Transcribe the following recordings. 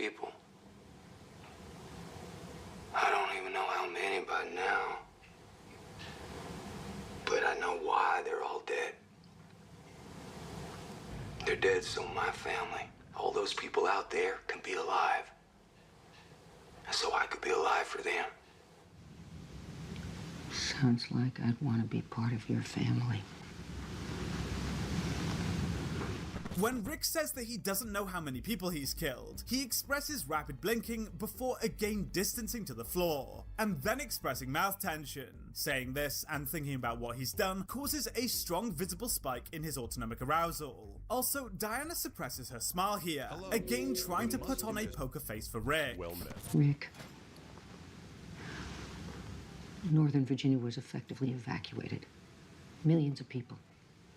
people. I don't even know how many by now. But I know why they're all dead. They're dead so my family, all those people out there, can be alive. So I could be alive for them. Sounds like I'd want to be part of your family. When Rick says that he doesn't know how many people he's killed, he expresses rapid blinking before again distancing to the floor, and then expressing mouth tension. Saying this and thinking about what he's done causes a strong visible spike in his autonomic arousal. Also, Diana suppresses her smile here, again trying to put on a poker face for Rick. Well met. Rick, Northern Virginia was effectively evacuated. Millions of people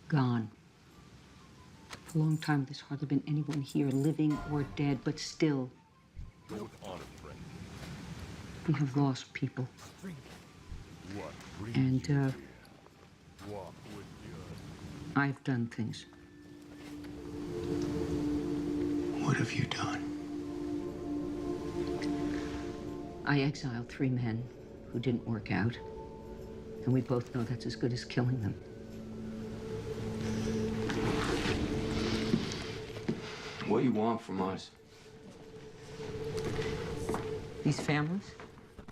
gone. For a long time, there's hardly been anyone here, living or dead, but still, Go with honor, friend. we have lost people. What brings And, you here? Walk with you. I've done things. What have you done? I exiled 3 men who didn't work out, and we both know that's as good as killing them. What do you want from us? These families?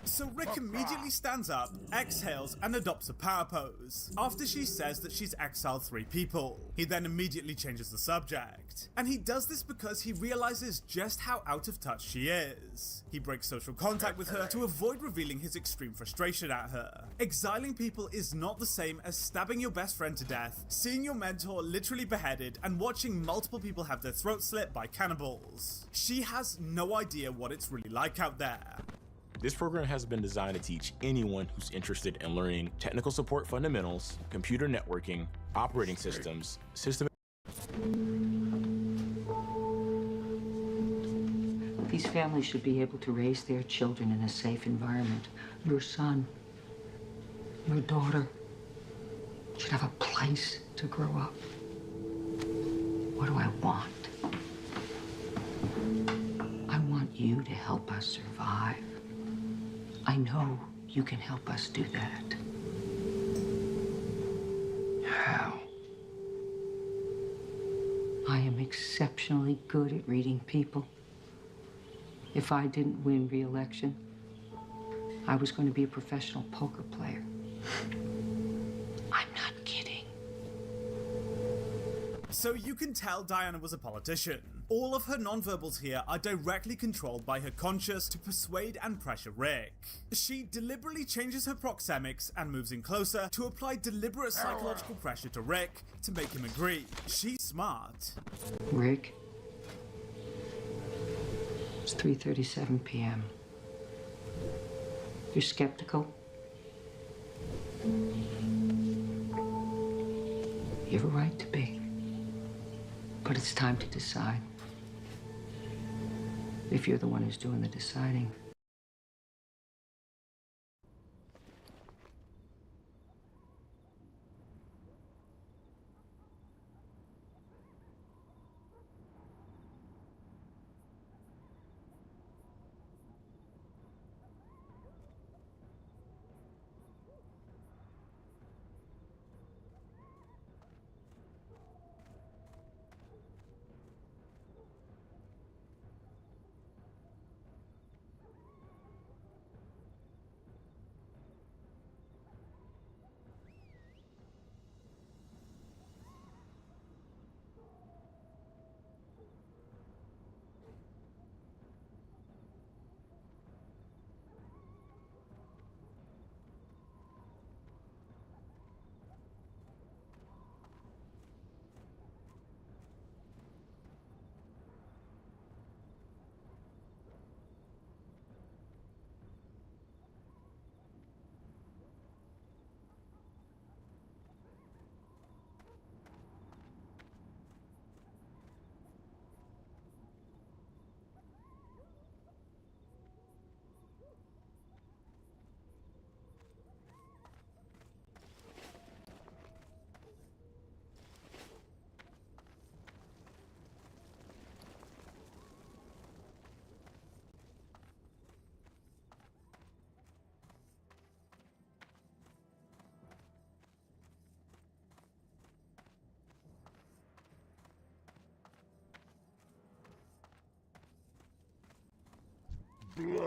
So Rick immediately stands up, exhales, and adopts a power pose, after she says that she's exiled 3 people. He then immediately changes the subject. And he does this because he realizes just how out of touch she is. He breaks social contact with her to avoid revealing his extreme frustration at her. Exiling people is not the same as stabbing your best friend to death, seeing your mentor literally beheaded, and watching multiple people have their throats slit by cannibals. She has no idea what it's really like out there. This program has been designed to teach anyone who's interested in learning technical support fundamentals, computer networking, operating systems, system. These families should be able to raise their children in a safe environment. Your son, your daughter should have a place to grow up. What do I want? I want you to help us survive. I know you can help us do that. How? I am exceptionally good at reading people. If I didn't win re-election, I was going to be a professional poker player. I'm not kidding. So you can tell Diana was a politician. All of her nonverbals here are directly controlled by her conscious to persuade and pressure Rick. She deliberately changes her proxemics and moves in closer to apply deliberate psychological pressure to Rick to make him agree. She's smart. Rick, it's 3:37 p.m. You're skeptical? You have a right to be. But it's time to decide. If you're the one who's doing the deciding.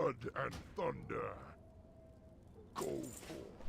blood and thunder. Go forth.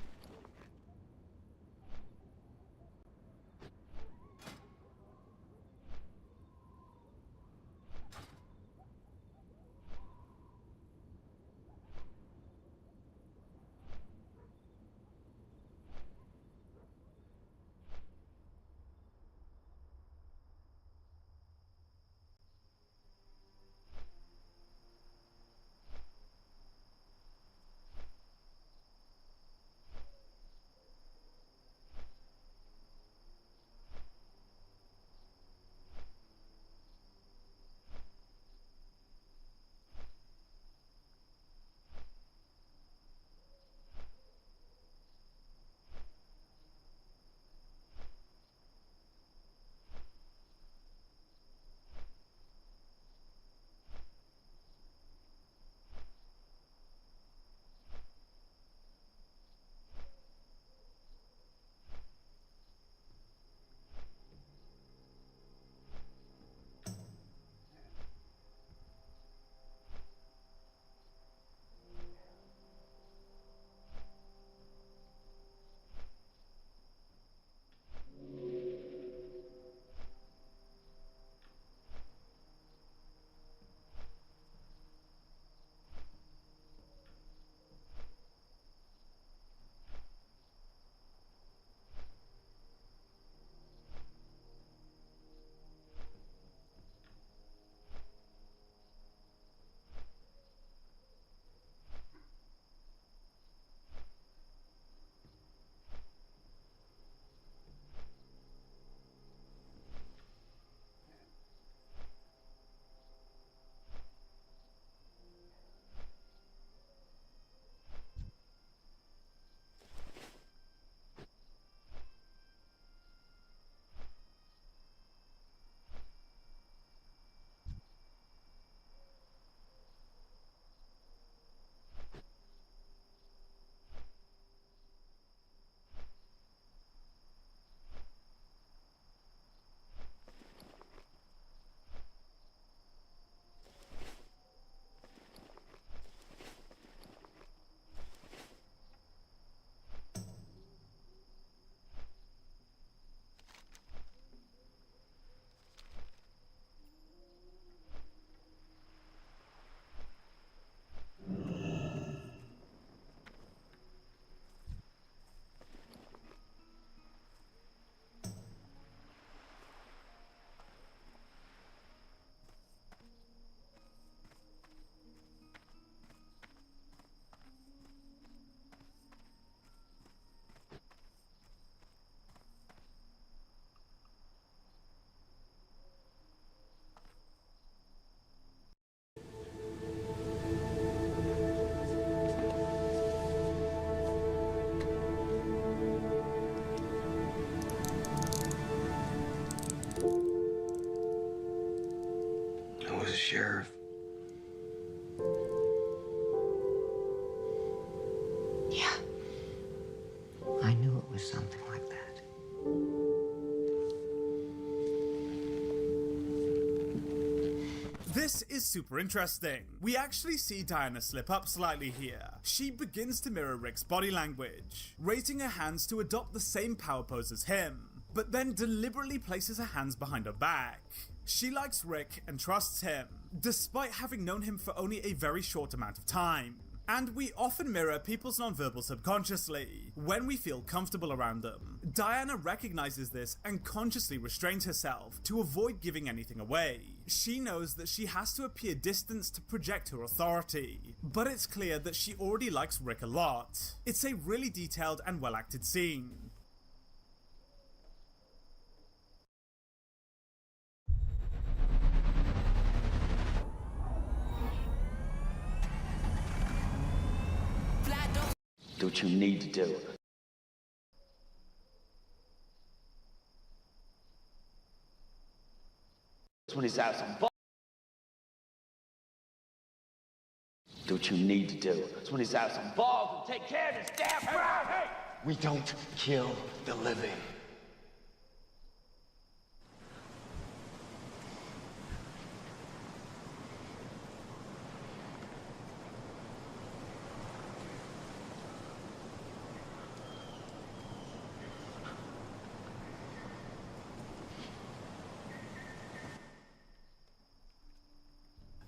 Sheriff. Yeah. I knew it was something like that. This is super interesting. We actually see Diana slip up slightly here. She begins to mirror Rick's body language, raising her hands to adopt the same power pose as him, but then deliberately places her hands behind her back. She likes Rick and trusts him, despite having known him for only a very short amount of time. And we often mirror people's nonverbal subconsciously, when we feel comfortable around them. Diana recognizes this and consciously restrains herself to avoid giving anything away. She knows that she has to appear distanced to project her authority, but it's clear that she already likes Rick a lot. It's a really detailed and well acted scene. Do what you need to do. That's when he's out some balls. Do what you need to do. That's when he's out some balls and take care of this damn crowd. Hey! We don't kill the living.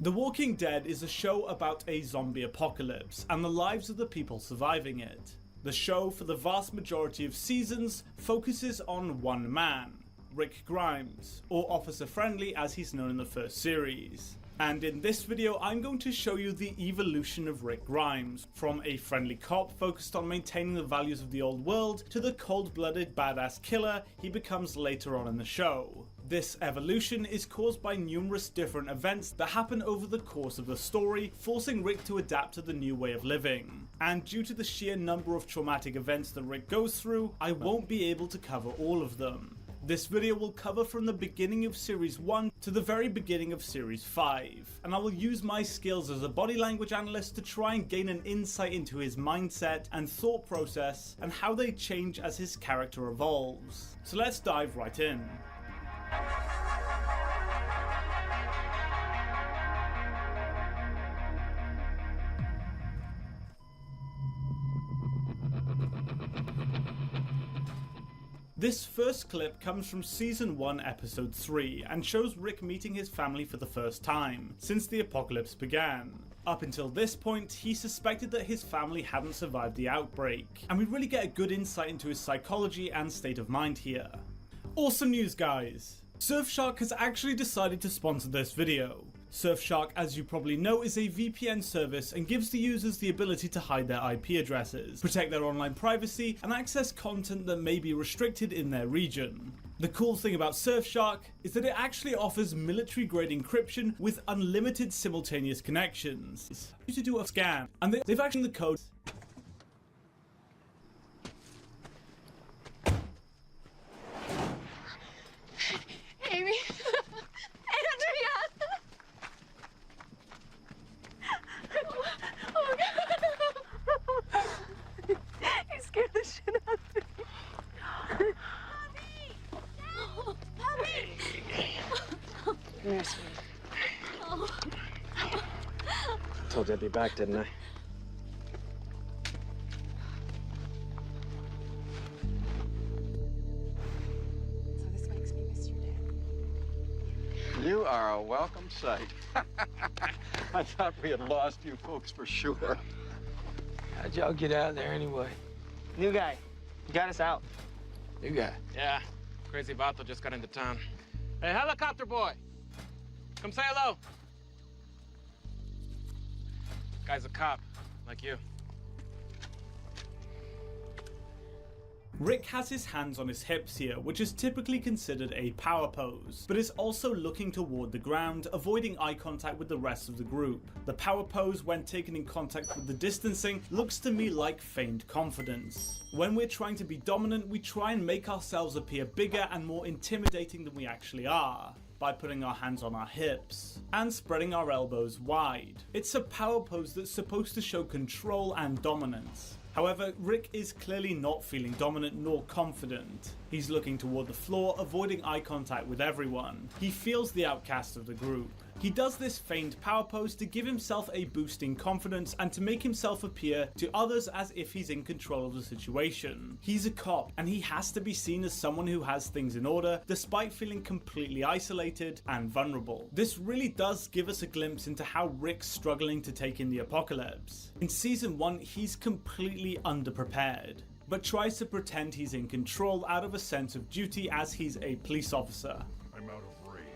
The Walking Dead is a show about a zombie apocalypse and the lives of the people surviving it. The show, for the vast majority of seasons, focuses on one man, Rick Grimes, or Officer Friendly as he's known in the first series. And in this video I'm going to show you the evolution of Rick Grimes, from a friendly cop focused on maintaining the values of the old world to the cold-blooded badass killer he becomes later on in the show. This evolution is caused by numerous different events that happen over the course of the story, forcing Rick to adapt to the new way of living. And due to the sheer number of traumatic events that Rick goes through, I won't be able to cover all of them. This video will cover from the beginning of Series 1 to the very beginning of Series 5, and I will use my skills as a body language analyst to try and gain an insight into his mindset and thought process and how they change as his character evolves. So let's dive right in. This first clip comes from Season 1, Episode 3, and shows Rick meeting his family for the first time since the apocalypse began. Up until this point, he suspected that his family hadn't survived the outbreak, and we really get a good insight into his psychology and state of mind here. Awesome news, guys! Surfshark has actually decided to sponsor this video. Surfshark, as you probably know, is a VPN service and gives the users the ability to hide their IP addresses, protect their online privacy, and access content that may be restricted in their region. The cool thing about Surfshark is that it actually offers military-grade encryption with unlimited simultaneous connections. You to do a scan, and they've actually the code. Amy. Andrea. Oh God. You scared the shit out of me. Bobby! Come here, sweetie. Told you I'd be back, didn't I? So this makes me miss your dad. You are a welcome sight. I thought we had lost you folks for sure. How'd y'all get out of there anyway? New guy. You got us out. New guy. Yeah, Crazy Vato just got into town. Hey, helicopter boy! Come say hello! Guy's a cop, like you. Rick has his hands on his hips here, which is typically considered a power pose, but is also looking toward the ground, avoiding eye contact with the rest of the group. The power pose, when taken in contact with the distancing, looks to me like feigned confidence. When we're trying to be dominant, we try and make ourselves appear bigger and more intimidating than we actually are, by putting our hands on our hips and spreading our elbows wide. It's a power pose that's supposed to show control and dominance. However, Rick is clearly not feeling dominant nor confident. He's looking toward the floor, avoiding eye contact with everyone. He feels the outcast of the group. He does this feigned power pose to give himself a boost in confidence and to make himself appear to others as if he's in control of the situation. He's a cop, and he has to be seen as someone who has things in order, despite feeling completely isolated and vulnerable. This really does give us a glimpse into how Rick's struggling to take in the apocalypse. In Season 1, he's completely underprepared, but tries to pretend he's in control out of a sense of duty as he's a police officer. I'm out of range.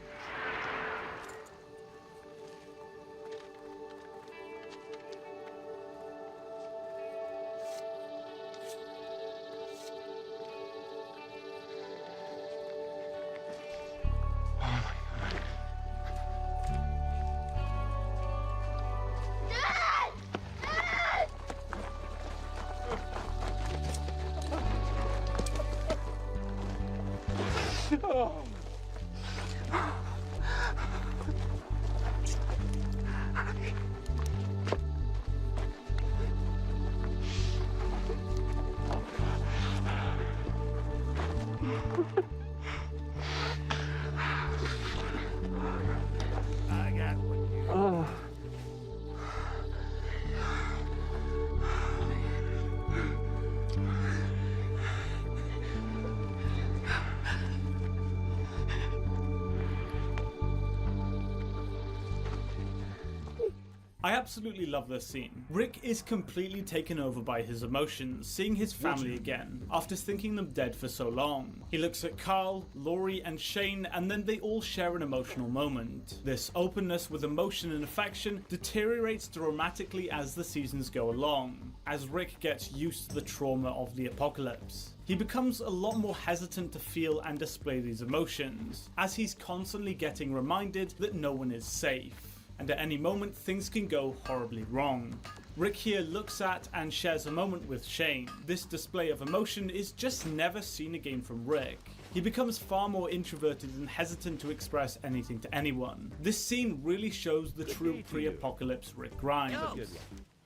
I absolutely love this scene. Rick is completely taken over by his emotions, seeing his family again, after thinking them dead for so long. He looks at Carl, Laurie, and Shane, and then they all share an emotional moment. This openness with emotion and affection deteriorates dramatically as the seasons go along, as Rick gets used to the trauma of the apocalypse. He becomes a lot more hesitant to feel and display these emotions, as he's constantly getting reminded that no one is safe, and at any moment things can go horribly wrong. Rick here looks at and shares a moment with Shane. This display of emotion is just never seen again from Rick. He becomes far more introverted and hesitant to express anything to anyone. This scene really shows the true pre-apocalypse Rick Grimes.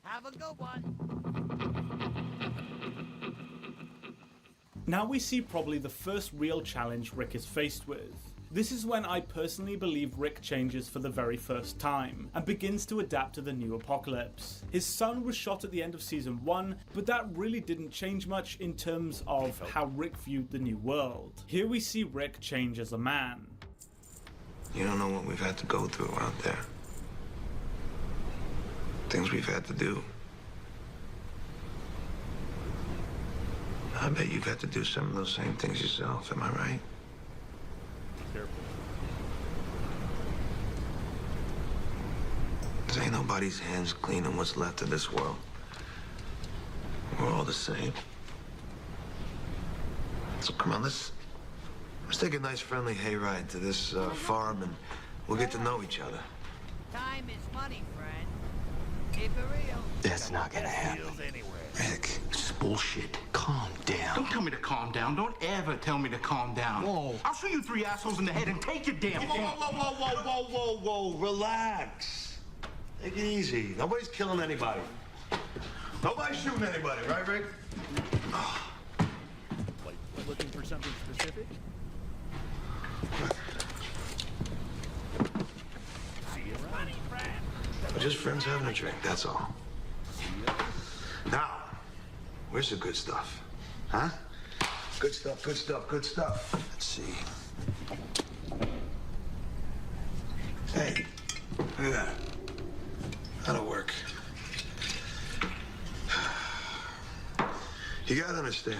Have a good one. Now we see probably the first real challenge Rick is faced with. This is when I personally believe Rick changes for the very first time, and begins to adapt to the new apocalypse. His son was shot at the end of season 1, but that really didn't change much in terms of how Rick viewed the new world. Here we see Rick change as a man. You don't know what we've had to go through out there. Things we've had to do. I bet you've had to do some of those same things yourself, am I right? There ain't nobody's hands clean on what's left of this world. We're all the same. So come on, let's take a nice friendly hayride to this farm and we'll get to know each other. Time is money, friend. Keep it real. That's not gonna happen. Rick, this is bullshit. Calm down. Don't tell me to calm down. Don't ever tell me to calm down. Whoa. I'll shoot you 3 assholes in the head and take your damn Whoa, whoa, whoa, whoa, whoa, whoa, whoa. Relax. Take it easy. Nobody's killing anybody. Nobody's shooting anybody, right, Rick? Looking for something specific? See you money, friend. We're just friends having a drink, that's all. Now, where's the good stuff? Huh? Good stuff, good stuff, good stuff. Let's see. Hey, look at that. That'll work. You gotta understand.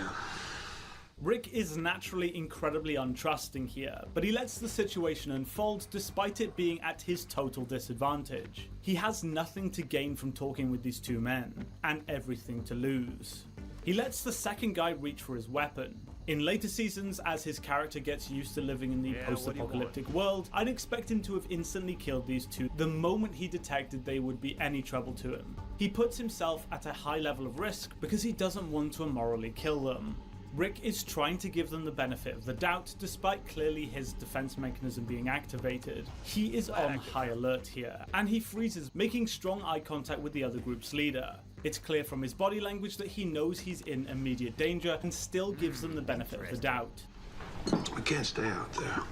Rick is naturally incredibly untrusting here, but he lets the situation unfold despite it being at his total disadvantage. He has nothing to gain from talking with these two men, and everything to lose. He lets the second guy reach for his weapon. In later seasons, as his character gets used to living in the post-apocalyptic world, I'd expect him to have instantly killed these two the moment he detected they would be any trouble to him. He puts himself at a high level of risk because he doesn't want to immorally kill them. Rick is trying to give them the benefit of the doubt despite clearly his defense mechanism being activated. He is on high alert here, and he freezes, making strong eye contact with the other group's leader. It's clear from his body language that he knows he's in immediate danger and still gives them the benefit of the doubt. We can't stay out there.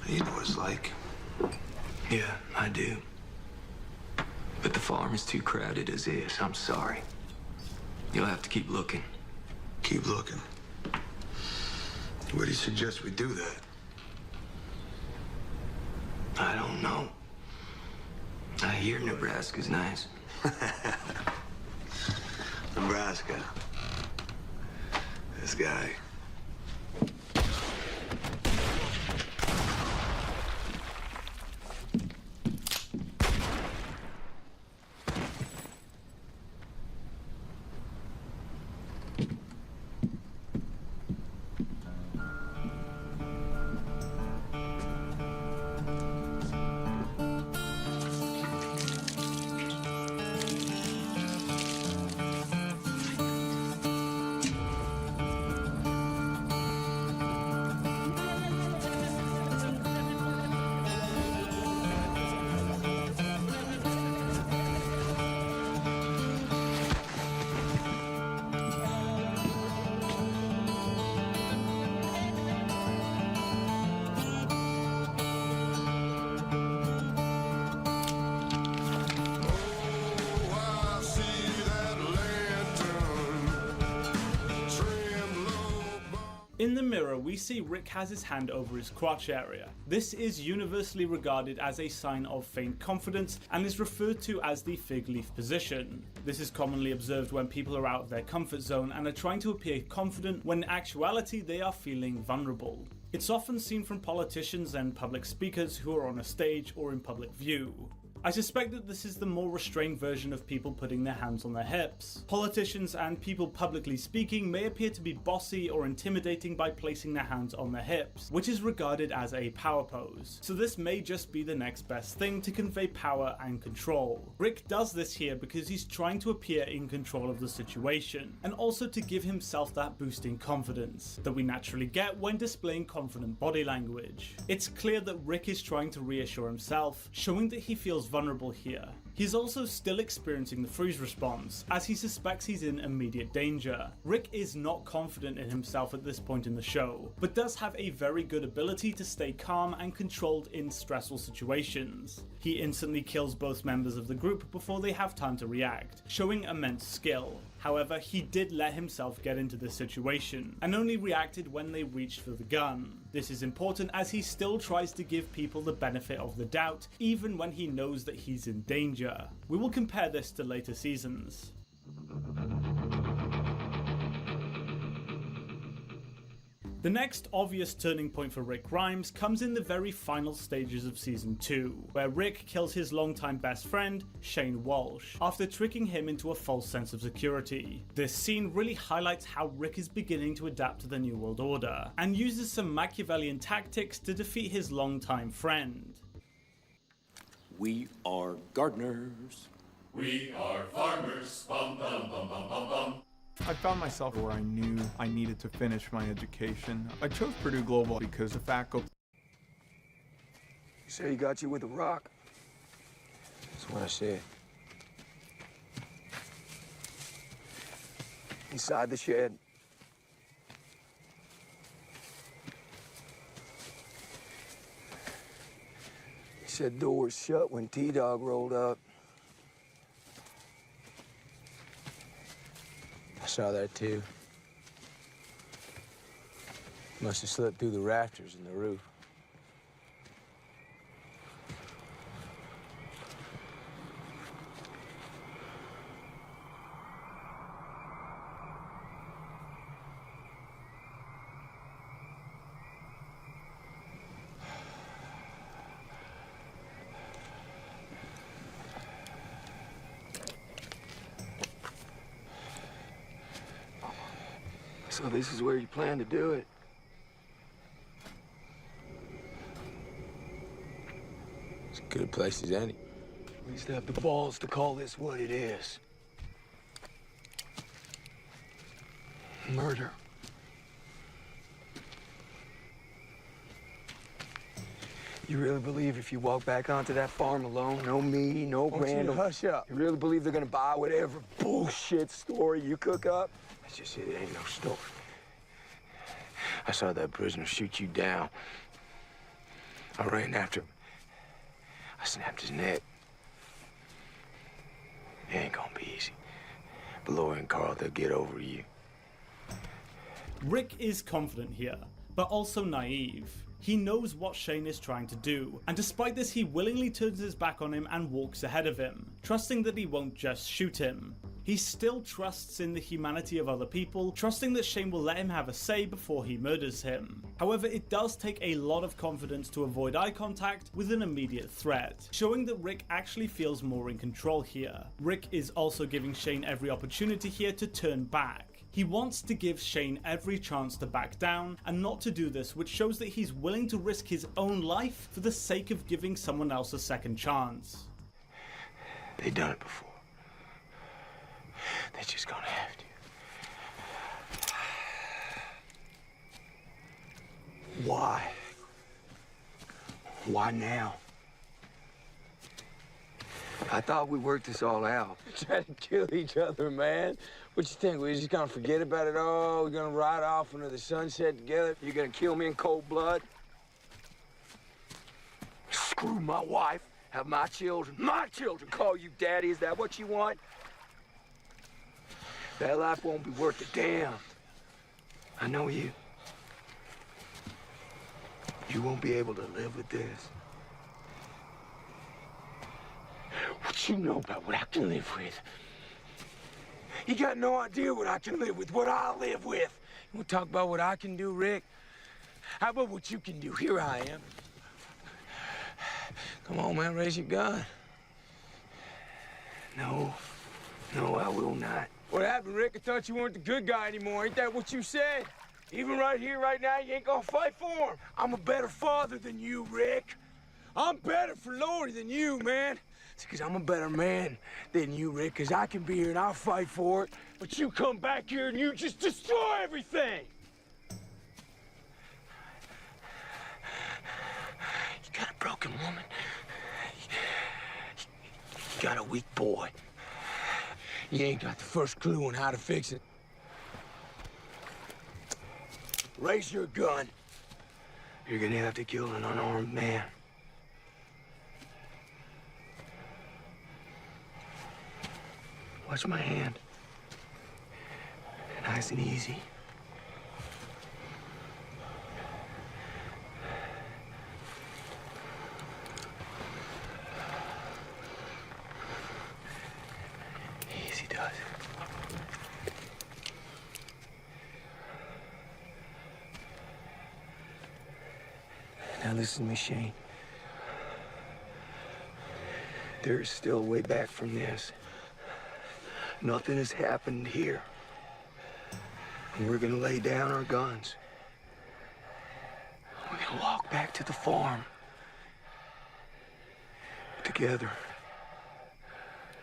You know what it's like. Yeah, I do. But the farm is too crowded as is. I'm sorry. You'll have to keep looking. Keep looking. Where do you suggest we do that? I don't know. I hear Nebraska's nice. Nebraska. This guy. In the mirror, we see Rick has his hand over his crotch area. This is universally regarded as a sign of faint confidence and is referred to as the fig leaf position. This is commonly observed when people are out of their comfort zone and are trying to appear confident when in actuality they are feeling vulnerable. It's often seen from politicians and public speakers who are on a stage or in public view. I suspect that this is the more restrained version of people putting their hands on their hips. Politicians and people publicly speaking may appear to be bossy or intimidating by placing their hands on their hips, which is regarded as a power pose. So this may just be the next best thing to convey power and control. Rick does this here because he's trying to appear in control of the situation, and also to give himself that boost in confidence that we naturally get when displaying confident body language. It's clear that Rick is trying to reassure himself, showing that he feels vulnerable here. He's also still experiencing the freeze response, as he suspects he's in immediate danger. Rick is not confident in himself at this point in the show, but does have a very good ability to stay calm and controlled in stressful situations. He instantly kills both members of the group before they have time to react, showing immense skill. However, he did let himself get into this situation, and only reacted when they reached for the gun. This is important as he still tries to give people the benefit of the doubt, even when he knows that he's in danger. We will compare this to later seasons. The next obvious turning point for Rick Grimes comes in the very final stages of Season 2, where Rick kills his longtime best friend, Shane Walsh, after tricking him into a false sense of security. This scene really highlights how Rick is beginning to adapt to the New World Order, and uses some Machiavellian tactics to defeat his longtime friend. We are gardeners. We are farmers. Bum, bum, bum, bum, bum, bum. I found myself where I knew I needed to finish my education. I chose Purdue Global because the faculty... You say he got you with a rock? That's what I said. Inside the shed. He said door was shut when T-Dog rolled up. I saw that too. Must have slipped through the rafters in the roof. So this is where you plan to do it? It's as good a place as any. At least have the balls to call this what it is. Murder. You really believe if you walk back onto that farm alone, no me, no Randall, hush up. You really believe they're gonna buy whatever bullshit story you cook up? That's just it, ain't no story. I saw that prisoner shoot you down. I ran after him. I snapped his neck. It ain't gonna be easy. But Laura and Carl, they'll get over you. Rick is confident here, but also naive. He knows what Shane is trying to do, and despite this he willingly turns his back on him and walks ahead of him, trusting that he won't just shoot him. He still trusts in the humanity of other people, trusting that Shane will let him have a say before he murders him. However, it does take a lot of confidence to avoid eye contact with an immediate threat, showing that Rick actually feels more in control here. Rick is also giving Shane every opportunity here to turn back. He wants to give Shane every chance to back down and not to do this, which shows that he's willing to risk his own life for the sake of giving someone else a second chance. They done it before. They're just gonna have to. Why? Why now? I thought we worked this all out. Trying to kill each other, man. What you think? We're just gonna forget about it all? We're gonna ride off into the sunset together? You're gonna kill me in cold blood? Screw my wife, have my children call you daddy. Is that what you want? That life won't be worth a damn. I know you. You won't be able to live with this. What you know about what I can live with? You got no idea what I can live with, what I live with. You want to talk about what I can do, Rick? How about what you can do? Here I am. Come on, man, raise your gun. No, I will not. What happened, Rick? I thought you weren't the good guy anymore. Ain't that what you said? Even right here, right now, you ain't gonna fight for him. I'm a better father than you, Rick. I'm better for Lori than you, man. It's because I'm a better man than you, Rick, because I can be here and I'll fight for it. But you come back here and you just destroy everything. You got a broken woman. You got a weak boy. You ain't got the first clue on how to fix it. Raise your gun. You're gonna have to kill an unarmed man. Watch my hand. Nice and easy. Easy does it. Now listen to me, Shane. There is still a way back from this. Nothing has happened here. And we're gonna lay down our guns. We're gonna walk back to the farm. Together.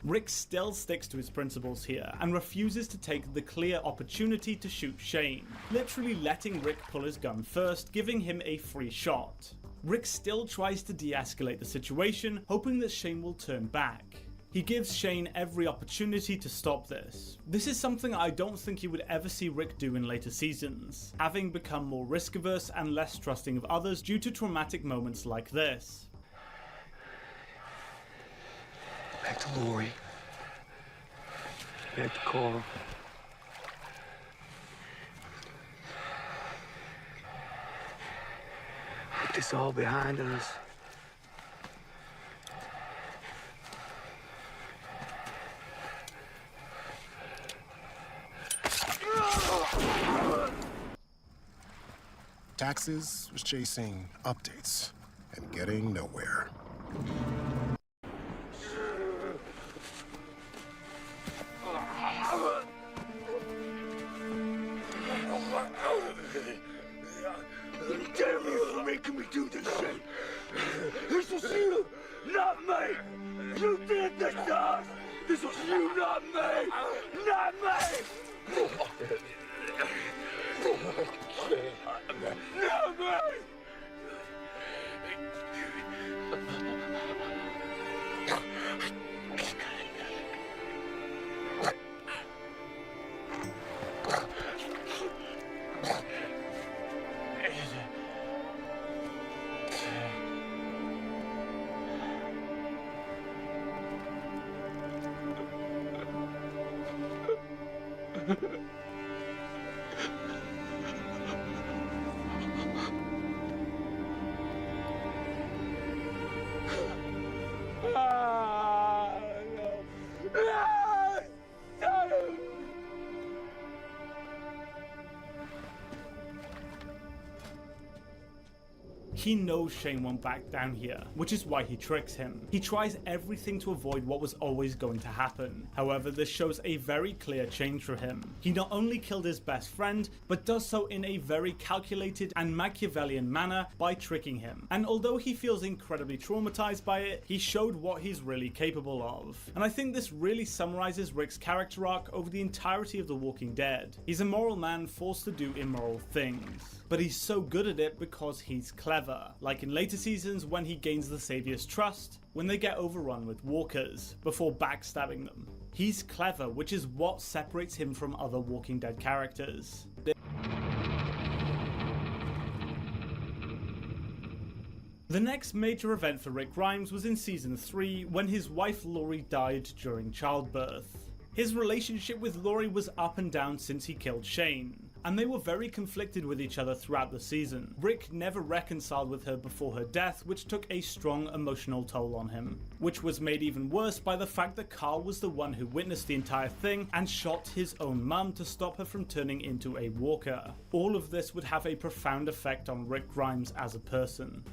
Rick still sticks to his principles here and refuses to take the clear opportunity to shoot Shane, literally letting Rick pull his gun first, giving him a free shot. Rick still tries to de-escalate the situation, hoping that Shane will turn back. He gives Shane every opportunity to stop this. This is something I don't think you would ever see Rick do in later seasons, having become more risk-averse and less trusting of others due to traumatic moments like this. Back to Lori. Back to Carl. Put this all behind us. Taxes was chasing updates and getting nowhere. Damn you for making me do this shit! This was you, not me! You did this to us! This was you, not me! Not me! Not me! He knows Shane won't back down here, which is why he tricks him. He tries everything to avoid what was always going to happen. However, this shows a very clear change for him. He not only killed his best friend, but does so in a very calculated and Machiavellian manner by tricking him. And although he feels incredibly traumatized by it, he showed what he's really capable of. And I think this really summarizes Rick's character arc over the entirety of The Walking Dead. He's a moral man forced to do immoral things. But he's so good at it because he's clever, like in later seasons when he gains the Savior's trust, when they get overrun with walkers, before backstabbing them. He's clever, which is what separates him from other Walking Dead characters. The next major event for Rick Grimes was in Season 3, when his wife Lori died during childbirth. His relationship with Lori was up and down since he killed Shane. and they were very conflicted with each other throughout the season. Rick never reconciled with her before her death, which took a strong emotional toll on him, which was made even worse by the fact that Carl was the one who witnessed the entire thing and shot his own mum to stop her from turning into a walker. All of this would have a profound effect on Rick Grimes as a person.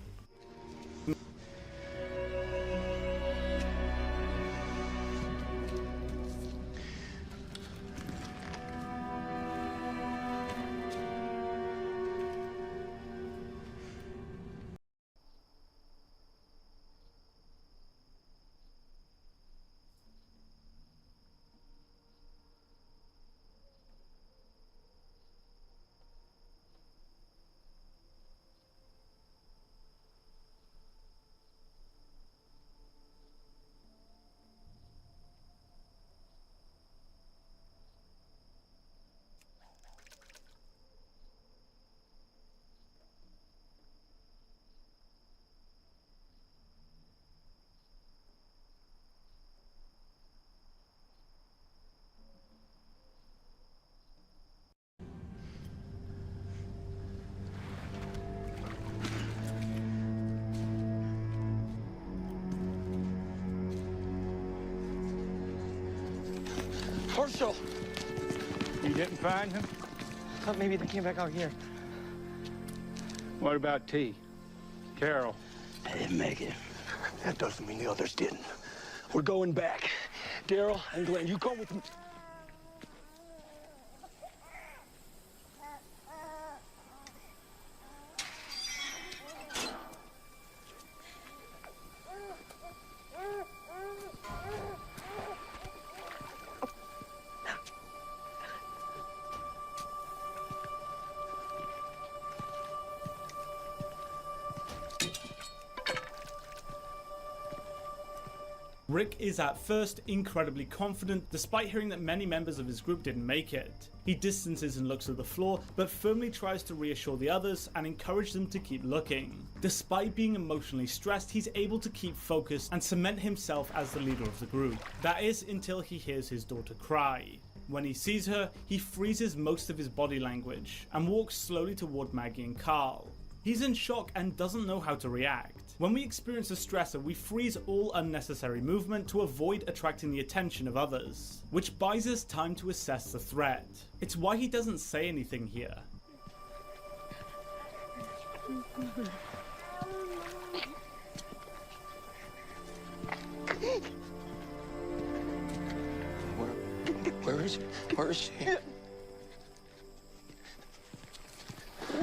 Marshall! You didn't find him? Thought maybe they came back out here. What about T? Carol? I didn't make it. That doesn't mean the others didn't. We're going back. Daryl and Glenn, you come with me. Rick is at first incredibly confident, despite hearing that many members of his group didn't make it. He distances and looks at the floor, but firmly tries to reassure the others and encourage them to keep looking. Despite being emotionally stressed, he's able to keep focused and cement himself as the leader of the group. That is until he hears his daughter cry. When he sees her, he freezes most of his body language and walks slowly toward Maggie and Carl. He's in shock and doesn't know how to react. When we experience a stressor, we freeze all unnecessary movement to avoid attracting the attention of others, which buys us time to assess the threat. It's why he doesn't say anything here. Where is she? Where is she?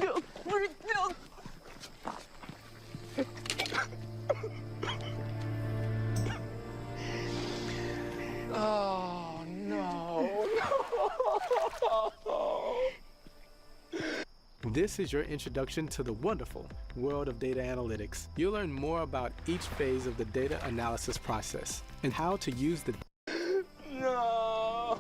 No, Rick, no. Oh, no. This is your introduction to the wonderful world of data analytics. You'll learn more about each phase of the data analysis process and how to use the No.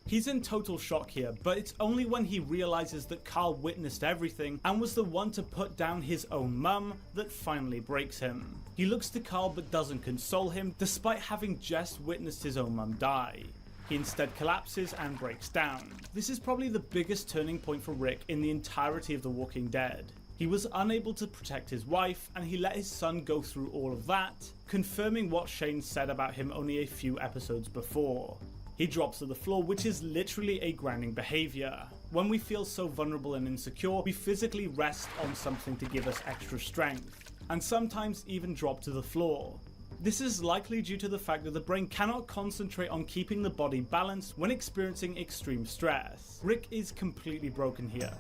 He's in total shock here, but it's only when he realizes that Carl witnessed everything and was the one to put down his own mum that finally breaks him. He looks to Carl but doesn't console him, despite having just witnessed his own mum die. He instead collapses and breaks down. This is probably the biggest turning point for Rick in the entirety of The Walking Dead. He was unable to protect his wife, and he let his son go through all of that, confirming what Shane said about him only a few episodes before. He drops to the floor, which is literally a grounding behavior. When we feel so vulnerable and insecure, we physically rest on something to give us extra strength, and sometimes even drop to the floor. This is likely due to the fact that the brain cannot concentrate on keeping the body balanced when experiencing extreme stress. Rick is completely broken here.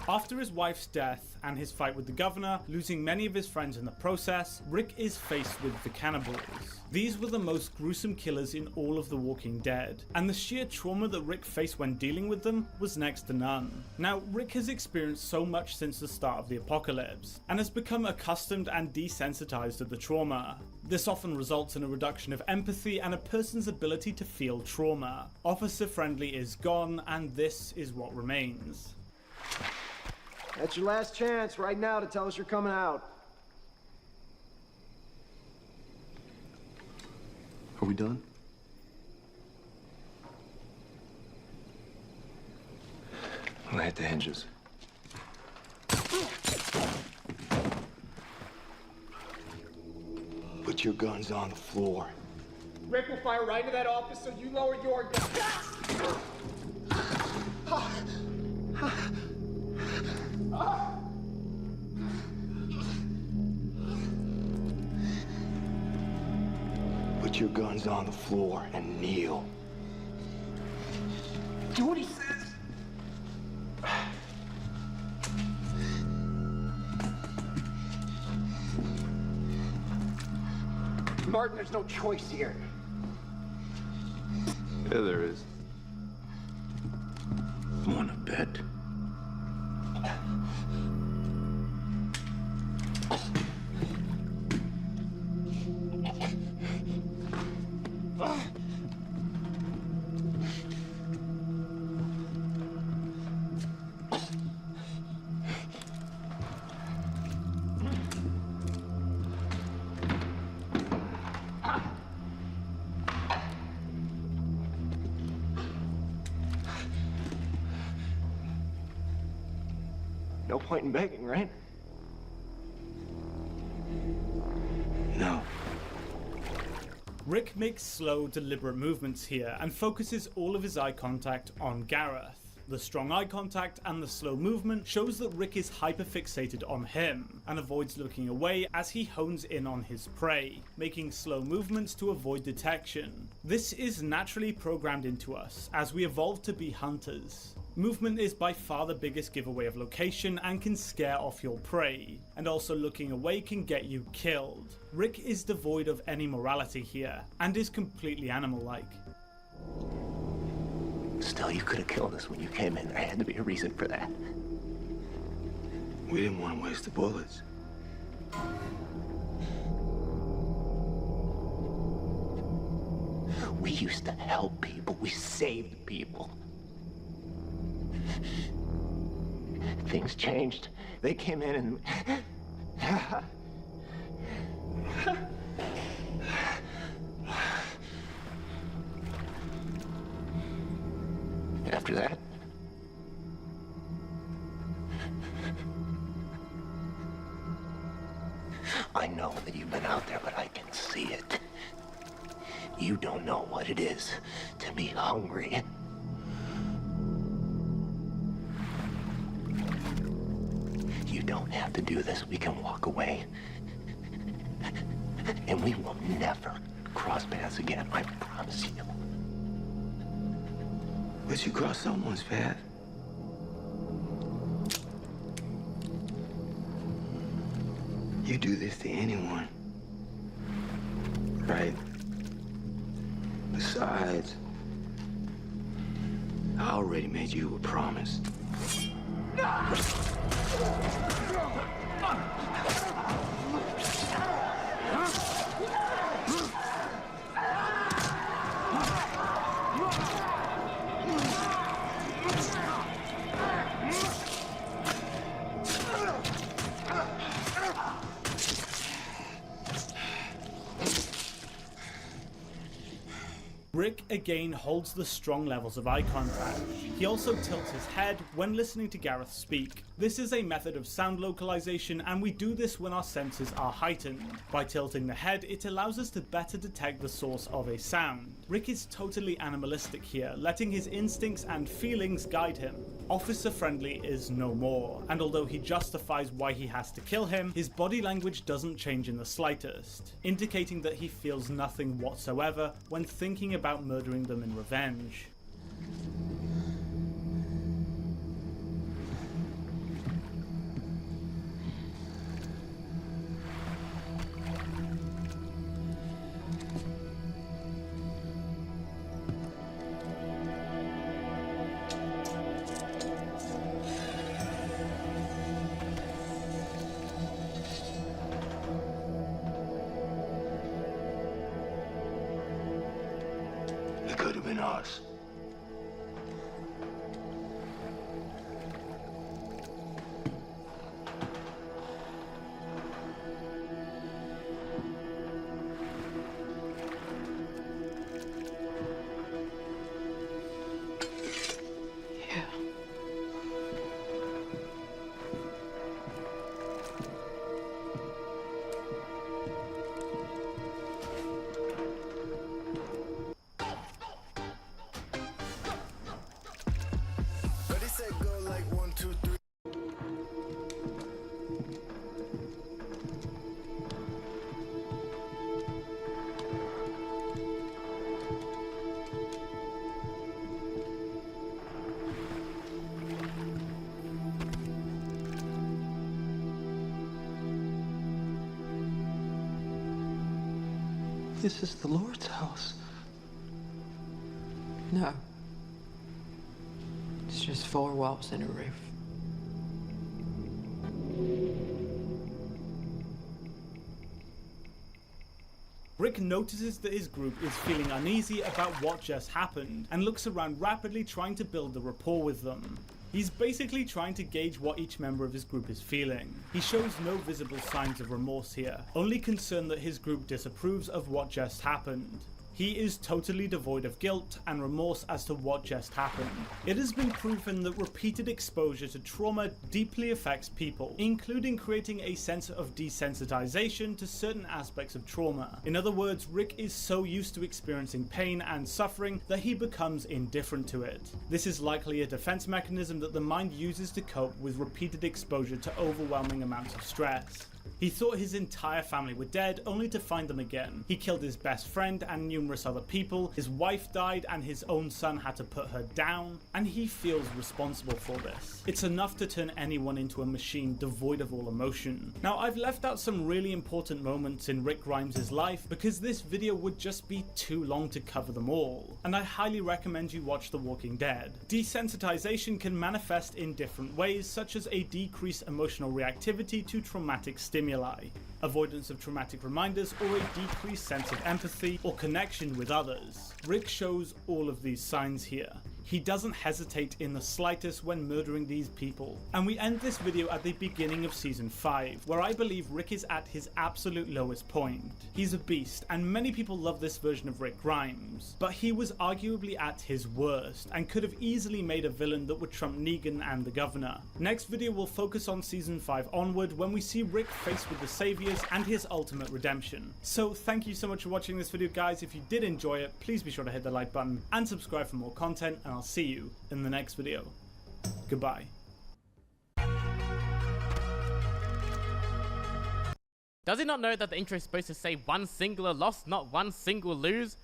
After his wife's death and his fight with the governor, losing many of his friends in the process, Rick is faced with the cannibals. These were the most gruesome killers in all of The Walking Dead, and the sheer trauma that Rick faced when dealing with them was next to none. Now, Rick has experienced so much since the start of the apocalypse, and has become accustomed and desensitized to the trauma. This often results in a reduction of empathy and a person's ability to feel trauma. Officer Friendly is gone, and this is what remains. That's your last chance right now to tell us you're coming out. Are we done? I'll hit the hinges. Put your guns on the floor. Rick will fire right into that office, so you lower your gun. Put your guns on the floor and kneel. Do what he says. Martin, there's no choice here. Yeah, there is. Wanna bet? No point in begging, right? No. Rick makes slow, deliberate movements here and focuses all of his eye contact on Gareth. The strong eye contact and the slow movement shows that Rick is hyperfixated on him and avoids looking away as he hones in on his prey, making slow movements to avoid detection. This is naturally programmed into us as we evolve to be hunters. Movement is by far the biggest giveaway of location and can scare off your prey, and also looking away can get you killed. Rick is devoid of any morality here, and is completely animal-like. Still, you could have killed us when you came in. There had to be a reason for that. We didn't want to waste the bullets. We used to help people. We saved people. Things changed. They came in and... After that... I know that you've been out there, but I can see it. You don't know what it is to be hungry. You don't have to do this. We can walk away. And we will never cross paths again, I promise you. But you cross someone's path. You do this to anyone, right? Besides, I already made you a promise. Rick again holds the strong levels of eye contact. He also tilts his head when listening to Gareth speak. This is a method of sound localization, and we do this when our senses are heightened. By tilting the head, it allows us to better detect the source of a sound. Rick is totally animalistic here, letting his instincts and feelings guide him. Officer Friendly is no more, and although he justifies why he has to kill him, his body language doesn't change in the slightest, indicating that he feels nothing whatsoever when thinking about murdering them in revenge. It could have been us. Ready, set, go like 1, 2, 3. This is the Lord's house. No. It's just 4 walls and a roof. Rick notices that his group is feeling uneasy about what just happened and looks around rapidly trying to build a rapport with them. He's basically trying to gauge what each member of his group is feeling. He shows no visible signs of remorse here, only concern that his group disapproves of what just happened. He is totally devoid of guilt and remorse as to what just happened. It has been proven that repeated exposure to trauma deeply affects people, including creating a sense of desensitization to certain aspects of trauma. In other words, Rick is so used to experiencing pain and suffering that he becomes indifferent to it. This is likely a defense mechanism that the mind uses to cope with repeated exposure to overwhelming amounts of stress. He thought his entire family were dead, only to find them again. He killed his best friend and numerous other people, his wife died and his own son had to put her down, and he feels responsible for this. It's enough to turn anyone into a machine devoid of all emotion. Now, I've left out some really important moments in Rick Grimes' life because this video would just be too long to cover them all, and I highly recommend you watch The Walking Dead. Desensitization can manifest in different ways, such as a decreased emotional reactivity to traumatic stimuli, avoidance of traumatic reminders, or a decreased sense of empathy or connection with others. Rick shows all of these signs here. He doesn't hesitate in the slightest when murdering these people. And we end this video at the beginning of season 5, where I believe Rick is at his absolute lowest point. He's a beast, and many people love this version of Rick Grimes, but he was arguably at his worst, and could have easily made a villain that would trump Negan and the Governor. Next video will focus on season 5 onward, when we see Rick faced with the Saviors and his ultimate redemption. So thank you so much for watching this video, guys. If you did enjoy it, please be sure to hit the like button and subscribe for more content, and I'll see you in the next video. Goodbye. Does he not know that the intro is supposed to say one singular loss, not one single lose?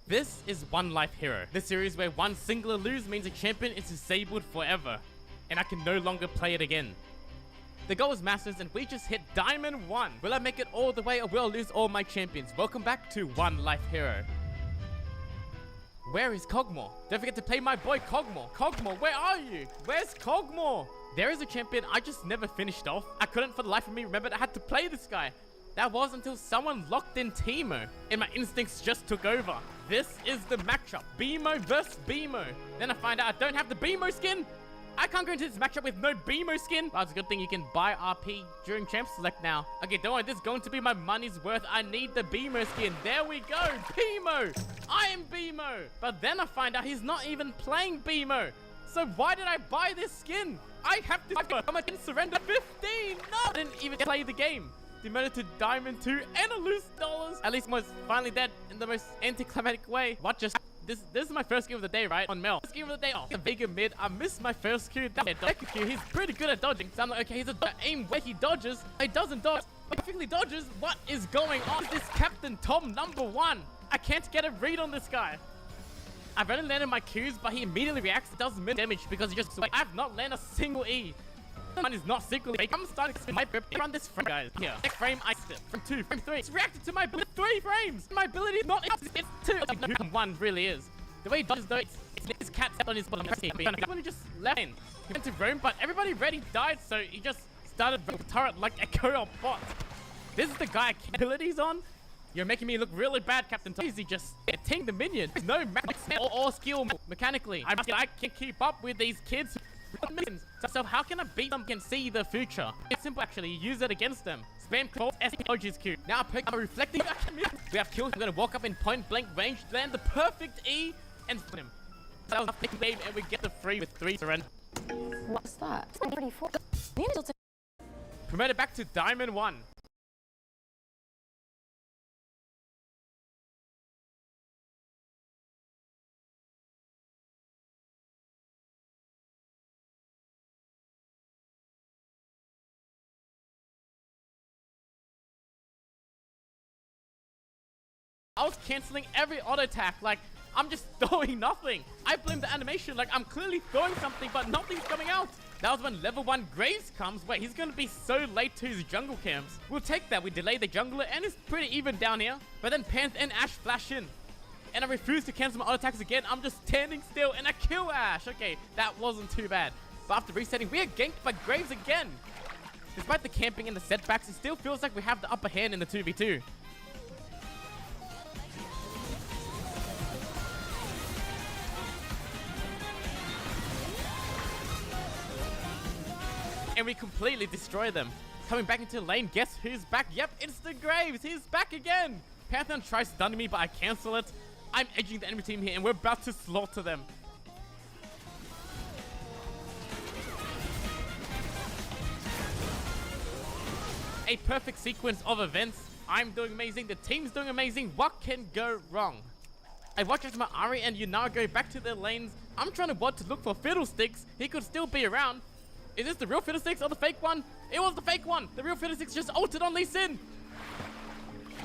This is One Life Hero, the series where one singular lose means a champion is disabled forever, and I can no longer play it again. The goal is Masters, and we just hit Diamond 1. Will I make it all the way, or will I lose all my champions? Welcome back to One Life Hero. Where is Cogmore? Don't forget to play my boy Cogmore. Cogmore, where are you? Where's Cogmore? There is a champion I just never finished off. I couldn't for the life of me remember that I had to play this guy. That was until someone locked in Teemo, and my instincts just took over. This is the matchup, BMO versus BMO. Then I find out I don't have the BMO skin. I can't go into this matchup with no BMO skin. Well, it's a good thing you can buy RP during Champ Select now. Okay, don't worry, this is going to be my money's worth. I need the BMO skin. There we go, BMO. I am BMO. But then I find out he's not even playing BMO. So why did I buy this skin? I have to I'm a surrender 15. No, I didn't even play the game. Demoted to Diamond 2 and I lose dollars. At least I was finally dead in the most anticlimactic way. What just... This is my first game of the day, right? On Mel. First game of the day. Oh, Vega mid. I missed my first Q. Second Q. He's pretty good at dodging. So I'm like, okay, he's a aim where he dodges. He doesn't dodge. He perfectly dodges. What is going on? Is this Captain Tom #1? I can't get a read on this guy. I've only landed my Qs, but he immediately reacts. It does min damage because he just... I have not landed a single E. Mine is not secretly. I'm starting to my grip. Run this frame, guys. Here. Next frame, I step. Frame 2, frame 3. It's reacted to my ability 3 frames. My ability is not. It's 2. 1 really is. The way he does though, it's cat on his bottom. When he just left in. He went to roam, but everybody already died, so he just started turret like a co-op bot. This is the guy abilities on. You're making me look really bad, Captain Tom. Easy, just ting the minion. There's no max or skill mechanically. I can't keep up with these kids. So how can I beat them and see the future? It's simple actually, use it against them. Spam calls SPOG's Q. Now I'm reflecting. We have kills. I'm gonna walk up in point blank range, land the perfect E, and split him. That was a wave, and we get the free with 3 surrender. What's that? 34. Promoted back to Diamond 1. I was canceling every auto attack, like, I'm just throwing nothing. I blame the animation, like, I'm clearly throwing something, but nothing's coming out. That was when level 1 Graves comes. Wait, he's gonna be so late to his jungle camps. We'll take that, we delay the jungler, and it's pretty even down here. But then Panth and Ashe flash in. And I refuse to cancel my auto attacks again. I'm just standing still, and I kill Ashe. Okay, that wasn't too bad. But after resetting, we are ganked by Graves again. Despite the camping and the setbacks, it still feels like we have the upper hand in the 2v2. And we completely destroy them. Coming back into the lane, guess who's back? Yep, it's the Graves. He's back again. Pantheon tries stunning me, but I cancel it. I'm edging the enemy team here, and we're about to slaughter them. A perfect sequence of events. I'm doing amazing. The team's doing amazing. What can go wrong? I watch as my Ahri and Yunara go back to their lanes. I'm trying to look for Fiddlesticks. He could still be around. Is this the real Fiddlesticks or the fake one? It was the fake one. The real Fiddlesticks just ulted on Lee Sin.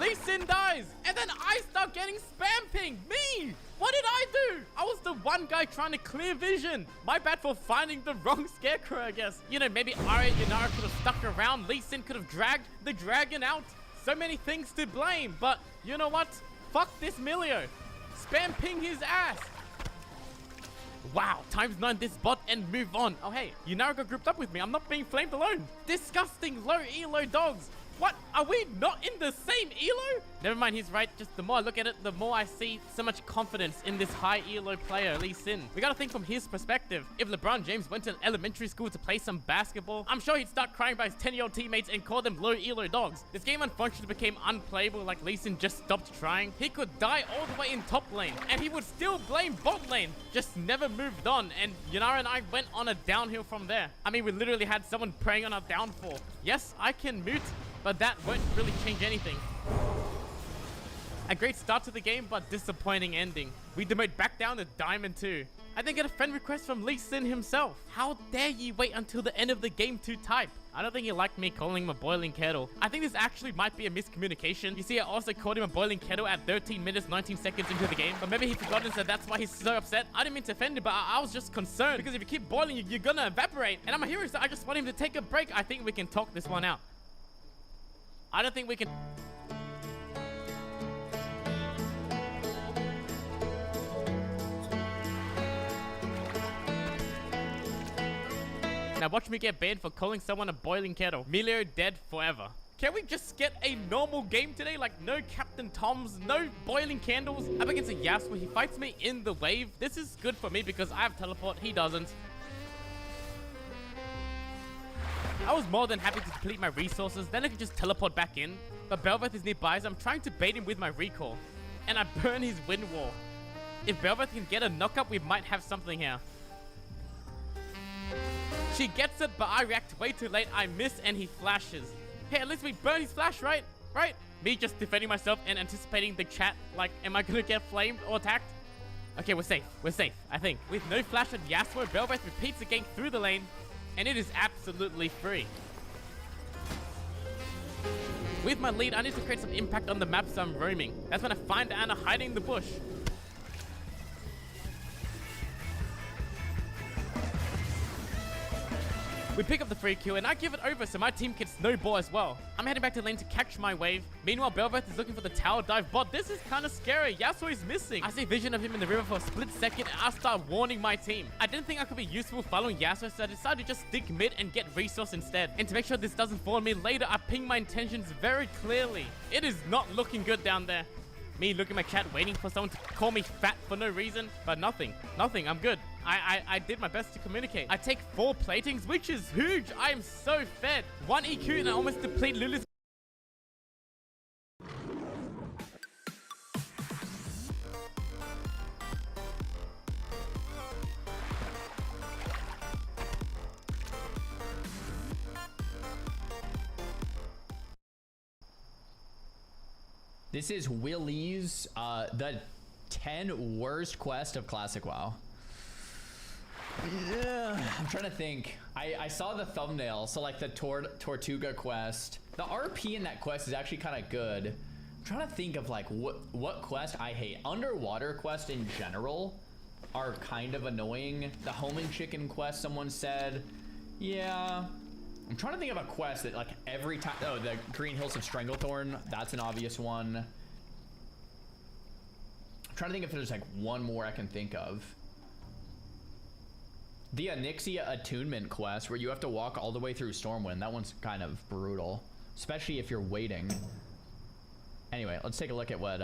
Lee Sin dies. And then I start getting spam pinged. Me! What did I do? I was the one guy trying to clear vision. My bad for finding the wrong Scarecrow, I guess. You know, maybe Ahri and Yunara could have stuck around. Lee Sin could have dragged the dragon out. So many things to blame. But you know what? Fuck this Milio. Spam ping his ass. Wow, times 9 this bot and move on. Oh hey, Yunara got grouped up with me. I'm not being flamed alone. Disgusting low elo dogs. What? Are we not in the same elo? Never mind, he's right. Just the more I look at it, the more I see so much confidence in this high elo player, Lee Sin. We gotta think from his perspective. If LeBron James went to an elementary school to play some basketball, I'm sure he'd start crying by his 10-year-old teammates and call them low elo dogs. This game unfortunately became unplayable, like Lee Sin just stopped trying. He could die all the way in top lane, and he would still blame bot lane. Just never moved on, and Yunara and I went on a downhill from there. I mean, we literally had someone preying on our downfall. Yes, I can mute, but that won't really change anything. A great start to the game, but disappointing ending. We demote back down to Diamond 2. I then get a friend request from Lee Sin himself. How dare you wait until the end of the game to type? I don't think he liked me calling him a boiling kettle. I think this actually might be a miscommunication. You see, I also called him a boiling kettle at 13 minutes 19 seconds into the game, but maybe he forgot and said that's why he's so upset. I didn't mean to offend him, but I was just concerned because if you keep boiling, you're gonna evaporate. And I'm a hero, so I just want him to take a break. I think we can talk this one out. I don't think we can... Now watch me get banned for calling someone a boiling kettle. Milio dead forever. Can we just get a normal game today? Like no Captain Toms, no boiling candles. Up against a Yasuo, he fights me in the wave. This is good for me because I have teleport, he doesn't. I was more than happy to deplete my resources, then I could just teleport back in. But Bel'Veth is nearby, so I'm trying to bait him with my recall. And I burn his wind wall. If Bel'Veth can get a knockup, we might have something here. She gets it, but I react way too late. I miss and he flashes. Hey, at least we burn his flash, right? Right? Me just defending myself and anticipating the chat. Like, am I gonna get flamed or attacked? Okay, we're safe. We're safe, I think. With no flash on Yasuo, Bel'Veth repeats the gank through the lane. And it is absolutely free. With my lead, I need to create some impact on the map, so I'm roaming. That's when I find Ana hiding in the bush. We pick up the free kill and I give it over so my team can snowball as well. I'm heading back to lane to catch my wave. Meanwhile, Bel'Veth is looking for the tower dive bot. This is kind of scary. Yasuo is missing. I see vision of him in the river for a split second and I start warning my team. I didn't think I could be useful following Yasuo, so I decided to just stick mid and get resource instead. And to make sure this doesn't fall on me later, I ping my intentions very clearly. It is not looking good down there. Me looking at my chat waiting for someone to call me fat for no reason, but nothing, I'm good. I did my best to communicate. I take 4 platings, which is huge. I am so fed. 1 EQ and I almost deplete Lulu's. This is Willie's, the 10 worst quest of Classic WoW. Yeah, I'm trying to think. I saw the thumbnail, so like the Tortuga quest. The RP in that quest is actually kind of good. I'm trying to think of like what quest I hate. Underwater quests in general are kind of annoying. The homing chicken quest, someone said. Yeah. I'm trying to think of a quest that like every time. Oh, the Green Hills of Stranglethorn. That's an obvious one. I'm trying to think if there's like one more I can think of. The Onyxia Attunement quest, where you have to walk all the way through Stormwind. That one's kind of brutal, especially if you're waiting. Anyway, let's take a look at what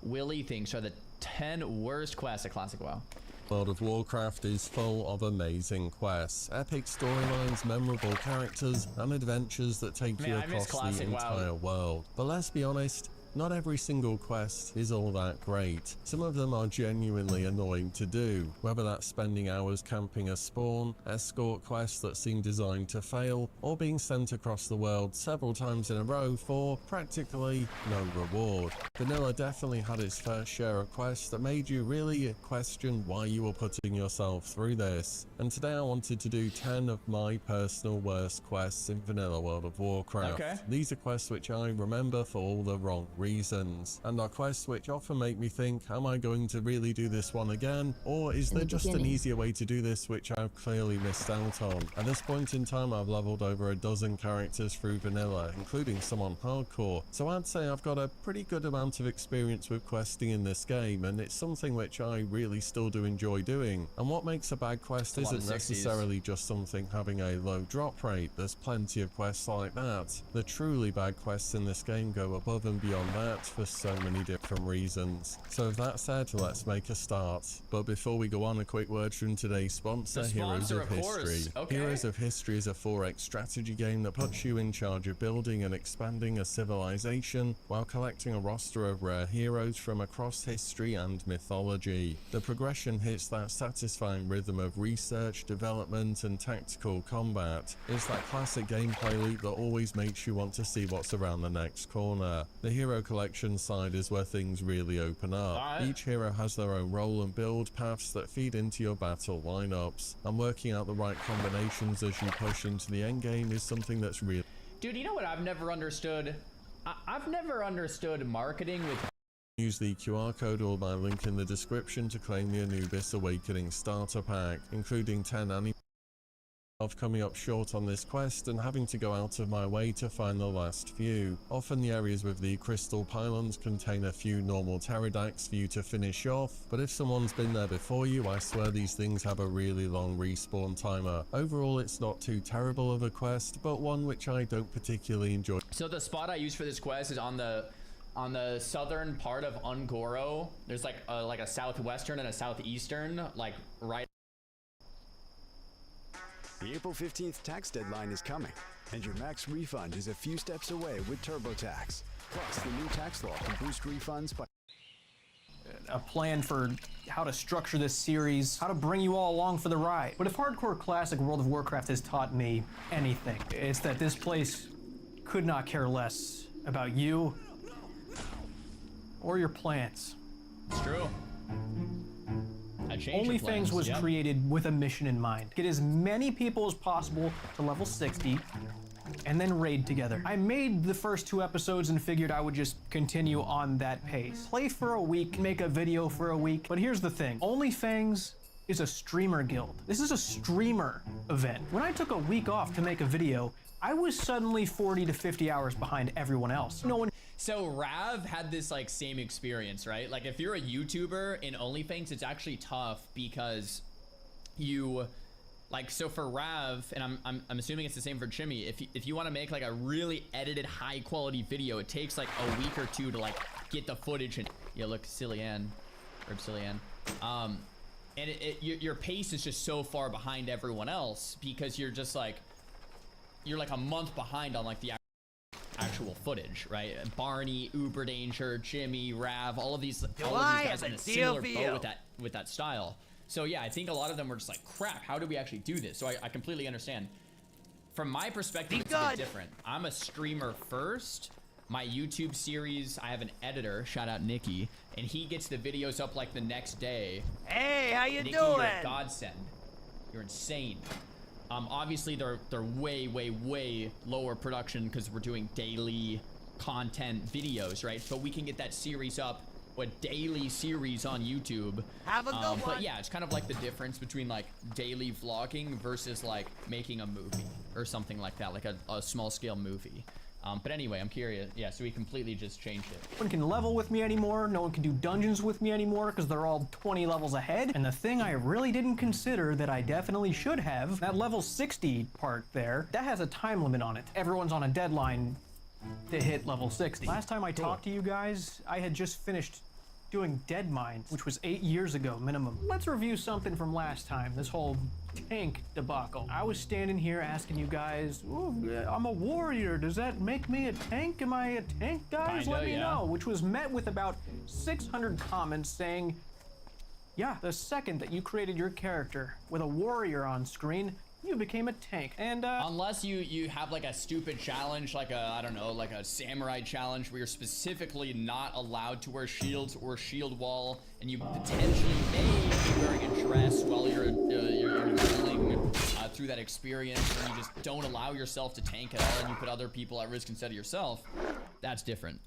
Willie thinks are the 10 worst quests at Classic WoW. World of Warcraft is full of amazing quests, epic storylines, memorable characters, and adventures that take you across the entire world. But let's be honest, not every single quest is all that great. Some of them are genuinely annoying to do, whether that's spending hours camping a spawn, escort quests that seem designed to fail, or being sent across the world several times in a row for practically no reward. Vanilla definitely had its fair share of quests that made you really question why you were putting yourself through this. And today I wanted to do 10 of my personal worst quests in Vanilla World of Warcraft. Okay. These are quests which I remember for all the wrong reasons, and are quests which often make me think, am I going to really do this one again, or is there just an easier way to do this which I've clearly missed out on? At this point in time I've leveled over a dozen characters through Vanilla, including some on hardcore, so I'd say I've got a pretty good amount of experience with questing in this game, and it's something which I really still do enjoy doing. And what makes a bad quest isn't necessarily just something having a low drop rate. There's plenty of quests like that. The truly bad quests in this game go above and beyond that for so many different reasons. So with that said, let's make a start. But before we go on, a quick word from today's sponsor, Heroes of History. Heroes of History is a 4X strategy game that puts you in charge of building and expanding a civilization while collecting a roster of rare heroes from across history and mythology. The progression hits that satisfying rhythm of research, development, and tactical combat. It's that classic gameplay loop that always makes you want to see what's around the next corner. The hero collection side is where things really open up. Each hero has their own role and build paths that feed into your battle lineups, and working out the right combinations as you push into the endgame is something that's really... Dude, you know what I've never understood? I've never understood marketing with... Use the QR code or my link in the description to claim the Anubis Awakening starter pack, including 10 anime of coming up short on this quest and having to go out of my way to find the last few. Often the areas with the crystal pylons contain a few normal pterodactyls for you to finish off, but if someone's been there before you, I swear these things have a really long respawn timer. Overall, it's not too terrible of a quest, but one which I don't particularly enjoy. So the spot I use for this quest is on the southern part of Ungoro. There's like a southwestern and a southeastern, like right. The April 15th tax deadline is coming, and your max refund is a few steps away with TurboTax. Plus, the new tax law can boost refunds by... A plan for how to structure this series, how to bring you all along for the ride. But if Hardcore Classic World of Warcraft has taught me anything, it's that this place could not care less about you or your plans. It's true. OnlyFans was created with a mission in mind. Get as many people as possible to level 60 and then raid together. I made the first 2 episodes and figured I would just continue on that pace. Play for a week, make a video for a week. But here's the thing, OnlyFans is a streamer guild. This is a streamer event. When I took a week off to make a video, I was suddenly 40 to 50 hours behind everyone else. No one. So Rav had this like same experience, right? Like if you're a YouTuber in OnlyFans, it's actually tough because you like, so for Rav, and I'm assuming it's the same for Jimmy, if you want to make like a really edited high quality video, it takes like a week or two to like get the footage and look, Cillian, or Cillian. And your pace is just so far behind everyone else because you're just like, you're like a month behind on like the actual footage, right? Barney, Uber Danger, Jimmy, Rav, all of these guys in a similar boat with that style. So yeah, I think a lot of them were just like, crap, how do we actually do this? So I completely understand. From my perspective, it's a bit different. I'm a streamer first. My YouTube series, I have an editor, shout out Nikki, and he gets the videos up like the next day. Hey, how you Nikki, doing? You're a godsend. You're insane. Obviously they're way lower production because we're doing daily content videos, right? But we can get that series up, a daily series on YouTube. Have a good one. But yeah, it's kind of like the difference between like daily vlogging versus like making a movie or something like that, like a small scale movie. But anyway, I'm curious. Yeah, so we completely just changed it. No one can level with me anymore. No one can do dungeons with me anymore because they're all 20 levels ahead. And the thing I really didn't consider that I definitely should have, that level 60 part there, that has a time limit on it. Everyone's on a deadline to hit level 60. Last time I talked to you guys, I had just finished doing Dead Mines, which was 8 years ago minimum. Let's review something from last time, this whole tank debacle. I was standing here asking you guys, oh, I'm a warrior, does that make me a tank? Am I a tank, guys? Kinda, Let me yeah. know. Which was met with about 600 comments saying, yeah, the second that you created your character with a warrior on screen, you became a tank. And unless you have like a stupid challenge, like a, I don't know, like a samurai challenge where you're specifically not allowed to wear shields or shield wall, and you potentially may be wearing a dress while you're going through that experience, and you just don't allow yourself to tank at all, and you put other people at risk instead of yourself, that's different.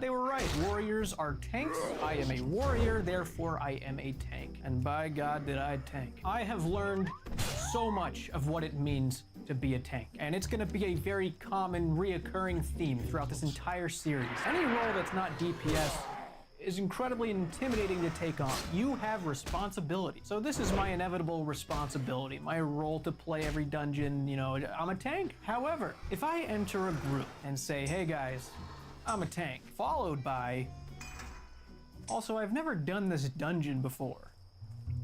They were right. Warriors are tanks. I am a warrior, therefore I am a tank. And by God, did I tank. I have learned so much of what it means to be a tank. And it's gonna be a very common, reoccurring theme throughout this entire series. Any role that's not DPS is incredibly intimidating to take on. You have responsibility. So this is my inevitable responsibility, my role to play every dungeon, you know, I'm a tank. However, if I enter a group and say, hey guys, I'm a tank, followed by, also, I've never done this dungeon before.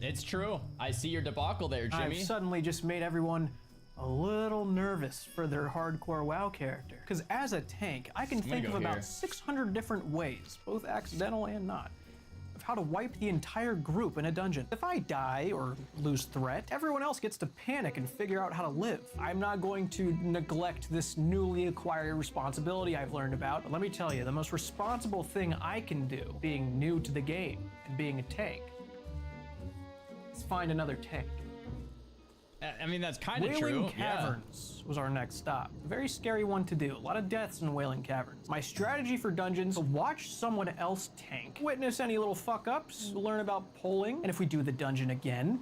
It's true. I see your debacle there, Jimmy. I've suddenly just made everyone a little nervous for their hardcore WoW character. Because as a tank, I can think of about 600 different ways, both accidental and not, of how to wipe the entire group in a dungeon. If I die or lose threat, everyone else gets to panic and figure out how to live. I'm not going to neglect this newly acquired responsibility I've learned about, but let me tell you, the most responsible thing I can do, being new to the game and being a tank, is find another tank. I mean, that's kind of true. Wailing Caverns was our next stop. A very scary one to do. A lot of deaths in Wailing Caverns. My strategy for dungeons: to watch someone else tank, witness any little fuck-ups, learn about polling, and if we do the dungeon again,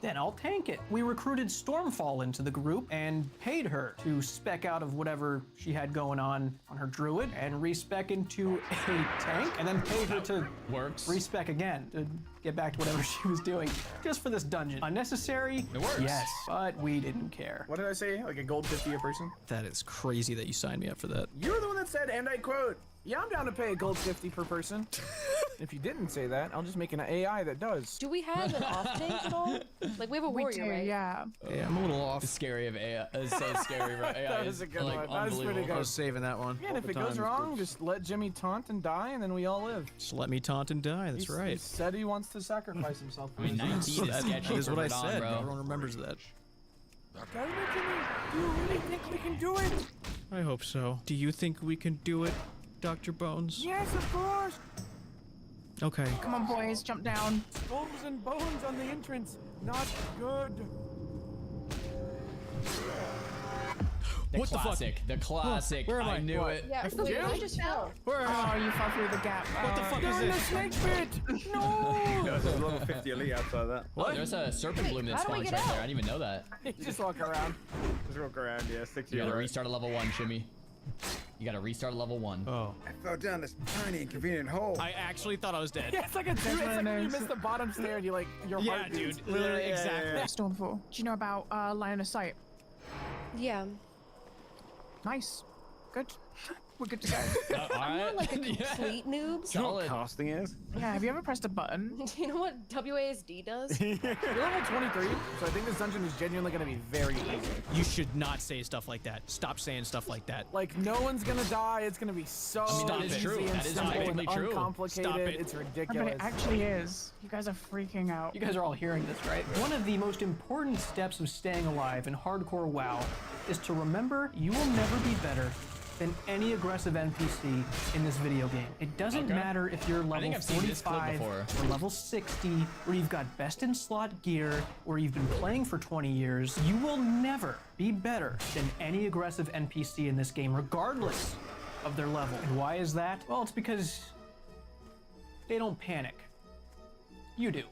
then I'll tank it. We recruited Stormfall into the group and paid her to spec out of whatever she had going on her druid and respec into a tank, and then pay her to respec again to get back to whatever she was doing just for this dungeon. Unnecessary? It works. Yes, but we didn't care. What did I say? Like a gold 50 a person? That is crazy that you signed me up for that. You were the one that said, and I quote, yeah, I'm down to pay a gold 50 per person. If you didn't say that, I'll just make an AI that does. Do we have an off tank at all? Like, we have a warrior, right? Yeah. Yeah, I'm a little off. It's scary of AI. It's so scary, right? AI That was a good one. That was pretty good. I was saving that one. Yeah, and if it goes wrong, just let Jimmy taunt and die, and then we all live. Just let me taunt and die, that's right. He said he wants to sacrifice himself. I mean, 19 is sketchy. That is what I said. Bro. Everyone remembers that. Damn it, Jimmy. Do you really think we can do it? I hope so. Do you think we can do it, Dr. Bones? Yes, of course. Okay. Come on, boys, jump down. Skulls and bones on the entrance. Not good. The What the fuck? classic. The classic. Where am I? I knew What? it. Yeah, I wait, fell. I just fell. Where am Oh, I? you fell through the gap. What the fuck is You're in the this? snake pit. No. There's a level 50 elite outside that. Oh, there's a serpent bloom that how do we spawns get right there. out? I didn't even know that. You just walk around. Just walk around, yeah. Stick to You your gotta right. restart at level 1, Shimmy. You gotta restart at level 1. Oh. I fell down this tiny inconvenient hole. I actually thought I was dead. Yeah, it's like you missed the bottom stair and you like your Yeah, heart beats. dude. Literally, exactly. Stormfall. Do you know about line of sight? Yeah. Nice. Good. We're good to go. I'm not like a complete noob. Do you know what casting is? Yeah, have you ever pressed a button? Do you know what WASD does? You're level 23, so I think this dungeon is genuinely gonna be very easy. You should not say stuff like that. Stop saying stuff like that. Like no one's gonna die. It's gonna be so Stop easy it. True. and That is simple technically and true. uncomplicated. Stop it. It's But ridiculous. it actually is. You guys are freaking out. You guys are all hearing this, right? One of the most important steps of staying alive in hardcore WoW is to remember you will never be better than any aggressive NPC in this video game. It doesn't matter if you're level I've seen this clip 45 before. or level 60, or you've got best in slot gear, or you've been playing for 20 years, you will never be better than any aggressive NPC in this game, regardless of their level. And why is that? Well, it's because they don't panic. You do.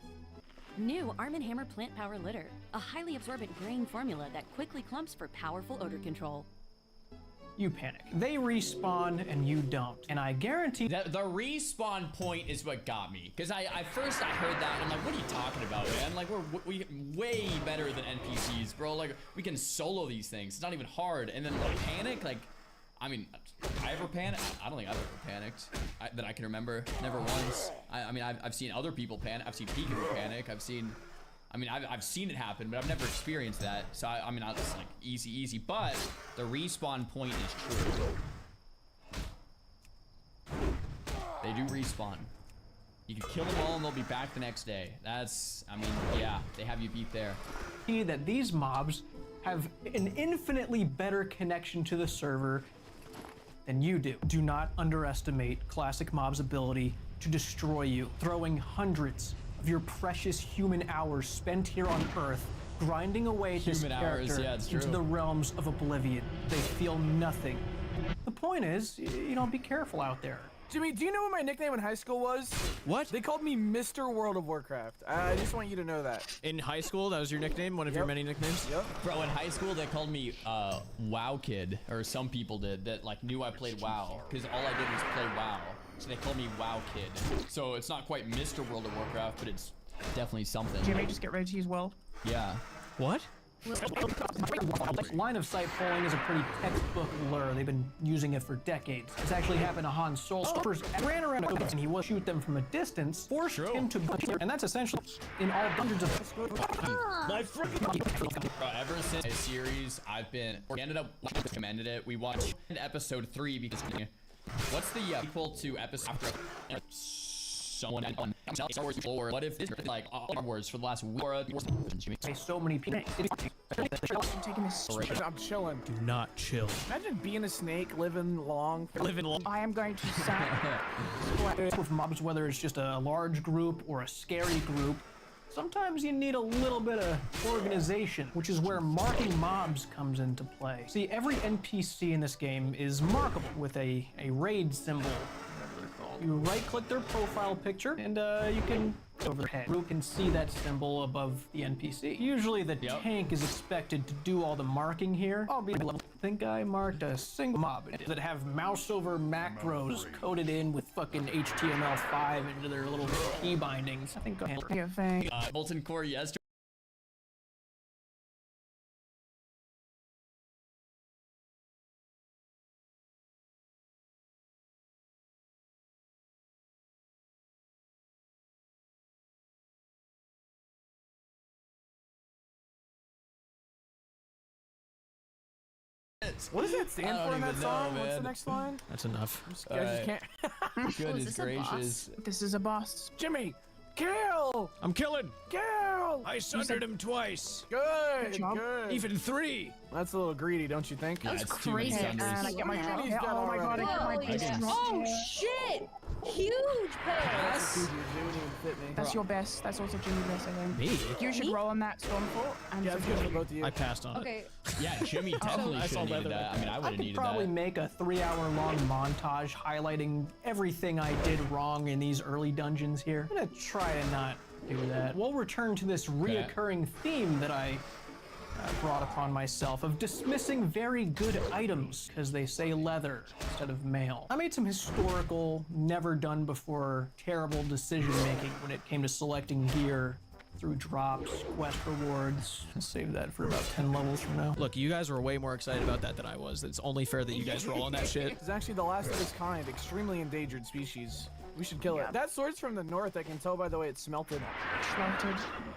New Arm & Hammer Plant Power Litter, a highly absorbent grain formula that quickly clumps for powerful odor control. You panic. They respawn and you don't. And I guarantee The respawn point is what got me. Because I first heard that and I'm like, what are you talking about, man? Like, we're way better than NPCs, bro. Like, we can solo these things. It's not even hard. And then the panic, like, I mean, I ever panic? I don't think I've ever panicked that I can remember. Never once. I mean, I've seen other people panic. I've seen Peekaboo panic. I've seen it happen, but I've never experienced that. So I mean, I was like easy, but the respawn point is true. They do respawn. You can kill them all and they'll be back the next day. That's, I mean, yeah, they have you beat there. that these mobs have an infinitely better connection to the server than you do. Do not underestimate Classic Mob's ability to destroy you, throwing hundreds of your precious human hours spent here on Earth, grinding away this Human hours, character yeah, it's into true. the realms of oblivion. They feel nothing. The point is, you know, be careful out there. Jimmy, do you know what my nickname in high school was? What? They called me Mr. World of Warcraft. I just want you to know that. In high school, that was your nickname? One of your many nicknames? Yep. Bro, in high school, they called me WoW Kid, or some people did, that like knew I played WoW, because all I did was play WoW. So they called me WoW Kid. So it's not quite Mr. World of Warcraft, but it's definitely something. Jimmy, just get ready to use world. Yeah. What? Line of sight polling is a pretty textbook lure. They've been using it for decades. It's actually happened to Han Solo. Troopers ran around and he will shoot them from a distance, forced him to and that's essentially in all hundreds of My freaking bro, ever since the series, we ended up recommended it. We watched episode 3 because what's the equal to episode after someone on Star Wars lore? What if it's like Star Wars for the last week? So many people. I'm taking this. I'm chilling. Do not chill. Imagine being a snake, living long. I am going to sack. With mobs, whether it's just a large group or a scary group, sometimes you need a little bit of organization, which is where marking mobs comes into play. See, every NPC in this game is markable with a raid symbol. You right-click their profile picture, and you can overhead. You can see that symbol above the NPC. Usually the tank is expected to do all the marking here. I'll be level. I think I marked a single mob that have mouse over macros coded in with fucking HTML5 into their little key bindings. I think I'll handle it. Molten Core yesterday. What does that stand for in that song? What's the next line? That's enough. I just can't. Goodness gracious. This is a boss. Jimmy, kill! I'm killing. Kill! I sundered him twice. Good, job. good. Even 3. That's a little greedy, don't you think? That was it's too many crazy. sunders. And I get my Look at drop. these guys Oh my god, I get my already. drop. Oh shit! Huge pass. That's your best. That's also Jimmy's best, I think. Me? You should roll on that Stormfort. And Yeah, it's good for both of you. I passed on Okay. Yeah, Jimmy definitely should have needed that. I mean, I would I have could needed probably that. make a 3-hour-long montage highlighting everything I did wrong in these early dungeons here. I'm gonna try to not do that. We'll return to this reoccurring theme that I brought upon myself of dismissing very good items because they say leather instead of mail. I made some historical, never done before, terrible decision making when it came to selecting gear through drops, quest rewards. I'll save that for about 10 levels from now. Look, you guys were way more excited about that than I was. It's only fair that you guys roll on that shit. It's actually the last of its kind, extremely endangered species. We should kill it. That sword's from the north. I can tell by the way it's smelted. Smelted.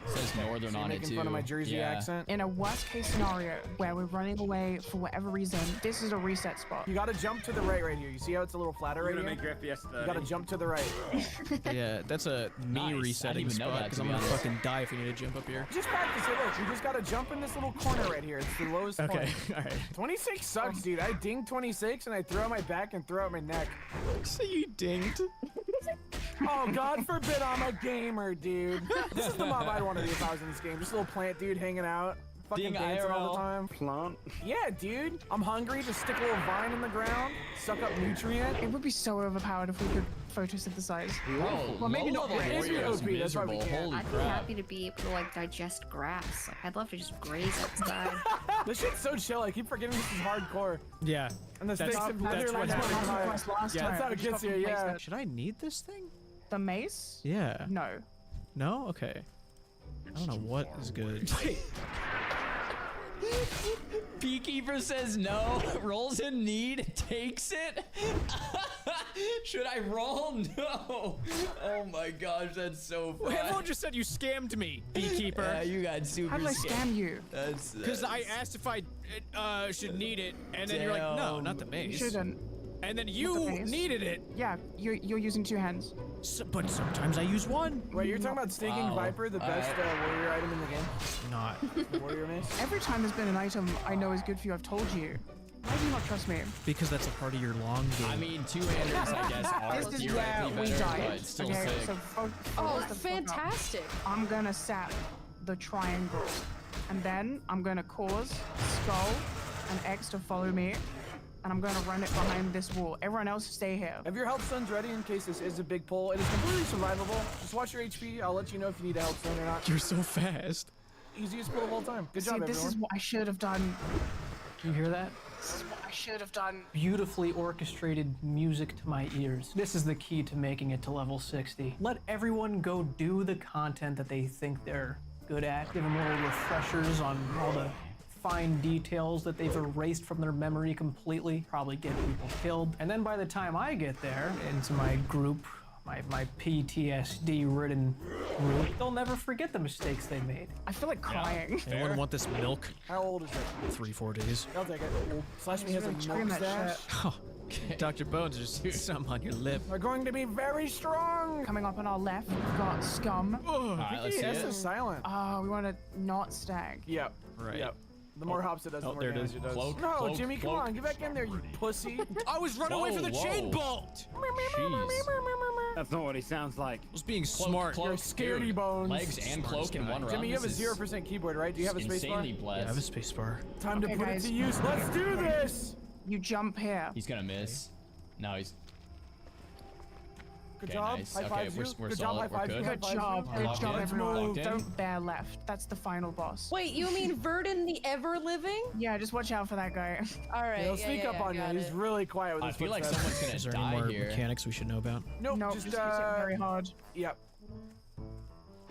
Says northern on it Making too. fun of my Jersey accent. In a worst case scenario where we're running away for whatever reason, this is a reset spot. You gotta jump to the right here. You see how it's a little flatter right here? Make your FPS 30. You gotta jump to the right. Yeah, that's a me Nice. resetting I didn't even know spot that, because to I'm be gonna honest. fucking die if we need to jump up here. Just practice it. Look, you just gotta jump in this little corner right here. It's the lowest Okay, point. all right. 26 sucks, dude. I dinged 26 and I throw out my back and throw out my neck. So you dinged? Oh, God forbid I'm a gamer, dude. This is the mob I'd want to be if I was in this game. Just a little plant dude hanging out. Fucking Ding dancing all IRL. the time. Plant. Yeah, dude. I'm hungry. Just stick a little vine in the ground. Suck up nutrient. It would be so overpowered if we could photosynthesize. Bro, Well, maybe low not level great. warrior is OP, that's why we miserable. can't. Holy I'd be crap. happy to be able to like digest grass. Like, I'd love to just graze outside. This shit's so chill. I keep forgetting this is hardcore. Yeah. And the stakes have that's literally what like happened. high. Last time. That's how it gets you, yeah. Should I need this thing? The mace? Yeah. No. No? Okay. I don't know what is good. Beekeeper says no, rolls in need, takes it. Should I roll? No. Oh my gosh, that's so funny. Everyone just said you scammed me, Beekeeper. Yeah, you got super How did I scam you? That's Because I asked if I should need it, and then you're like, no, not the You mace. shouldn't. And then Not the you mace. needed it. Yeah, you're using 2 hands. But sometimes I use one. Wait, you're talking about Stinking Wow. Viper, the best warrior item in the game? Not. Warrior mace? Every time there's been an item I know is good for you, I've told you. Why do you not trust me? Because that's a part of your long game. I mean, two-handers, I guess, are This is theoretically where we better, died. but still Okay, sick. so Oh, fantastic. I'm gonna sap the triangle, and then I'm gonna cause Skull and X to follow me, and I'm gonna run it behind this wall. Everyone else stay here. Have your health stones ready in case this is a big pull. It is completely survivable. Just watch your HP. I'll let you know if you need a health stone or not. You're so fast. Easiest pull of all time. Good See, job, this everyone. is what I should have done. Can you hear that? This is what I should have done. Beautifully orchestrated music to my ears. This is the key to making it to level 60. Let everyone go do the content that they think they're good at. Give them little refreshers on all the fine details that they've erased from their memory completely. Probably get people killed. And then by the time I get there, into my group, my PTSD-ridden group, they'll never forget the mistakes they made. I feel like crying. Anyone want this milk? How old is it? 3-4 days. I'll take it. Slash me has a really trim milk that stash. Oh, Dr. Bones, there's something on your lip. We're going to be very strong. Coming up on our left, we've got Scum. All right, let's see Yes, it. is silent. Oh, we want to not stag. Yep. Right. Yep. The more hops it does, the more there it damage is. it does. Cloak, no, cloak, Jimmy, come cloak. on, get back in there, you pussy. I was running away from the Whoa, chain whoa. bolt. Jeez. That's not what he sounds like. I was being Cloak, smart. cloak, You're scaredy dude. bones. Legs and cloak in one run. Jimmy, you have a This is 0% keyboard, right? Do you have a space bar? insanely Yeah, I have a blessed. space bar. Time to Okay, put guys. it to use. Let's do this. You jump here. He's gonna miss. No, he's Good Okay, job. nice. High Okay, fives you. we're Good solid. job. High We're fives you. good. High Good fives job. you. Good Locked job, in. everyone. Locked in. Don't bear left. That's the final boss. Wait, you mean Verdon the Ever Living? Yeah, just watch out for that guy. All right. He'll sneak up on you. got He's it. really quiet with I his feel like footsteps. someone's Is there gonna any die more here. mechanics we should know about? Nope. No, just just hit it very hard. Yep.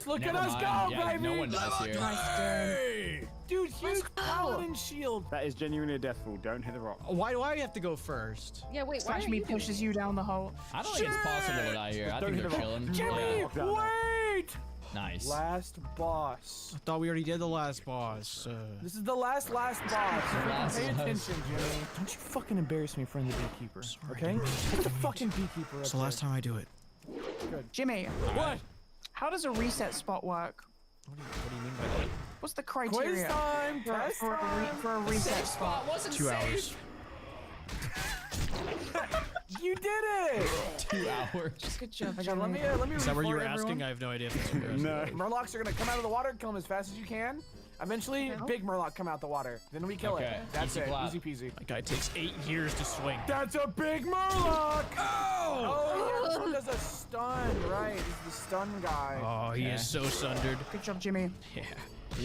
Look Never at us mind. go, Yeah, baby! no one dies here. Dude, huge paladin shield. That is genuinely a death fall. Don't hit the rock. Why do I have to go first? Yeah, wait, why Slash are me you doing pushes you down the hole. I don't think it's possible to die here. I Don't think hit they're the rock. chilling. Jimmy, Yeah. wait! Nice. Last boss. I thought we already did the last boss. This is the last boss. Last Pay boss. attention, Jimmy. Don't you fucking embarrass me in front of the beekeeper, okay? Get the fucking beekeeper up It's the last time I do it. Jimmy, What? how does a reset spot work? What do you mean by that? What's the criteria Quiz time! for, Test for, time! for a reset spot? Wasn't 2 safe. hours. You did it! 2 hours. Good job, Hang on, let me Is that what you were re-forward asking? everyone. I have no idea if that's what you're asking. No. Murlocs are gonna come out of the water, kill them as fast as you can. Eventually, big Murloc come out the water. Then we kill Okay, it. That's easy it. clap. Easy peasy. That guy takes 8 years to swing. That's a big Murloc! Oh, yeah, this one does a stun, right? He's the stun guy. Oh, he is so sundered. Good job, Jimmy. Yeah.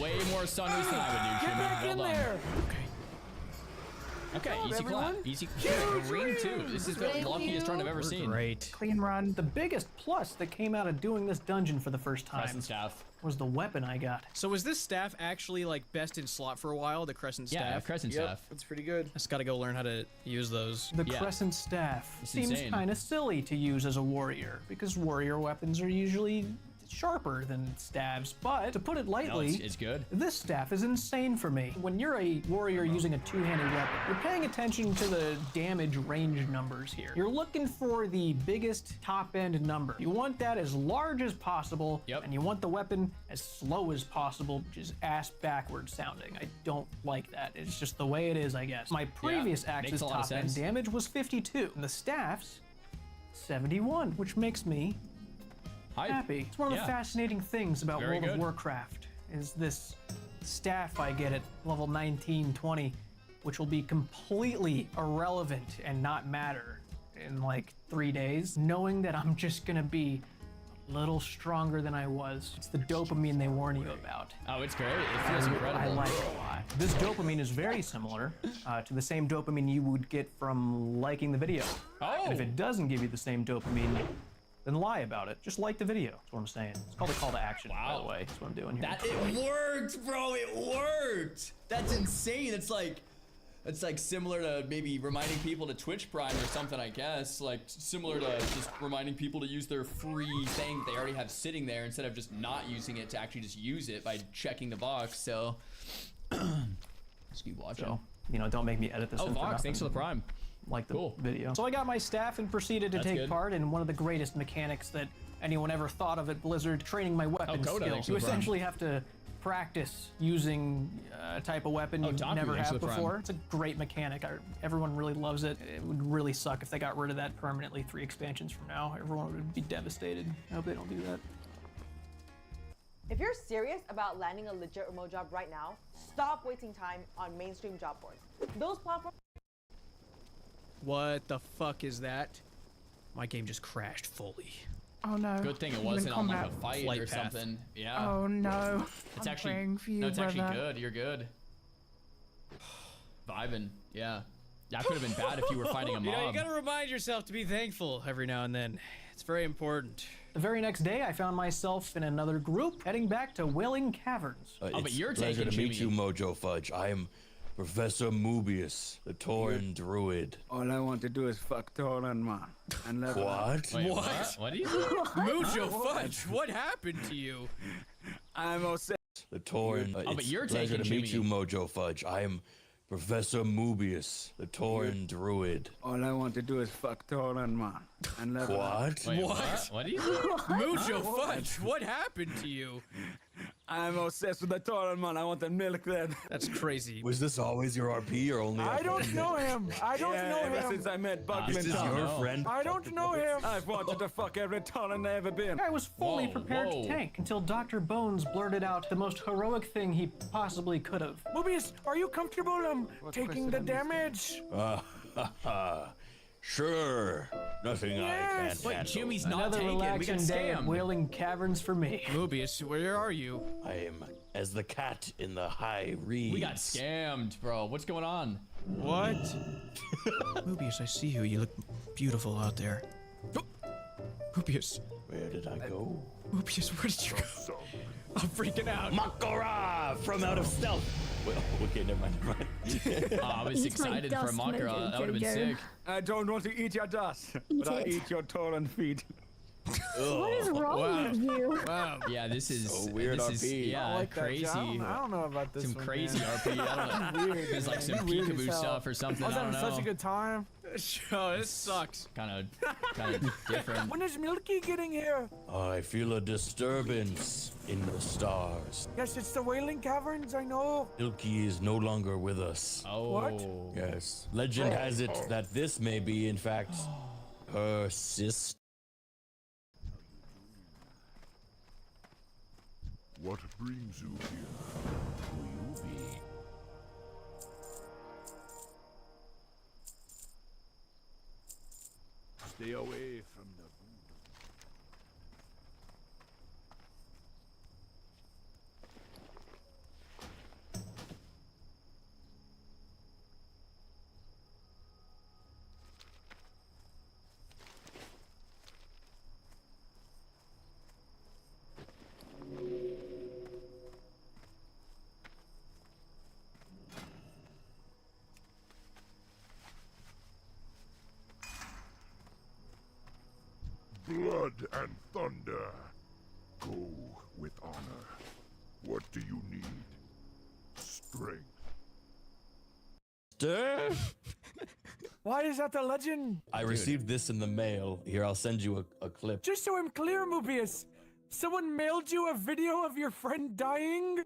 Way more sunders than I would do, Get Jimmy. back Well in done. there! Okay, job, easy everyone. clap. Easy. Huge Ring too. win. This is the luckiest run I've ever seen. Great. Clean run. The biggest plus that came out of doing this dungeon for the first time Crescent staff. was the weapon I got. So was this staff actually like best in slot for a while? The crescent staff. Yeah, crescent staff. That's pretty good. I just gotta go learn how to use those. The Yeah. crescent staff It's seems insane. kind of silly to use as a warrior because warrior weapons are usually sharper than staves. But to put it No, lightly, it's good. this staff is insane for me. When you're a warrior using a two-handed weapon, you're paying attention to the damage range numbers here. You're looking for the biggest top-end number. You want that as large as possible, and you want the weapon as slow as possible, which is ass backwards sounding. I don't like that. It's just the way it is, I guess. My previous makes axe's a lot of top-end sense. damage was 52, and the staff's 71, which makes me happy. It's one of the Yeah. fascinating things about Very World of good. Warcraft is this staff I get at level 19, 20, which will be completely irrelevant and not matter in like 3 days, knowing that I'm just gonna be a little stronger than I was. It's the dopamine they warn you about. Oh, it's great. It feels incredible. I like it a lot. This dopamine is very similar to the same dopamine you would get from liking the video. Oh. And if it doesn't give you the same dopamine, then lie about it. Just like the video. That's what I'm saying. It's called a call to action, by the way. That's what I'm doing here. That it worked, bro. It worked. That's insane. It's like similar to maybe reminding people to Twitch Prime or something, I guess. Like similar to just reminding people to use their free thing that they already have sitting there instead of just not using it to actually just use it by checking the box. So just keep watching. So, you know, don't make me edit this. Oh, in for Vox, nothing. thanks for the Prime. Like the video. So I got my staff and proceeded to That's take good. part in one of the greatest mechanics that anyone ever thought of at Blizzard, training my weapon Coda, thanks skills. for You the Prime. essentially have to practice using a type of weapon you Taku, never thanks for have the Prime. before. It's a great mechanic. Everyone really loves it. It would really suck if they got rid of that permanently 3 expansions from now. Everyone would be devastated. I hope they don't do that. If you're serious about landing a legit remote job right now, stop wasting time on mainstream job boards. Those platforms. What the fuck is that? My game just crashed fully. Oh no. Good thing it I'm in wasn't on like a combat. fight Flight or path. something. Yeah. Oh no. It's I'm actually praying for you, no, it's actually brother. good. You're good. Vibing. Yeah. That could have been bad if you were fighting a mob. You know, you gotta remind yourself to be thankful every now and then. It's very important. The very next day, I found myself in another group heading back to Wailing Caverns. but you're pleasure taking to meet Jimmy. you, Mojo Fudge. I am Professor Mobius, the Tauren Druid. All I want to do is fuck Tauren, man. And let What? Wait, What? What do you Mujo Fudge, what happened to you? I'm obsessed. The Tauren. Oh, but it's you're pleasure taking to meet Jimmy. you, Mojo Fudge. I am Professor Mobius, the Tauren Druid. All I want to do is fuck Tauren, man. And let What? Wait, What? What do you Mujo Fudge, what happened to you? I'm obsessed with the Tauren, man. I want the milk then. That's crazy. Was this always your RP or only? I don't know him. I don't know ever him. since I met Bugman. This is your friend. I don't know him. I've wanted to fuck every Tauren I've ever been. I was fully Whoa, prepared whoa. to tank until Dr. Bones blurted out the most heroic thing he possibly could have. Mobius, are you comfortable taking the damage? Sure. Nothing I can't Wait, handle. Jimmy's not Another taken. We got relaxing day at scammed. Wailing Caverns for me. Mobius, where are you? I am as the cat in the high reeds. We got scammed, bro. What's going on? What? Mobius, I see you. You look beautiful out there. Oh, Mobius. Where did I go? Mobius, where did you go? I'm freaking out. Makara from out of stealth. Well, okay, never mind. Oh, I was excited for Makara. That would have been sick. I don't want to eat your dust, Eat but I it. eat your Tauren feet. What is wrong with you? Wow. Yeah, this is So weird This is, RP. yeah, I like that, crazy. John. I don't know about this Some one, crazy man. RP. I don't know. Weird, There's like some man. Weird peekaboo as hell. stuff or something. I was I don't having know. such a good time. Oh, this sucks. Kind of different. When is Milky getting here? I feel a disturbance in the stars. Yes, it's the Wailing Caverns, I know. Ilky is no longer with us. Oh. What? Yes. Legend has it that this may be, in fact, Persist. What brings you here? Who you be? Stay away from the voodoo. Blood and thunder. Go with honor. What do you need? Strength. Why is that the legend? I received this in the mail. Here, I'll send you a clip. Just so I'm clear, Mobius, someone mailed you a video of your friend dying?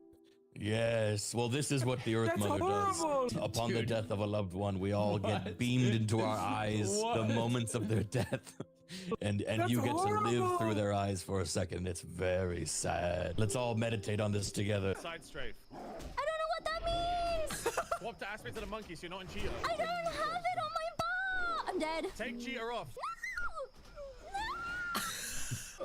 Yes, well, this is what the Earth That's Mother horrible! does. Upon the death of a loved one, we all get beamed into our eyes the moments of their death. And you get to live through their eyes for a second. It's very sad. Let's all meditate on this together. Side strafe. I don't know what that means! Swap the aspect of the monkey so you're not in cheetah. I don't have it on my bar! I'm dead. Take cheetah off.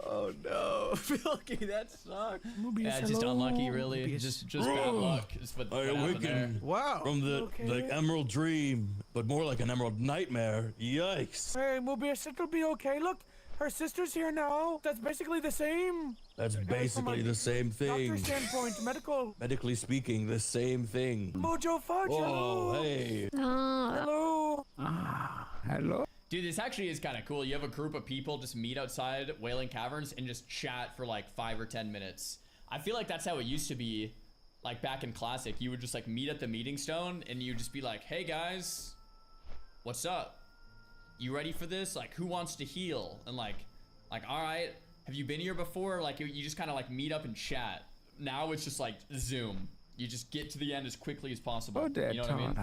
Oh no, Milky, that sucks. Yeah, just unlucky, really. Just bad luck. Just what I happened there. awaken from the emerald dream, but more like an emerald nightmare. Yikes. Hey, Mobius, it'll be okay. Look, her sister's here now. That's basically the same. That's basically the same thing. Doctor standpoint, medical. Medically speaking, the same thing. Mojo Fudge, hello. Oh, hey. Hello. Hello. Dude, this actually is kind of cool. You have a group of people just meet outside Wailing Caverns and just chat for like 5 or 10 minutes. I feel like that's how it used to be, like back in Classic. You would just like meet at the meeting stone and you'd just be like, hey guys, what's up? You ready for this? Like, who wants to heal? And like, all right, have you been here before? Like, you just kind of like meet up and chat. Now it's just like Zoom. You just get to the end as quickly as possible. You know what I mean?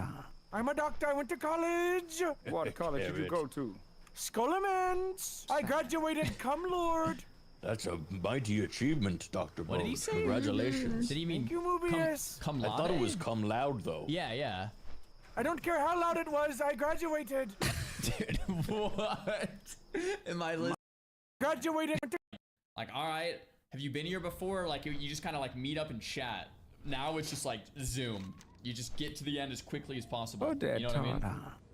I'm a doctor. I went to college. What college did you go to? Skolomance. I graduated cum lord. That's a mighty achievement, Dr. What did he Bones. say? Congratulations. Did he mean Thank you, Mobius. cum I laude? thought it was cum loud, though. Yeah. I don't care how loud it was. I graduated. Dude, what? Am I listening? Graduated. Like, all right, have you been here before? Like, you just kind of like meet up and chat. Now it's just like Zoom. You just get to the end as quickly as possible. You know what I mean?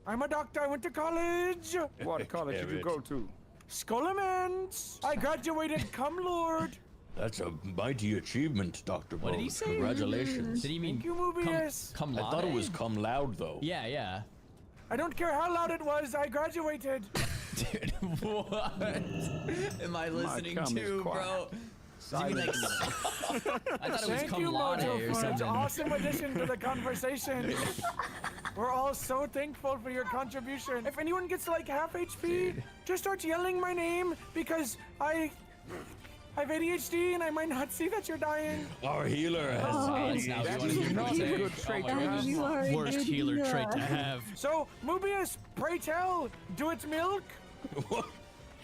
I'm a doctor. I went to college. What college did you go to? Skolomance. I graduated cum lord. That's a mighty achievement, Dr. Bones. What did he say? Congratulations. Did he mean Thank you, Mobius. cum I laude? thought it was cum loud, though. Yeah. I don't care how loud it was. I graduated. Dude, what am I listening to, bro? Does he mean like, I thought it was Thank cum you, laude Mojo or Fudge. something. Awesome addition to the conversation. We're all so thankful for your contribution. If anyone gets like half HP, just start yelling my name because I have ADHD and I might not see that you're dying. Our healer has ADHD. That is not a good trait to have. Worst healer trait to have. So, Mobius, pray tell, do its milk?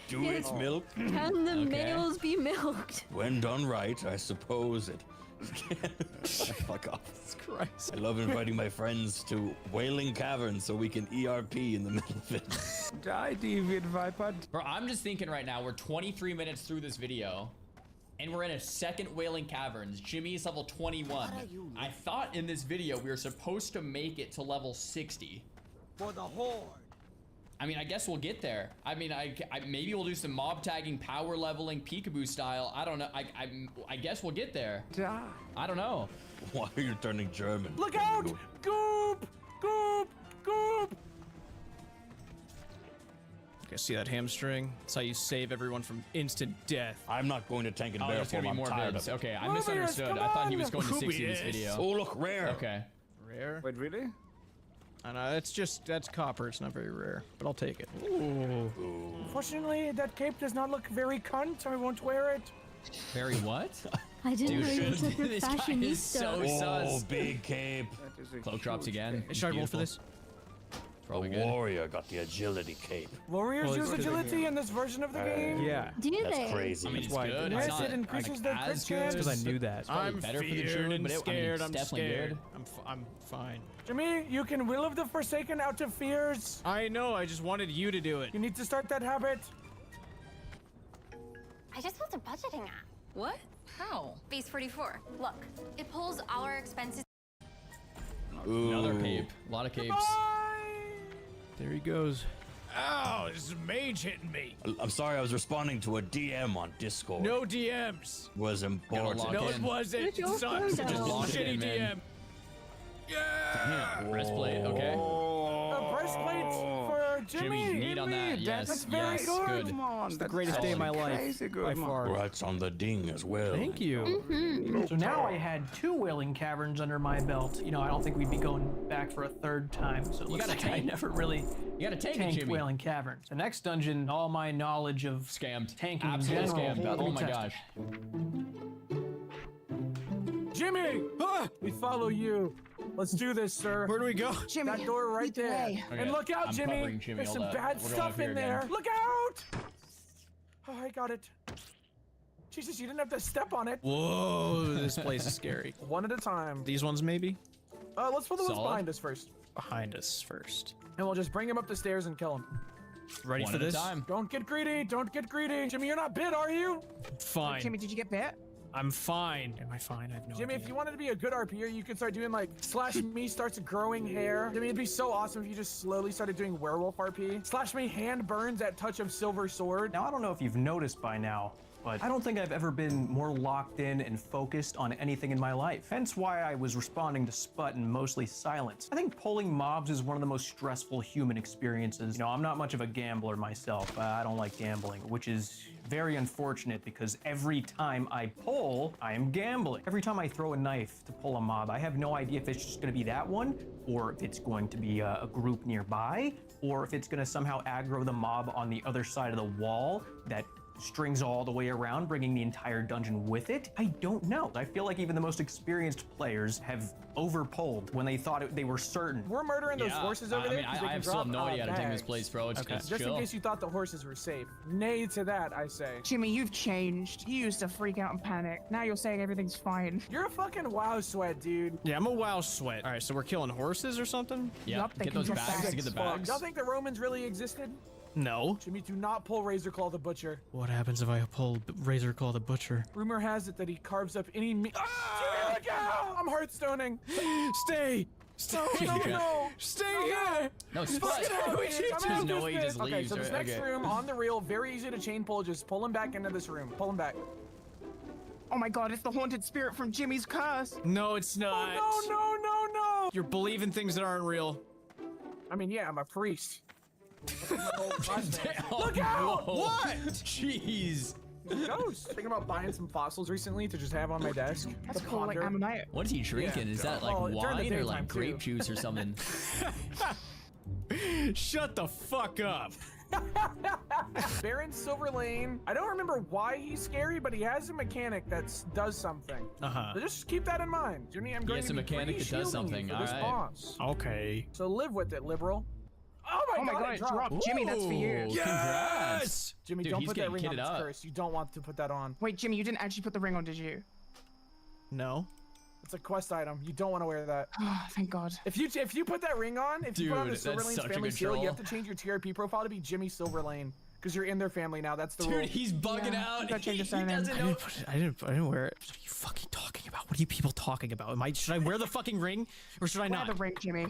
Do its milk? Can the males be milked? When done right, I suppose it. Fuck off. Christ. I love inviting my friends to Wailing Caverns so we can ERP in the middle of it. Die, David Viper. Bro, I'm just thinking right now, we're 23 minutes through this video, and we're in a second Wailing Caverns. Jimmy's level 21. I thought in this video we were supposed to make it to level 60. For the Horde. I mean, I guess we'll get there. I mean, I maybe we'll do some mob tagging, power leveling, peekaboo style. I don't know. I guess we'll get there. I don't know. Why are you turning German? Look out! Goop! Goop! Goop! Okay, see that hamstring? That's how you save everyone from instant death. I'm not going to tank and Oh, bear there's gonna form. be more I'm tired vids. of it. Okay, I Mobius, misunderstood. come I thought he was on! going to 60 this video. Oh, look, rare. Okay. Rare? Wait, really? I know, that's copper. It's not very rare, but I'll take it. Ooh. Unfortunately, that cape does not look very cunt, so I won't wear it. Very what? I didn't know you were such a This guy is so fashionista. sus. Oh, big cape. Cloak drops again. Hey, should I roll for this? probably The good. warrior got the agility cape. Warriors Well, use it's agility in this version of the game? Yeah. Do That's they? crazy. I mean, it's why I good. did Yes, It's not it increases their crit as good. chance. Because I knew that. Probably better for the druid, but it, scared. I mean, it's I'm definitely scared. good. I'm fine. Jimmy, you can will of the Forsaken out of fears. I know. I just wanted you to do it. You need to start that habit. I just built a budgeting app. What? How? Base 44. Look, it pulls all our expenses. Another cape. A lot of capes. There he goes. Ow! This is a mage hitting me. I'm sorry, I was responding to a DM on Discord. No DMs. Was important. lock No, in. it wasn't. Put It your sucks. phone It's just a down. Lock it shitty in, man. DM. Yeah. Breastplate. Okay. A breastplate for Jimmy. Jimmy, neat on that. Yes. That's very yes. good. Good. It's the greatest day of my life. Crazy good, By man. far. Congrats on the ding as well. Thank you. So now I had 2 Wailing Caverns under my belt. You know, I don't think we'd be going back for a 3rd time. So it looks gotta like I tank. never really You gotta take it, tanked Jimmy. Wailing Caverns. The next dungeon, all my knowledge of Scammed. tanking in Absolutely general scammed. will Oh be my tested. gosh. Jimmy, we follow you. Let's do this, sir. Where do we go? Jimmy, That door right lead the there. way. Okay, And look out, I'm Jimmy. covering Jimmy, There's some hold up. bad We're going stuff up here in there. again. Look out! Oh, I got it. Jesus, you didn't have to step on it. Whoa, this place is scary. One at a time. These ones maybe? Let's pull the ones Solid. behind us first. Behind us first. And we'll just bring him up the stairs and kill him. Ready One for at a this? time. Don't get greedy. Don't get greedy. Jimmy, you're not bit, are you? Fine. Jimmy, did you get bit? I'm fine. Am I fine? I have no Jimmy, idea. if you wanted to be a good RPer, you could start doing like /me starts growing hair. Jimmy, it'd be so awesome if you just slowly started doing werewolf RP. /me hand burns at touch of silver sword. Now, I don't know if you've noticed by now, but I don't think I've ever been more locked in and focused on anything in my life. Hence why I was responding to Sput in mostly silence. I think pulling mobs is one of the most stressful human experiences. You know, I'm not much of a gambler myself. I don't like gambling, which is very unfortunate because every time I pull, I am gambling. Every time I throw a knife to pull a mob, I have no idea if it's just gonna be that one, or if it's going to be a group nearby, or if it's gonna somehow aggro the mob on the other side of the wall that strings all the way around, bringing the entire dungeon with it. I don't know. I feel like even the most experienced players have overpulled when they thought they were certain. We're murdering those horses over I there. mean, 'cause they I can still have drop no idea how to take this bags. place, bro. It's Just chill. in case you thought the horses were safe. Nay to that, I say. Jimmy, you've changed. You used to freak out and panic. Now you're saying everything's fine. You're a fucking wow sweat, dude. Yeah, I'm a wow sweat. All right, so we're killing horses or something? Yeah, Yup, they get can those drop bags. bags. Get the Fuck. bags. Y'all think the Romans really existed? No. Jimmy, do not pull Razorclaw the Butcher. What happens if I pull Razor Claw the Butcher? Rumor has it that he carves up any meat. Jimmy, look out! I'm hearthstoning. Stay! Stay No, here! no. Stay No, here! No, Fuck Sput. it out, We bitch. should I'm just- out of no, this he bitch. just Okay, leaves, so this right? next Okay. room on the reel, very easy to chain pull. Just pull him back into this room. Pull him back. Oh my god, it's the haunted spirit from Jimmy's curse. No, it's not. Oh, no, no, no, no. You're believing things that aren't real. I mean, yeah, I'm a priest. Oh, Look out! whoa. What? Jeez. Ghost. Thinking about buying some fossils recently to just have on my desk. That's to cool, like ponder. Ammonite. What is he drinking? Is that like Oh, during the wine or daytime, like too. grape juice or something? Shut the fuck up. Baron Silverlane. I don't remember why he's scary, but he has a mechanic that does something. Uh-huh. So just keep that in mind. Jimmy, I'm going Yes, to a be mechanic pretty that does shielding something. you for this Alright. boss. Okay. So live with it, liberal. Oh my god, it dropped. Jimmy, that's for you. Ooh, Congrats. Jimmy, Dude, don't he's put that getting ring on kitted its up. curse. You don't want to put that on. Wait, Jimmy, you didn't actually put the ring on, did you? No. It's a quest item. You don't want to wear that. Oh, thank God. If you put that ring on, if you put on the Dude, that's Silverlane's such a family good seal, you troll. have to change your TRP profile to be Jimmy Silverlane because you're in their family now. That's the Dude, rule. he's bugging Yeah, out. you gotta change your He surname. doesn't I know. didn't, put it, I didn't wear it. What are you fucking talking about? What are you people talking about? Should I wear the fucking ring or should I Wear not? the ring, Jimmy.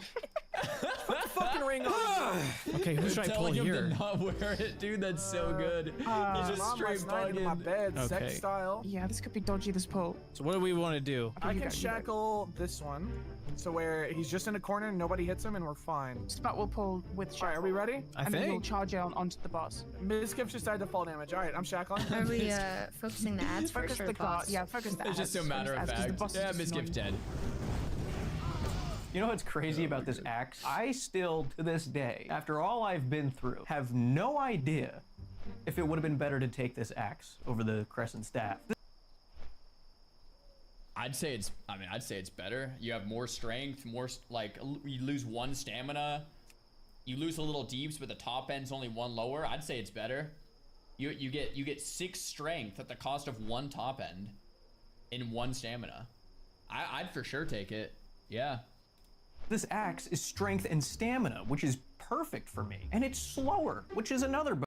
Put the fucking ring on. Okay, who should I pull Telling him here? to not wear it, dude. That's so good. He's just Mom straight last night in my bugging. bed, Okay. sex style. Yeah, this could be dodgy, this pull. So what do we want to do? I You can go, you go. shackle this one, so where he's just in a corner and nobody hits him and we're fine. Spot will pull with shackle. All right, are we ready? I and then you'll think. charge it onto the boss. Miskiff just died to fall damage. All right, I'm shackling. Are we focusing the ads Focus first or the guard. boss? Yeah, focus the It's just ads, a matter of focus ads, 'cause the fact. boss is Yeah, just Miskiff's annoying. dead. You know what's crazy about this axe? I still, to this day, after all I've been through, have no idea if it would have been better to take this axe over the Crescent Staff. I'd say it's better. You have more strength, you lose 1 stamina. You lose a little deeps, but the top end's only 1 lower. I'd say it's better. You get 6 strength at the cost of 1 top end in 1 stamina. I'd for sure take it. Yeah. This axe is strength and stamina, which is perfect for me. And it's slower, which is another bonus.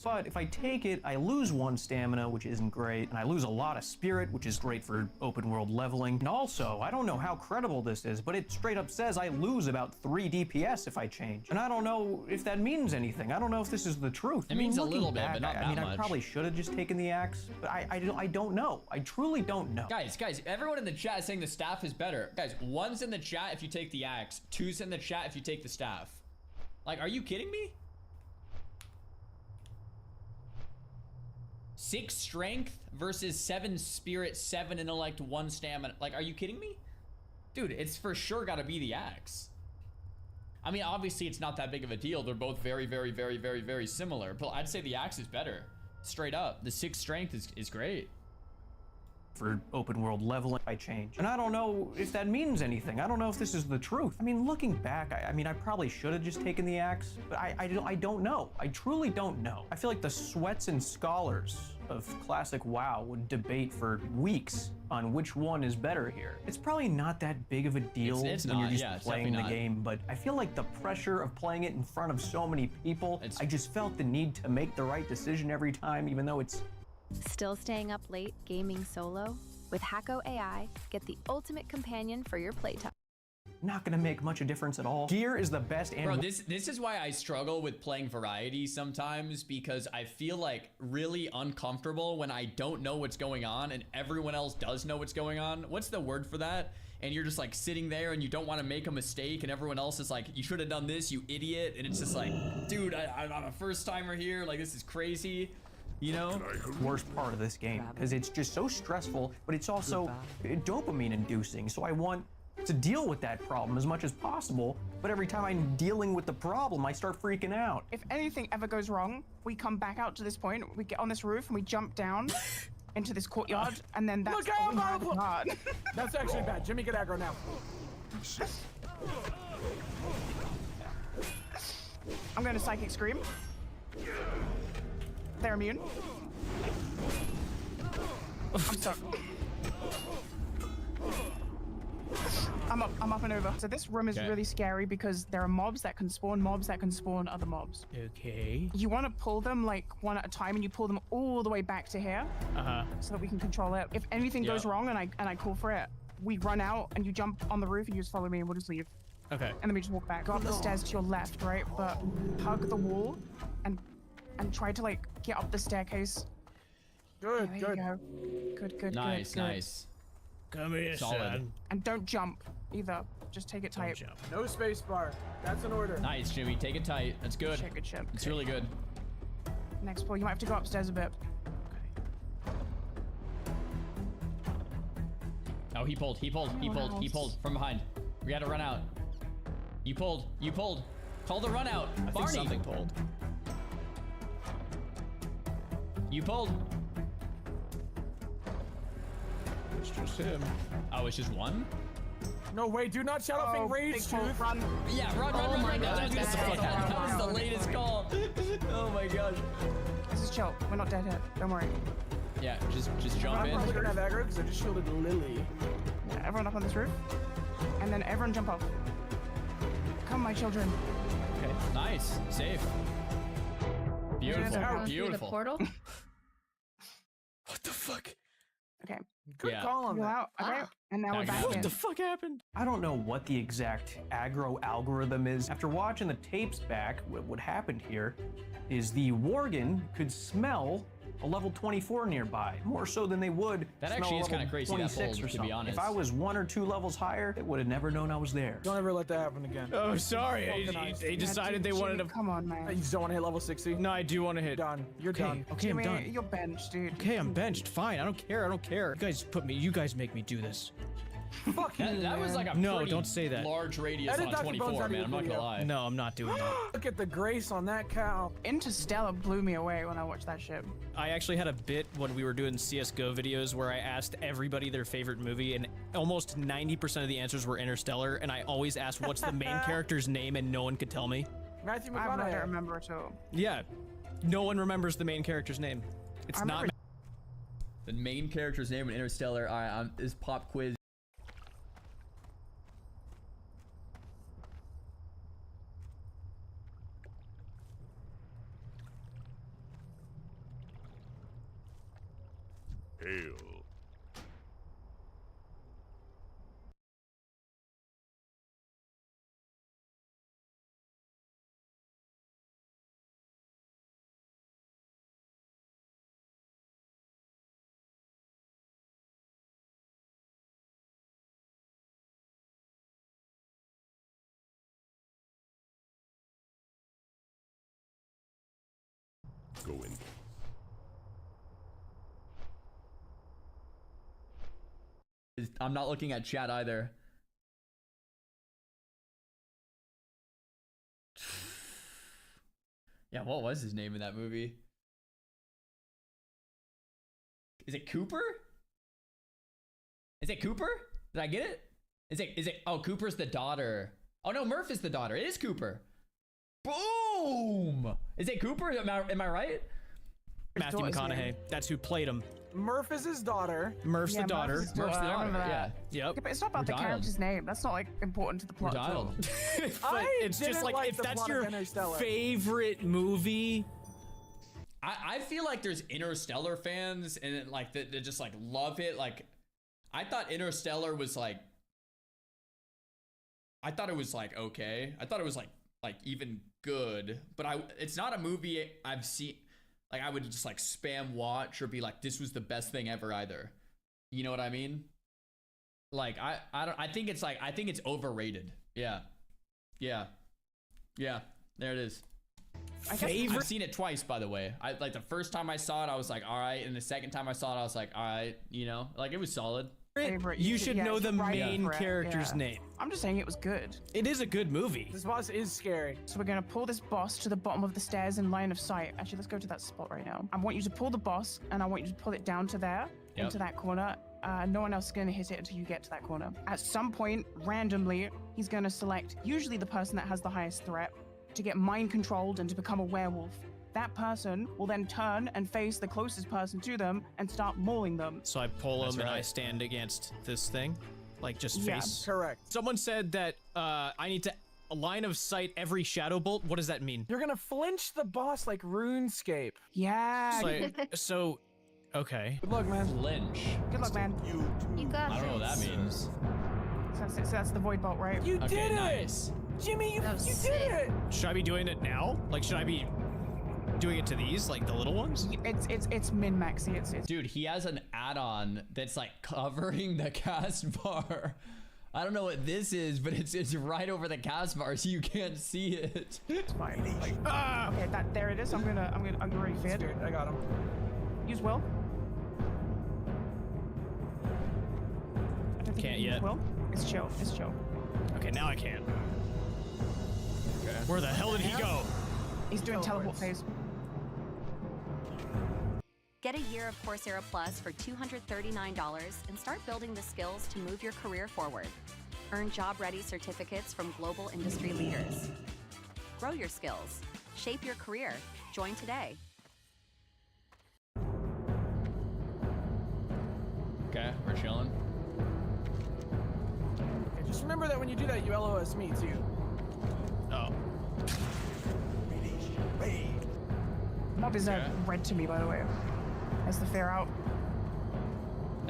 But if I take it, I lose 1 stamina, which isn't great, and I lose a lot of spirit, which is great for open world leveling. And also, I don't know how credible this is, but it straight up says I lose about 3 DPS if I change. And I don't know if that means anything. I don't know if this is the truth. It means a little bit, but not that much. I probably should have just taken the axe, but I don't know. I truly don't know. Guys, everyone in the chat is saying the staff is better. Guys, 1's in the chat if you take the axe. 2's in the chat if you take the staff. Like, are you kidding me? 6 strength versus 7 spirit, 7 intellect, 1 stamina. Like, are you kidding me? Dude, it's for sure gotta be the axe. I mean, obviously it's not that big of a deal. They're both very, very, very, very, very similar. But I'd say the axe is better. Straight up. The 6 strength is great. For open world leveling, I change. And I don't know if that means anything. I don't know if this is the truth. I mean, looking back, I mean, I probably should have just taken the axe, but I don't know. I truly don't know. I feel like the sweats and scholars of classic WoW would debate for weeks on which one is better here. It's probably not that big of a deal it's when not, you're just playing the not. game, but I feel like the pressure of playing it in front of so many people, I just felt the need to make the right decision every time, even though it's Still staying up late gaming solo? With Hacko AI, get the ultimate companion for your playtime. not gonna make much of a difference at all. Gear is the best and Bro, this is why I struggle with playing variety sometimes, because I feel like really uncomfortable when I don't know what's going on and everyone else does know what's going on. What's the word for that? And you're just like sitting there and you don't want to make a mistake and everyone else is like, you should have done this, you idiot. And it's just like, dude, I'm a first timer here. Like, this is crazy. You know, worst part of this game, because it's just so stressful, but it's also dopamine inducing. So I want to deal with that problem as much as possible, but every time I'm dealing with the problem, I start freaking out. If anything ever goes wrong, we come back out to this point, we get on this roof and we jump down into this courtyard, and then that's Look out, That's actually bad. Jimmy, get aggro now. I'm going to Psychic Scream. They're immune. I'm stuck. I'm up and over. So this room is really scary because there are mobs that can spawn other mobs. Okay. You want to pull them like one at a time, and you pull them all the way back to here. So that we can control it. If anything goes wrong and I call for it, we run out and you jump on the roof and you just follow me and we'll just leave. Okay. And then we just walk back. Go up the stairs to your left, right? But hug the wall and try to like get up the staircase. Good, there you go. Good. Nice. Come here, son. And don't jump either. Just take it tight. No space bar. That's an order. Nice, Jimmy. Take it tight. That's good. Good shit. It's really good. Next floor, you might have to go upstairs a bit. Oh, he pulled from behind. We gotta run out. You pulled. Call the run out. I think Barney. something pulled. You pulled. It's just him. Oh, it's just one? No way, do not shout out Rage Tooth. Run. Yeah, run. That was the latest call. Oh my gosh. This is chill. We're not dead yet. Don't worry. Yeah, just jump in. I'm probably gonna have aggro because I just shielded Lily. Yeah, everyone up on this roof. And then everyone jump off. Come, my children. Okay, nice. Safe. Beautiful. The portal? What the fuck? Okay. Good call on Go that. out. Okay. And now we're back What in. the fuck happened? I don't know what the exact aggro algorithm is. After watching the tapes back, what happened here is the Worgen could smell a level 24 nearby, more so than they would That smell actually a is level kinda crazy, that 26 bold, or to be something. honest. If I was 1 or 2 levels higher, it would have never known I was there. Don't ever let that happen again. Oh, sorry. Organized. They decided they wanted to. Come on, man. You just don't want to hit level 60? No, I do want to hit. Done. You're done. Okay, I'm Jimmy, done. You're benched, dude. Okay, I'm benched. Fine. I don't care. I don't care. You guys make me do this. Fuck That was like a No, pretty don't say that. large radius Edit on Dr. Bones 24, out of man. your I'm not gonna video. lie. No, I'm not doing that. Look at the grace on that cow. Interstellar blew me away when I watched that shit. I actually had a bit when we were doing CSGO videos where I asked everybody their favorite movie, and almost 90% of the answers were Interstellar, and I always asked what's the main character's name, and no one could tell me. Matthew I don't McConaughey. remember at all. Yeah, no one remembers the main character's name. It's I not. remember- The main character's name in Interstellar is pop quiz. Hail. Go in. I'm not looking at chat either. Yeah, what was his name in that movie? Is it Cooper? Is it Cooper? Did I get it? Is it oh, Cooper's the daughter. Oh no, Murph is the daughter. It is Cooper. Boom! Is it Cooper? Am I right? Matthew McConaughey. That's who played him. Murph is his daughter. Murph's the daughter. Murph's his Murph's the I daughter. remember Yeah. that. Yep. Yeah, but it's not about the Dialed. character's name. That's not like important to the plot. at all. Dialed. But it's just didn't like, like if the that's plot of your Interstellar. favorite movie, I feel like there's Interstellar fans and like that just like love it. Like, I thought Interstellar was like, I thought it was like okay. I thought it was like even good, but it's not a movie I've seen. Like I would just like spam watch or be like, this was the best thing ever either. You know what I mean? Like I think it's overrated. Yeah. There it is. I've seen it twice, by the way. I like the first time I saw it, I was like, all right, and the second time I saw it, I was like, all right, you know, like it was solid. Favorite. you should know the write main for it, character's yeah. name. I'm just saying it was good. It is a good movie. This boss is scary. So we're gonna pull this boss to the bottom of the stairs in line of sight. Actually, let's go to that spot right now. I want you to pull the boss, and I want you to pull it down to there, Yep. into that corner. No one else is gonna hit it until you get to that corner. At some point, randomly, he's gonna select usually the person that has the highest threat to get mind controlled and to become a werewolf. That person will then turn and face the closest person to them and start mauling them. So I pull That's him and I right. stand against this thing, like just Yeah. face. Correct. Someone said that I need to line of sight every shadow bolt. What does that mean? You're gonna flinch the boss like RuneScape. Yeah. So, okay. Good luck, man. Lynch. Good luck, man. You got I don't know what that means. So that's the void bolt, right? You Okay, did it! nice. Jimmy, you That was did sick. it! Should I be doing it now? Like, should I be doing it to these, like the little ones? It's min maxy. It's Dude, he has an add-on that's like covering the cast bar. I don't know what this is, but it's right over the cast bar, so you can't see it. fine. Like, okay, there it is. I'm gonna already feared. Scared. I got him. Use will. I don't think Can't you can use yet. Will. It's chill. It's chill. Okay, now I can. Where the hell did he go? He's doing teleport phase. Get a year of Coursera Plus for $239 and start building the skills to move your career forward. Earn job-ready certificates from global industry leaders. Grow your skills. Shape your career. Join today. Okay, we're chilling. Okay, just remember that when you do that, you LOS me too. Oh. Mob is red to me, by the way. As the fair out.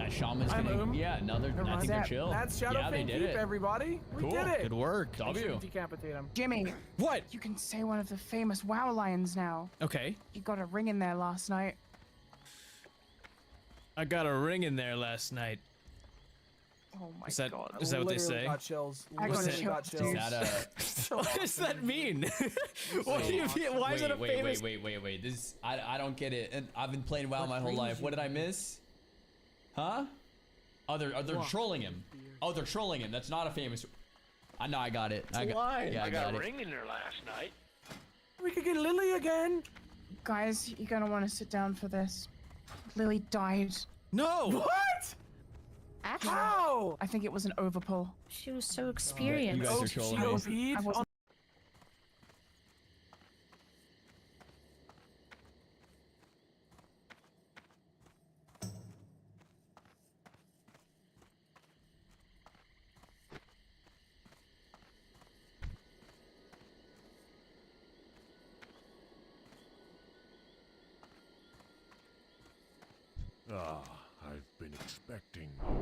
Shaman's I'm gonna. Yeah, another. Never I mind. think they're chill. That's yeah, they Shadowfang did Keep, it. everybody. We Cool. did it. Good work. We W. should decapitate him. Jimmy. What? You can say one of the famous WoW lions now. Okay. You got a ring in there last night. I got a ring in there last night. Oh my Is that, God. is that what they Literally say? got chills. I got Literally got chills, chills. dude. Is that What does that mean? What do you mean? Why is it a famous? Wait. This I don't get it. And I've been playing WoW my whole life. What did I miss? Huh? Oh, they're trolling him. Oh, they're trolling him. That's not a famous. I know. I got it. I got. Yeah, I got a it. ring in there last night. We could get Lily again. Guys, you're gonna want to sit down for this. Lily died. No. What? Actually, How? I think it was an overpull. she was so experienced. You guys are trolling She me. OP'd I wasn't- on- Ah, I've been expecting you.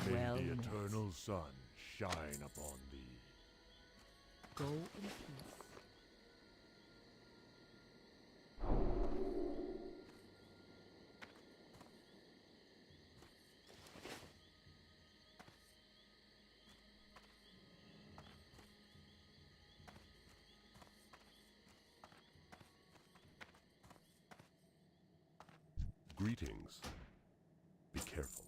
May Well the met. eternal sun shine upon thee. Go in peace. Greetings. Be careful.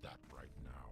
that right now.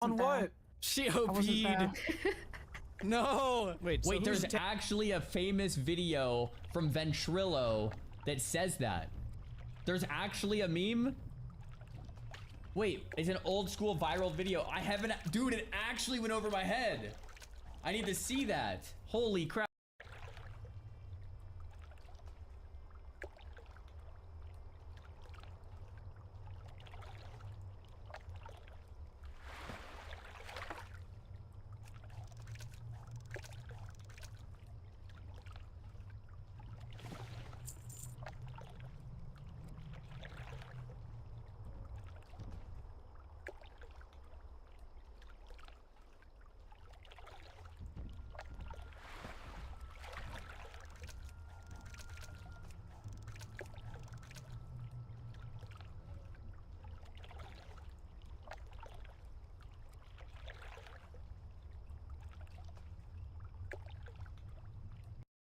On what? She I wasn't there. OP'd. No. Wait, so Wait, who's there's actually a famous video from Ventrilo that says that. There's actually a meme. Wait, it's an old school viral video. I haven't, dude, it actually went over my head. I need to see that. Holy crap.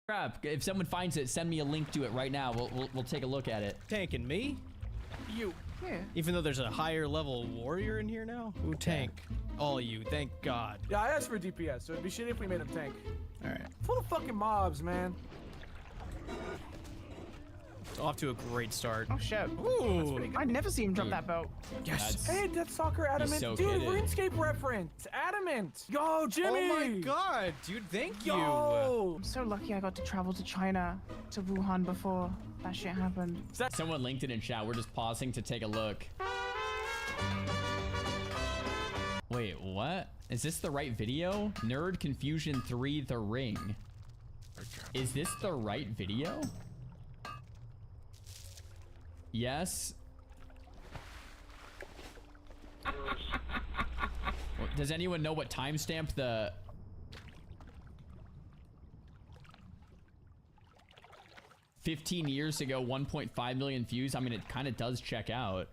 Crap, if someone finds it, send me a link to it right now. We'll take a look at it. Tanking me? You. Yeah. Even though there's a higher level warrior in here now? Who tank? All of you, thank God. Yeah, I asked for DPS, so it'd be shitty if we made him tank. Alright. Full of fucking mobs, man. It's off to a great start. Oh shit. Ooh. I'd never seen him drop that belt. Yes. Hey, Death Stalker Adamant. so Dude, good. RuneScape reference. Adamant. Yo, Jimmy. Oh my God, dude, thank you. Yo. I'm so lucky I got to travel to China, to Wuhan before that shit happened. Someone linked it in chat. We're just pausing to take a look. Wait, what? Is this the right video? Nerd Confusion 3 The Ring. Is this the right video? Yes. Does anyone know what timestamp the... "15 years ago, 1.5 million views"? I mean, it kind of does check out.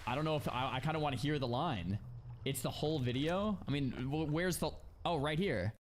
I don't know if I kind of want to hear the line. It's the whole video? I mean, where's the... Oh, right here.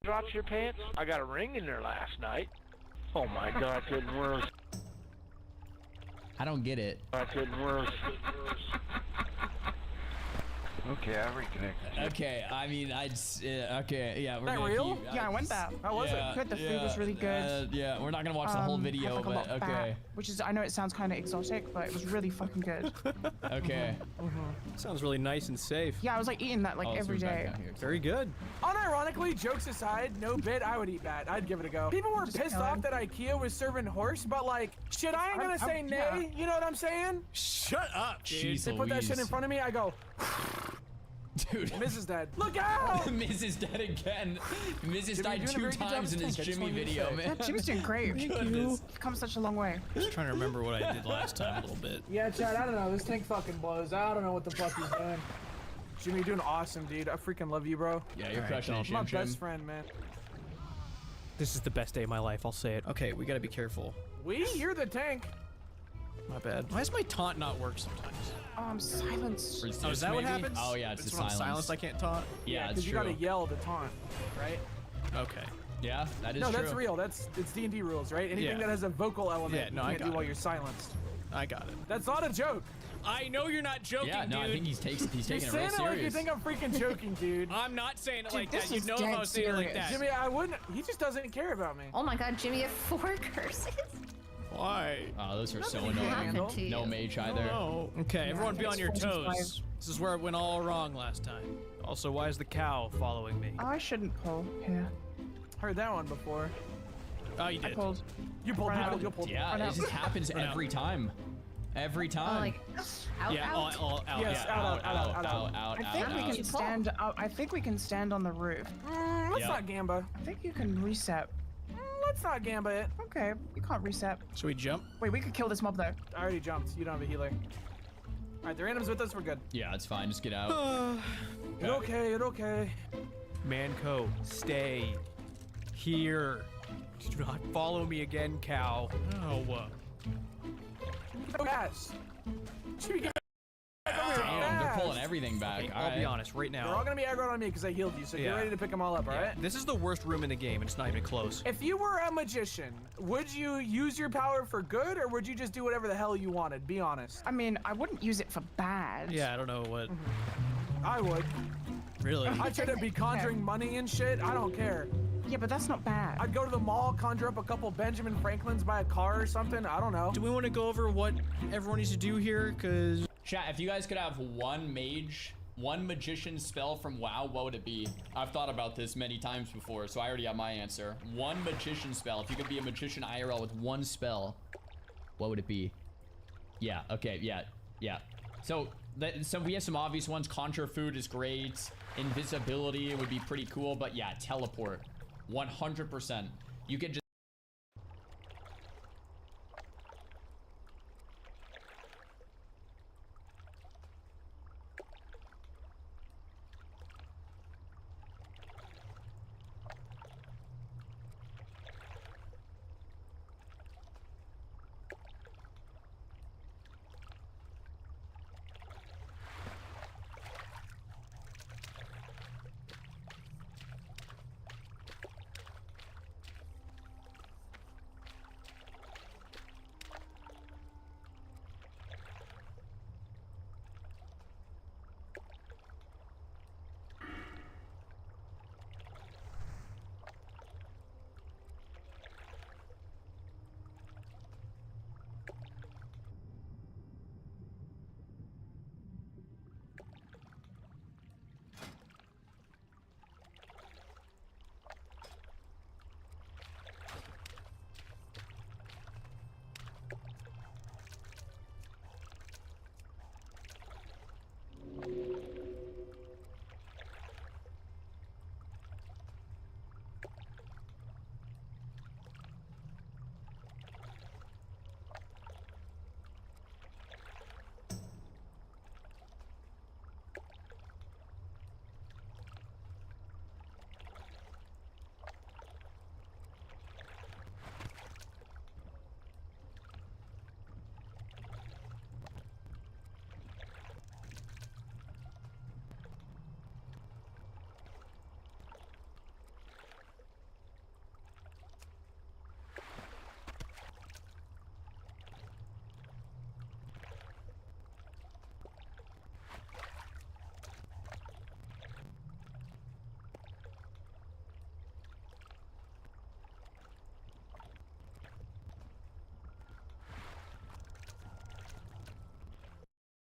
Dropped your pants? I got a ring in there last night. Oh my God, getting worse. I don't get it. Getting worse. Okay, I reconnected. Okay, I mean, okay, yeah. We're That gonna real? keep- Yeah, I went there. How was yeah, it? Good. The food was really good. yeah, we're not gonna watch the whole had, video, like, a lot but of bat, okay. which is, I know it sounds kind of exotic, but it was really fucking good. Okay. Sounds really nice and safe. Yeah, I was like eating that like Oh, so every we're back day. down here. Very good. Unironically, jokes aside, no bit, I would eat that. I'd give it a go. People were Just pissed kidding. off that IKEA was serving horse, but like, shit, I ain't gonna say nay. yeah. You know what I'm saying? Shut up, dude. Jeez They put that shit in Louise. front of me, I go, Dude. Mrs. Dead. Look out! Mrs. Dead again. Mrs. Jimmy, died you're doing a 2 very good job times as in his Tank, I just Jimmy wanted to video, say. man. Yeah, Jimmy's doing great. Thank you. You've come such a long way. Just trying to remember what I did last time a little bit. Yeah, Chad, I don't know. This tank fucking blows. I don't know what the fuck he's doing. Jimmy, you're doing awesome, dude. I freaking love you, bro. Yeah, you're crushing it, You're my Jim. best friend, man. This is the best day of my life. I'll say it. Okay, we gotta be careful. You're the tank. My bad. Why does my taunt not work sometimes? Silence. Oh, is that what maybe? happens? Oh, yeah, it's the when I'm silence. silenced. I can't taunt. Yeah, it's Because you true. gotta yell to taunt, right? Okay. Yeah, that is No, true. that's real. It's D&D rules, right? Anything Yeah. that has a vocal element, Yeah, no, you I can't do got while it. you're silenced. I got it. That's not a joke. I know you're not joking, Yeah, no, dude. I think he's taking You're it real saying it like you serious. think I'm freaking joking, dude. I'm not saying it Dude, like this that. You is know if I dead was saying it like serious. that. Jimmy, I wouldn't. He just doesn't care about me. Oh my god, Jimmy, you have 4 curses. Why? Oh, those are so Nothing annoying. happened to No you. mage either. No. Okay, everyone be on your 45. toes. This is where it went all wrong last time. Also, why is the cow following me? Oh, I shouldn't pull here. Heard that one before. Oh, you I did. pulled. You pulled. Run out. You pulled. Yeah, Run it out. just happens Run out. every time. Every Oh, time. like, out, Yeah, out. all out. Yes, Yeah. out, out. I think we out. can stand up. I think we can stand on the roof. Let's Yeah. not gamba. I think you can reset. Let's not gamba it. Okay, you can't reset. Should we jump? Wait, we could kill this mob though. I already jumped. You don't have a healer. All right, the random's with us. We're good. Yeah, it's fine. Just get out. You're okay. You're okay. Manco, stay here. Do not follow me again, cow. Oh, Yes. Jimmy, get back over here Damn, they're fast. pulling everything back. okay, I'll be honest right They're all now. gonna be aggroed on me because I healed you, so get Yeah. ready to pick them all up, all right? This is the worst room in the game, and it's not even close. If you were a magician, would you use your power for good, or would you just do whatever the hell you wanted? Be honest. I mean, I wouldn't use it for bad. Yeah, I don't know what. I would. Really? I should be conjuring money and shit. I don't care. Yeah, but that's not bad. I'd go to the mall, conjure up a couple Benjamin Franklins, buy a car or something. I don't know. Do we want to go over what everyone needs to do here? Because Chat, if you guys could have one magician spell from WoW, what would it be? I've thought about this many times before, so I already have my answer. One magician spell. If you could be a magician IRL with one spell, what would it be? Yeah, okay, yeah. So we have some obvious ones. Conjure food is great. Invisibility would be pretty cool, but yeah, teleport. 100%. You could just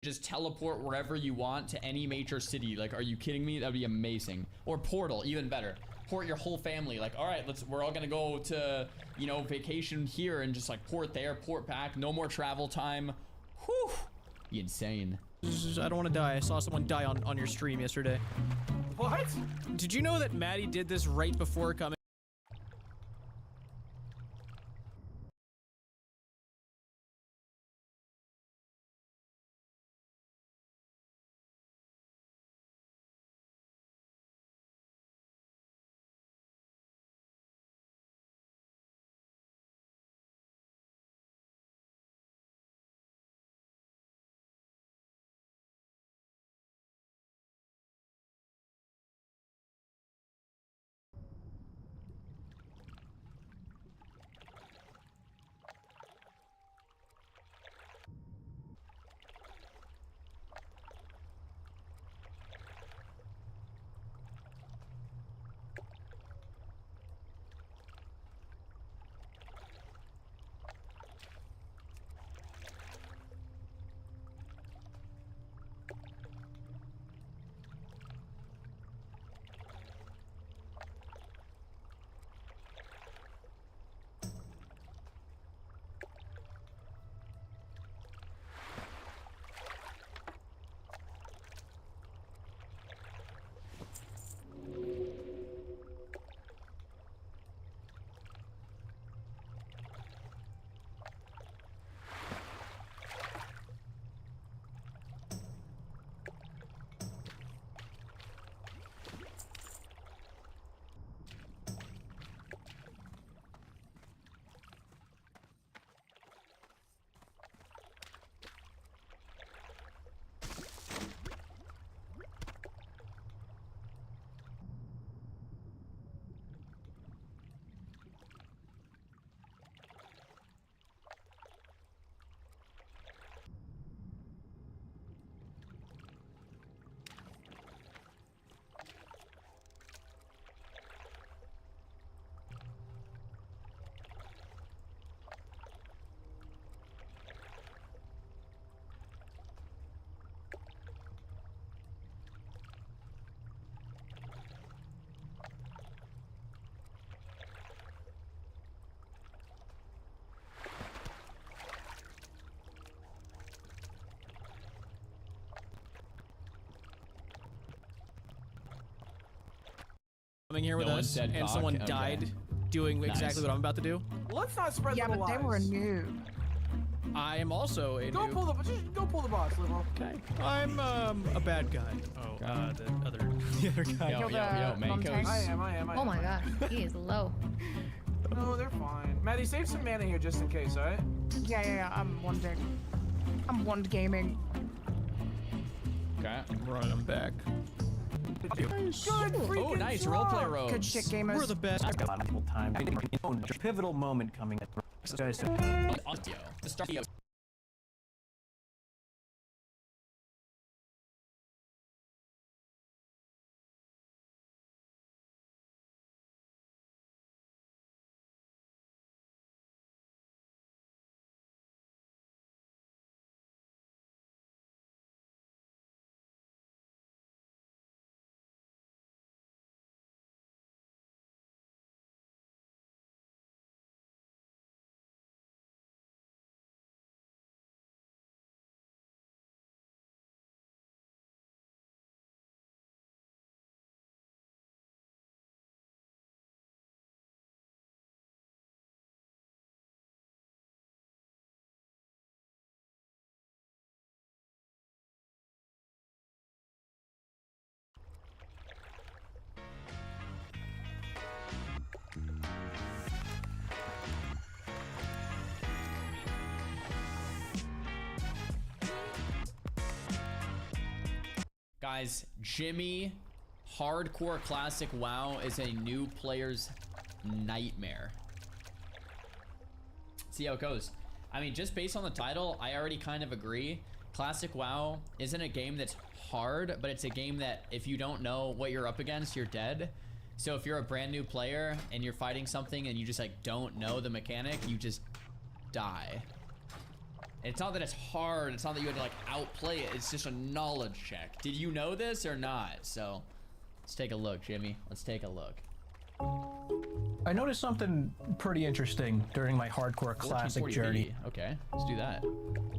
just teleport wherever you want to any major city. Like, are you kidding me? That'd be amazing. Or portal, even better. Port your whole family. Like, all right, we're all gonna go to, you know, vacation here and just like port there, port back. No more travel time. Whew. Be insane. I don't want to die. I saw someone die on your stream yesterday. What? Did you know that Maddie did this right before coming? Coming here with No one us, said and cock? someone Okay. died doing Nice. exactly what I'm about to do. Let's not spread Yeah, little but they were a lies. noob. I am also a Go noob. pull the boss, liberal. Okay. I'm a bad guy. Oh, the other guy. Yo, Mankos. I am. Oh my god, he is low. No, they're fine. Maddie, save some mana here just in case, alright? Yeah. I'm Wand gaming. Okay. Right, I'm back. Good freaking Oh, nice. job. Roleplay rogue. Good shit, gamers. We're the best. I've got a lot of time. Pivotal moment coming. Guys, Audio. The start. Guys, Jimmy, hardcore classic WoW is a new player's nightmare. See how it goes. I mean, just based on the title, I already kind of agree. Classic WoW isn't a game that's hard, but it's a game that if you don't know what you're up against, you're dead. So if you're a brand new player and you're fighting something and you just like don't know the mechanic, you just die. It's not that it's hard. It's not that you had to like outplay it. It's just a knowledge check. Did you know this or not? So let's take a look, Jimmy. Let's take a look. I noticed something pretty interesting during my hardcore classic journey. Okay, let's do that.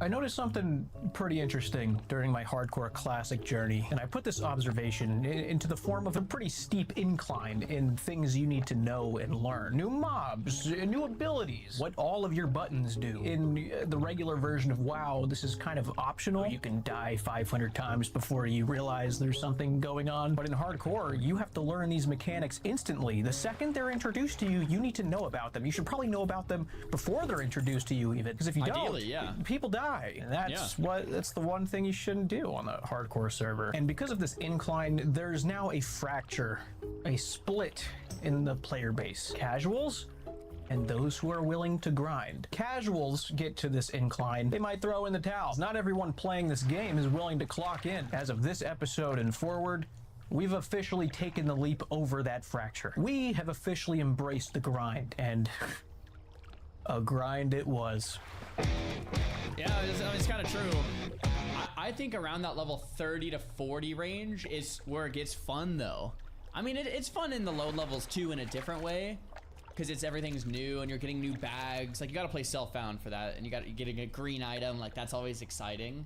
I noticed something pretty interesting during my hardcore classic journey, and I put this observation into the form of a pretty steep incline in things you need to know and learn. New mobs, new abilities, what all of your buttons do. In the regular version of WoW, this is kind of optional. You can die 500 times before you realize there's something going on. But in hardcore, you have to learn these mechanics instantly. The second they're introduced to you, you need to know about them. You should probably know about them before they're introduced to you even, because if you Ideally, don't, people die. And that's the one thing you shouldn't do on the hardcore server. And because of this incline, there's now a fracture, a split in the player base. Casuals and those who are willing to grind. Casuals get to this incline, they might throw in the towels. Not everyone playing this game is willing to clock in. As of this episode and forward, we've officially taken the leap over that fracture. We have officially embraced the grind, and a grind it was. Yeah, it's kind of true. I think around that level 30 to 40 range is where it gets fun, though. I mean, it's fun in the low levels too, in a different way, because everything's new and you're getting new bags. Like, you got to play Self-Found for that, and you're getting a green item. Like, that's always exciting.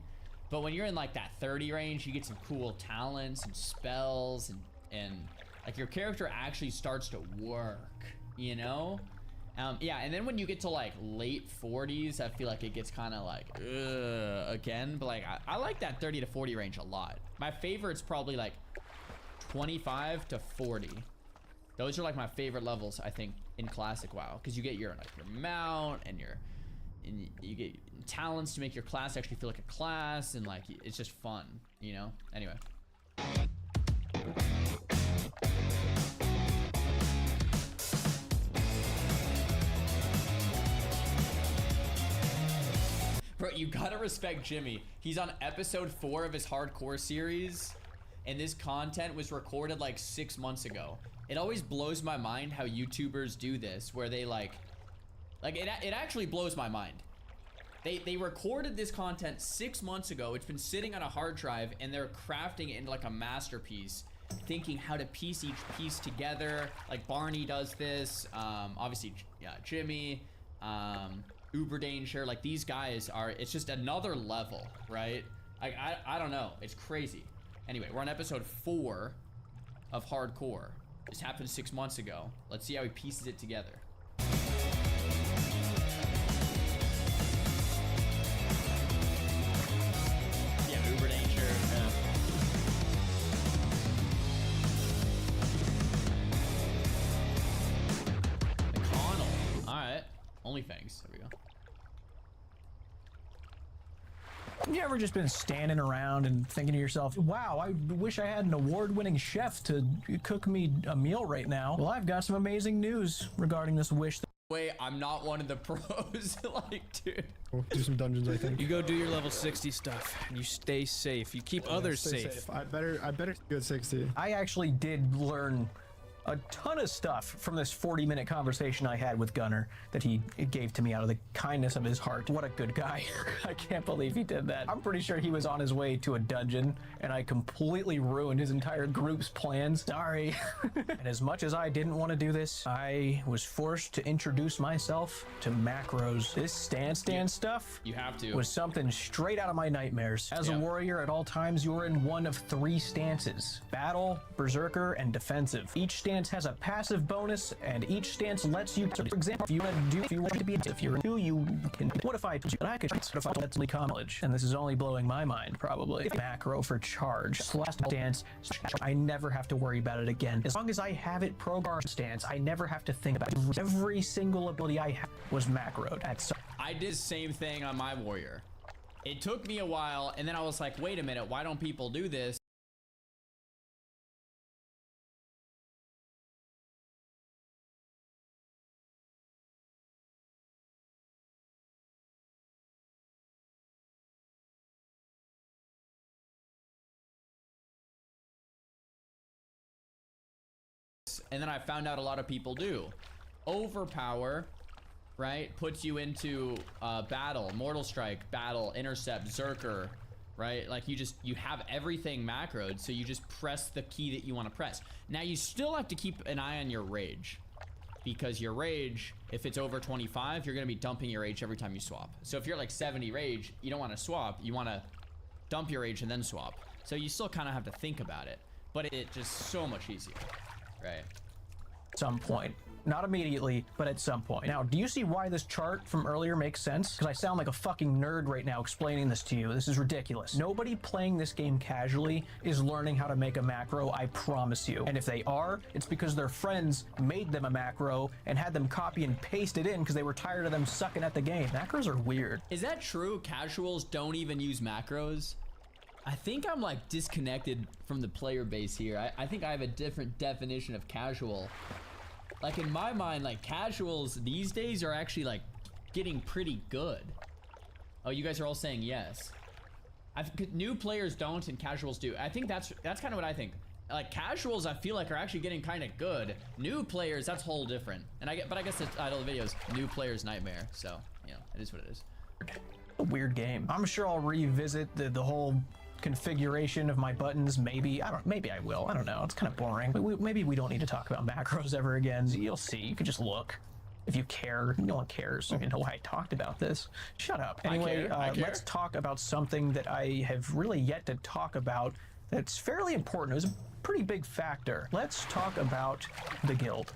But when you're in like that 30 range, you get some cool talents and spells, and like your character actually starts to work, you know? Yeah, and then when you get to like late 40s, I feel like it gets kind of like again. But like I like that 30 to 40 range a lot. My favorite's probably like 25 to 40. Those are like my favorite levels, I think, in classic WoW, because you get your mount and you get talents to make your class actually feel like a class, and like it's just fun, you know? Anyway. Bro, you gotta respect Jimmy. He's on episode 4 of his hardcore series, and this content was recorded like 6 months ago. It always blows my mind how YouTubers do this, where they like it actually blows my mind. They recorded this content 6 months ago. It's been sitting on a hard drive, and they're crafting it into like a masterpiece, thinking how to piece each piece together. Like Barney does this, obviously Jimmy, Uberdanger, like these guys are, it's just another level, right? Like I don't know, it's crazy. Anyway, we're on episode 4 of hardcore. This happened 6 months ago. Let's see how he pieces it together. OnlyFans. There we go. You ever just been standing around and thinking to yourself, wow, I wish I had an award-winning chef to cook me a meal right now? Well, I've got some amazing news regarding this wish. Wait, I'm not one of the pros. Like, dude. We'll do some dungeons, I think. You go do your level 60 stuff, and you stay safe. You keep others safe. I better do at 60. I actually did learn a ton of stuff from this 40-minute conversation I had with Gunnar that he gave to me out of the kindness of his heart. What a good guy. I can't believe he did that. I'm pretty sure he was on his way to a dungeon, and I completely ruined his entire group's plans. Sorry. And as much as I didn't want to do this, I was forced to introduce myself to macros. This stance stuff you have to was something straight out of my nightmares. As a warrior, at all times, you're in one of 3 stances: battle, berserker, and defensive. Each stance has a passive bonus, and each stance lets you, for example, if you want to be, if you're new, you can, what if I told you that I could, what if I let's me college? And this is only blowing my mind, probably. Macro for charge, slash stance, I never have to worry about it again. As long as I have it programmed stance, I never have to think about it. Every single ability I have was macroed at some. I did the same thing on my warrior. It took me a while, and then I was like, wait a minute, why don't people do this? And then I found out a lot of people do. Overpower, right, puts you into battle, Mortal Strike, battle, intercept, Zerker, right? Like you have everything macroed, so you just press the key that you want to press. Now you still have to keep an eye on your rage, because your rage, if it's over 25, you're gonna be dumping your rage every time you swap. So if you're like 70 rage, you don't want to swap, you want to dump your rage and then swap. So you still kind of have to think about it, but it's just so much easier, right? Some point. Not immediately, but at some point. Now, do you see why this chart from earlier makes sense? Because I sound like a fucking nerd right now explaining this to you. This is ridiculous. Nobody playing this game casually is learning how to make a macro, I promise you. And if they are, it's because their friends made them a macro and had them copy and paste it in because they were tired of them sucking at the game. Macros are weird. Is that true? Casuals don't even use macros? I think I'm like disconnected from the player base here. I think I have a different definition of casual. Like in my mind, like casuals these days are actually like getting pretty good. Oh, you guys are all saying yes. New players don't and casuals do. I think that's kind of what I think. Like casuals, I feel like are actually getting kind of good. New players, that's whole different. And I guess the title of the video is New Player's Nightmare. So, you know, it is what it is. A weird game. I'm sure I'll revisit the whole configuration of my buttons. Maybe I will. I don't know. It's kind of boring. Maybe we don't need to talk about macros ever again. You'll see. You can just look if you care. No one cares. You know why I talked about this. Shut up. Anyway, let's talk about something that I have really yet to talk about that's fairly important. It was a pretty big factor. Let's talk about the guild.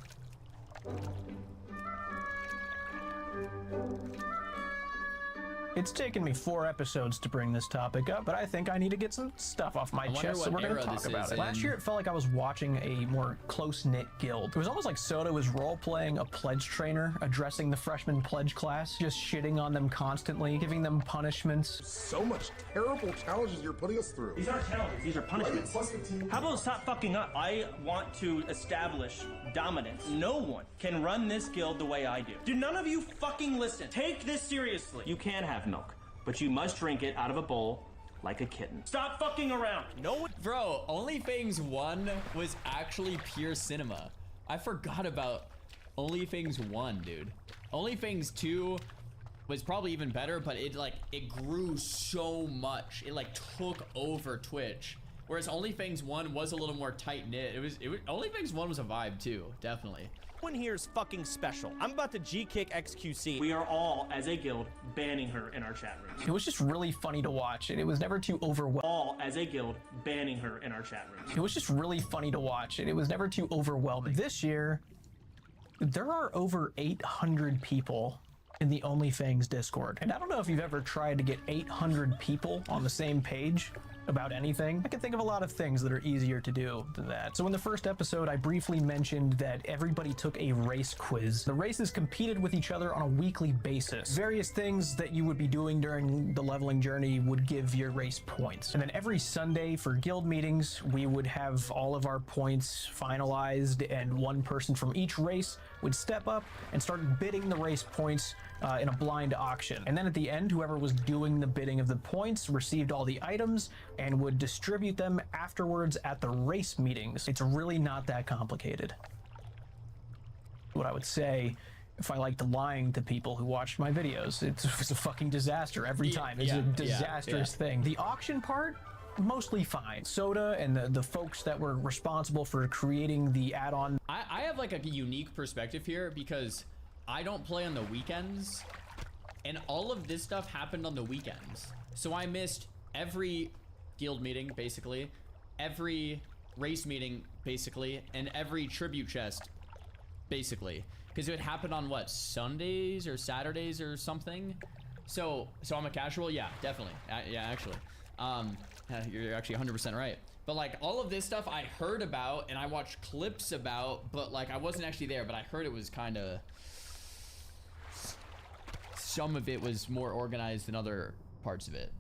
It's taken me 4 episodes to bring this topic up, but I think I need to get some stuff off my chest, so we're going to talk about it. Last year, it felt like I was watching a more close-knit guild. It was almost like Soda was role-playing a pledge trainer, addressing the freshman pledge class, just shitting on them constantly, giving them punishments. So much terrible challenges you're putting us through. These aren't challenges, these are punishments. How about stop fucking up? I want to establish dominance. No one can run this guild the way I do. Do none of you fucking listen. Take this seriously. You can have milk, but you must drink it out of a bowl like a kitten. Stop fucking around. No, bro, OnlyFans 1 was actually pure cinema. I forgot about OnlyFans 1, dude. OnlyFans 2 was probably even better, but it grew so much. It like took over Twitch. Whereas OnlyFans 1 was a little more tight knit. OnlyFans 1 was a vibe too, definitely. One here is fucking special. I'm about to G-kick XQC. We are all, as a guild, banning her in our chat rooms. It was just really funny to watch, and it was never too overwhelming. All, as a guild, banning her in our chat rooms. It was just really funny to watch, and it was never too overwhelming. This year, there are over 800 people in the OnlyFans Discord. And I don't know if you've ever tried to get 800 people on the same page about anything. I can think of a lot of things that are easier to do than that. So in the first episode, I briefly mentioned that everybody took a race quiz. The races competed with each other on a weekly basis. Various things that you would be doing during the leveling journey would give your race points. And then every Sunday for guild meetings, we would have all of our points finalized, and one person from each race would step up and start bidding the race points in a blind auction. And then at the end, whoever was doing the bidding of the points received all the items and would distribute them afterwards at the race meetings. It's really not that complicated. What I would say, if I liked lying to people who watched my videos, it was a fucking disaster every time. It's a disastrous thing. The auction part, mostly fine. Soda and the folks that were responsible for creating the add-on. I have like a unique perspective here because I don't play on the weekends, and all of this stuff happened on the weekends. So I missed every guild meeting, basically, every race meeting, basically, and every tribute chest, basically. Because it happened on what, Sundays or Saturdays or something? So I'm a casual? Yeah, definitely. Yeah, actually. You're actually 100% right. But like all of this stuff I heard about and I watched clips about, but like I wasn't actually there, but I heard it was kind of, some of it was more organized than other parts of it.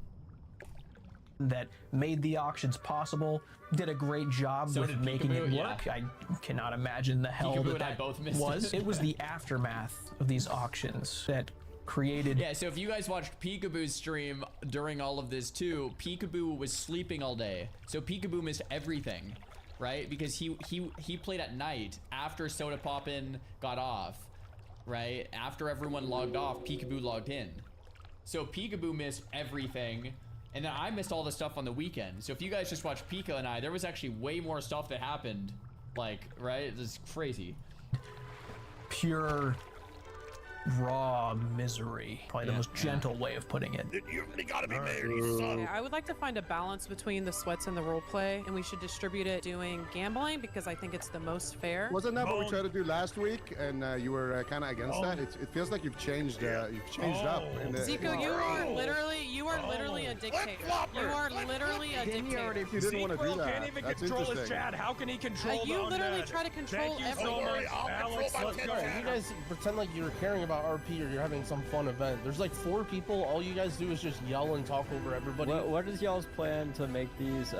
That made the auctions possible, did a great job with making it work. I cannot imagine the hell that was. It was the aftermath of these auctions that created. Yeah, so if you guys watched Peekaboo's stream during all of this too, Peekaboo was sleeping all day. So Peekaboo missed everything, right? Because he played at night after Soda Poppin' got off. right? After everyone logged off, Peekaboo logged in. So Peekaboo missed everything, and then I missed all the stuff on the weekend. So if you guys just watch Pika and I, there was actually way more stuff that happened. Like, right? It's crazy. Pure raw misery. Probably the most gentle way of putting it. You really gotta be married, you son. Yeah, I would like to find a balance between the sweats and the role play, and we should distribute it doing gambling because I think it's the most fair. Wasn't that what we tried to do last week? And you were kind of against that. It feels like you've changed. You've changed up. In the, Zico, you are literally a dictator. You are literally a dictator. If you didn't want to do that, can't even that's control his interesting. chat. How can he control the You literally undead? try to control Thank you so everything. much, Alex. Let's go. You guys pretend like you're caring about RP or you're having some fun event. There's like 4 people. All you guys do is just yell and talk over everybody. What is y'all's plan to make these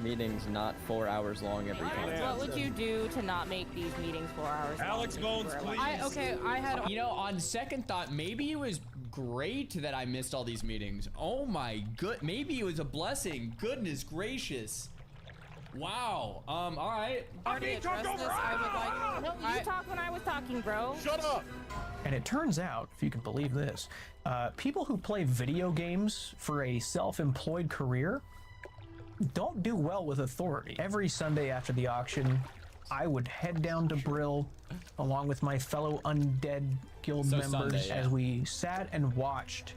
meetings not 4 hours long every time? What would you do to not make these meetings 4 hours long? Alex Bones, please. I had. You know, on second thought, maybe it was great that I missed all these meetings. Oh my good, maybe it was a blessing. Goodness gracious. Wow. All right. Already addressed this. I would like. No, you talk when I was talking, bro. Shut up. And it turns out, if you can believe this, people who play video games for a self-employed career don't do well with authority. Every Sunday after the auction, I would head down to Brill along with my fellow undead guild members Sunday, yeah. as we sat and watched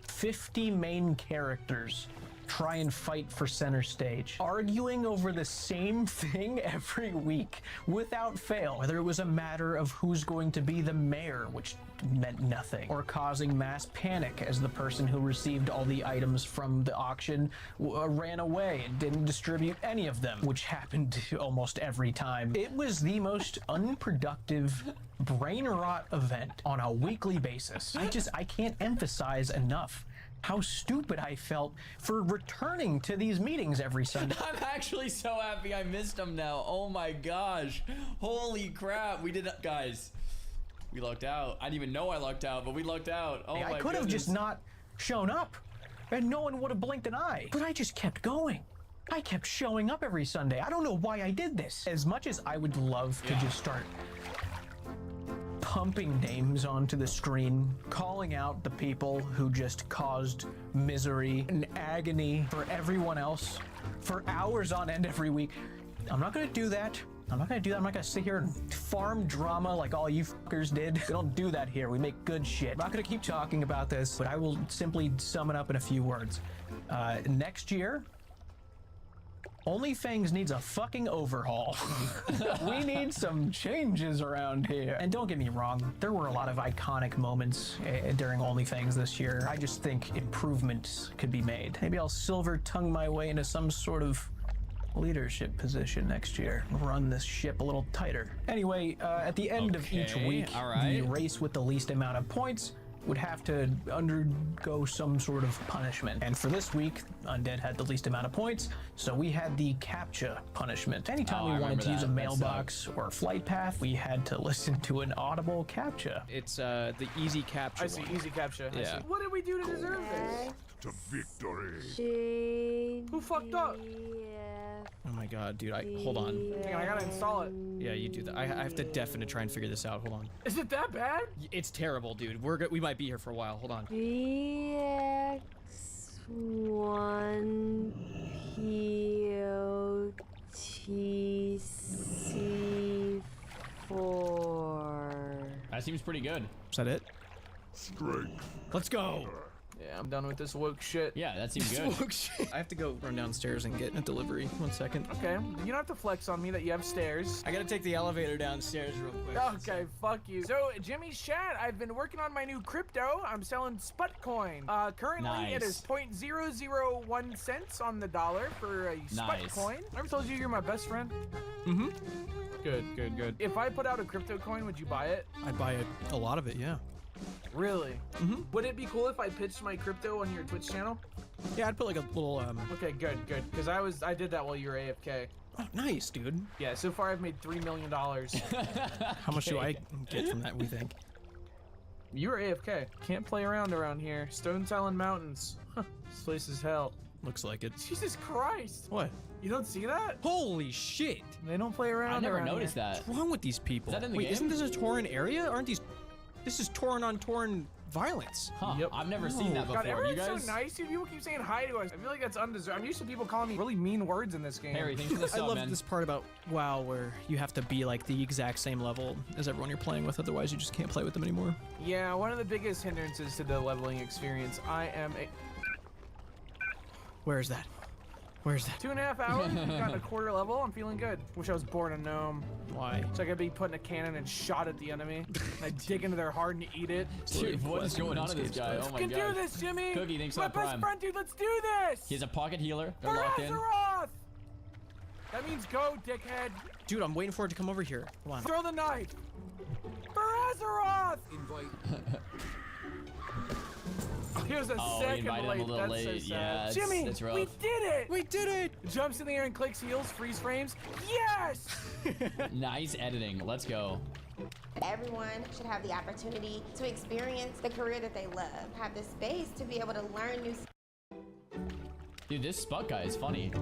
50 main characters try and fight for center stage, arguing over the same thing every week without fail, whether it was a matter of who's going to be the mayor, which meant nothing, or causing mass panic as the person who received all the items from the auction ran away and didn't distribute any of them, which happened almost every time. It was the most unproductive brain rot event on a weekly basis. I can't emphasize enough how stupid I felt for returning to these meetings every Sunday. I'm actually so happy I missed them now. Oh my gosh. Holy crap. We did, guys. We lucked out. I didn't even know I lucked out, but we lucked out. Oh my I could have just not shown up and no one would have blinked an eye. But I just kept going. I kept showing up every Sunday. I don't know why I did this. As much as I would love to just start pumping names onto the screen, calling out the people who just caused misery and agony for everyone else for hours on end every week. I'm not gonna do that. I'm not gonna sit here and farm drama like all you fuckers did. We don't do that here. We make good shit. I'm not gonna keep talking about this, but I will simply sum it up in a few words. Next year, OnlyFans needs a fucking overhaul. We need some changes around here. And don't get me wrong, there were a lot of iconic moments during OnlyFans this year. I just think improvements could be made. Maybe I'll silver tongue my way into some sort of leadership position next year. Run this ship a little tighter. Anyway, at the end of each week, the race with the least amount of points would have to undergo some sort of punishment. And for this week, Undead had the least amount of points, so we had the CAPTCHA punishment. Anytime we wanted to use a mailbox or a flight path, we had to listen to an audible CAPTCHA. It's the easy CAPTCHA. I see, easy CAPTCHA. Yeah. What did we do to deserve this? To victory. Who fucked up? Oh my god, dude, hold on. Hang on, I gotta install it. Yeah, you do that. I have to definitely try and figure this out. Hold on. Is it that bad? It's terrible, dude. We might be here for a while. Hold on. VX1 POTC4. That seems pretty good. Is that it? Strength. Let's go. Yeah, I'm done with this woke shit. Yeah, that seems good. Woke shit. I have to go run downstairs and get a delivery. 1 second. Okay, you don't have to flex on me that you have stairs. I gotta take the elevator downstairs real quick. Okay, fuck you. So, Jimmy's chat, I've been working on my new crypto. I'm selling Sputcoin. Currently it is 0.001 cents on the dollar for a Sputcoin. I ever told you you're my best friend? Mm-hmm. Good. If I put out a crypto coin, would you buy it? I'd buy a lot of it, yeah. Really? Mm-hmm. Would it be cool if I pitched my crypto on your Twitch channel? Yeah, I'd put like a little Okay, good. Because I did that while you were AFK. Oh, nice, dude. Yeah, so far I've made $3 million. How much do I get from that, we think? You were AFK. Can't play around here. Stone Talon Mountains. This place is hell. Looks like it. Jesus Christ. What? You don't see that? Holy shit. They don't play around. I never noticed that. What's wrong with these people? Is that in the Wait, game? isn't this a Tauren area? Aren't these This is torn on torn violence. Huh. I've never seen that God, before. You everyone's guys? so nice. You people keep saying hi to us. I feel like that's undeserved. I'm used to people calling me really mean words in this game. Harry, thanks for the I sub, love man. this part about WoW where you have to be like the exact same level as everyone you're playing with, otherwise you just can't play with them anymore. Yeah, one of the biggest hindrances to the leveling experience. I am a Where is that? Where's that? 2.5 hours. Got a quarter level. I'm feeling good. Wish I was born a gnome. Why? So I could be put in a cannon and shot at the enemy. And I dig into their heart and eat it. Dude, what is going on to this guy? Oh my can god. do this, Jimmy. Cookie, thanks for My that best prime. friend, dude. Let's do this. He has a pocket healer. They're locked in. Azeroth! That means go, dickhead. Dude, I'm waiting for it to come over here. Come on. Throw the knife. For Azeroth! He was a Oh, he second invited him late. a little That's late. so sad. Yeah, it's- Jimmy, it's rough. we did it! We did it! Jumps in the air and clicks heals, freeze frames. Yes! Nice editing. Let's go. Everyone should have the opportunity to experience the career that they love, have the space to be able to learn new Dude, this Sput guy is funny.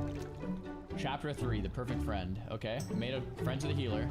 Chapter 3, the perfect friend. Okay, made a friend to the healer.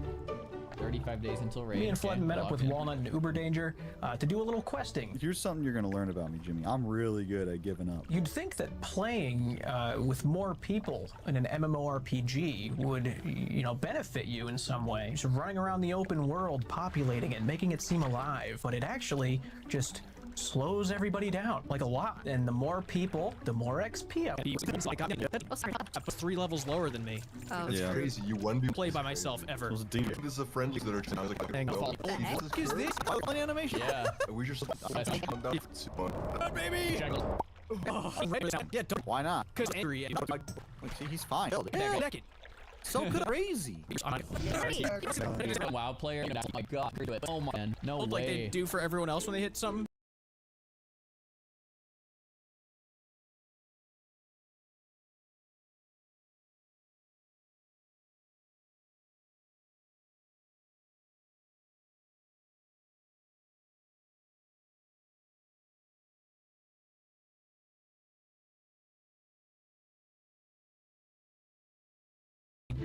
35 days until raid. Me and Flood Okay, met up locked with in. Walnut and Uber Danger to do a little questing. Here's something you're gonna learn about me, Jimmy. I'm really good at giving up. You'd think that playing with more people in an MMORPG would, you know, benefit you in some way. Just running around the open world, populating it, making it seem alive, but it actually just slows everybody down, like a lot. And the more people, the more XP up. That was 3 levels lower than me. Oh. That's Yeah. crazy. You won. Play by myself ever. This is a friend that are. I was like, Hang on. oh, What is this? On animation. Yeah. We just. Baby. Yeah, don't. Why not? Because Andrew. He's fine. Yeah. Naked. So crazy. WoW player. Oh my god. Oh man. No way. Like they do for everyone else when they hit something.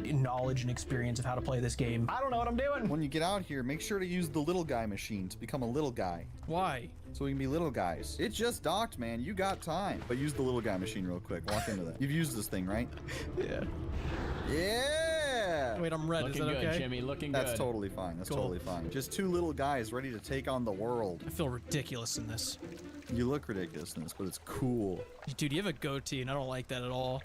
Knowledge and experience of how to play this game. I don't know what I'm doing. When you get out here, make sure to use the little guy machine to become a little guy. Why? So we can be little guys. It just docked, man. You got time. But use the little guy machine real quick. Walk into that. You've used this thing, right? Yeah. Yeah. Wait, I'm red. Looking Is that good, okay? Jimmy. Looking That's good. totally fine. That's Cool. totally fine. Just 2 little guys ready to take on the world. I feel ridiculous in this. You look ridiculous in this, but it's cool. Dude, you have a goatee, and I don't like that at all.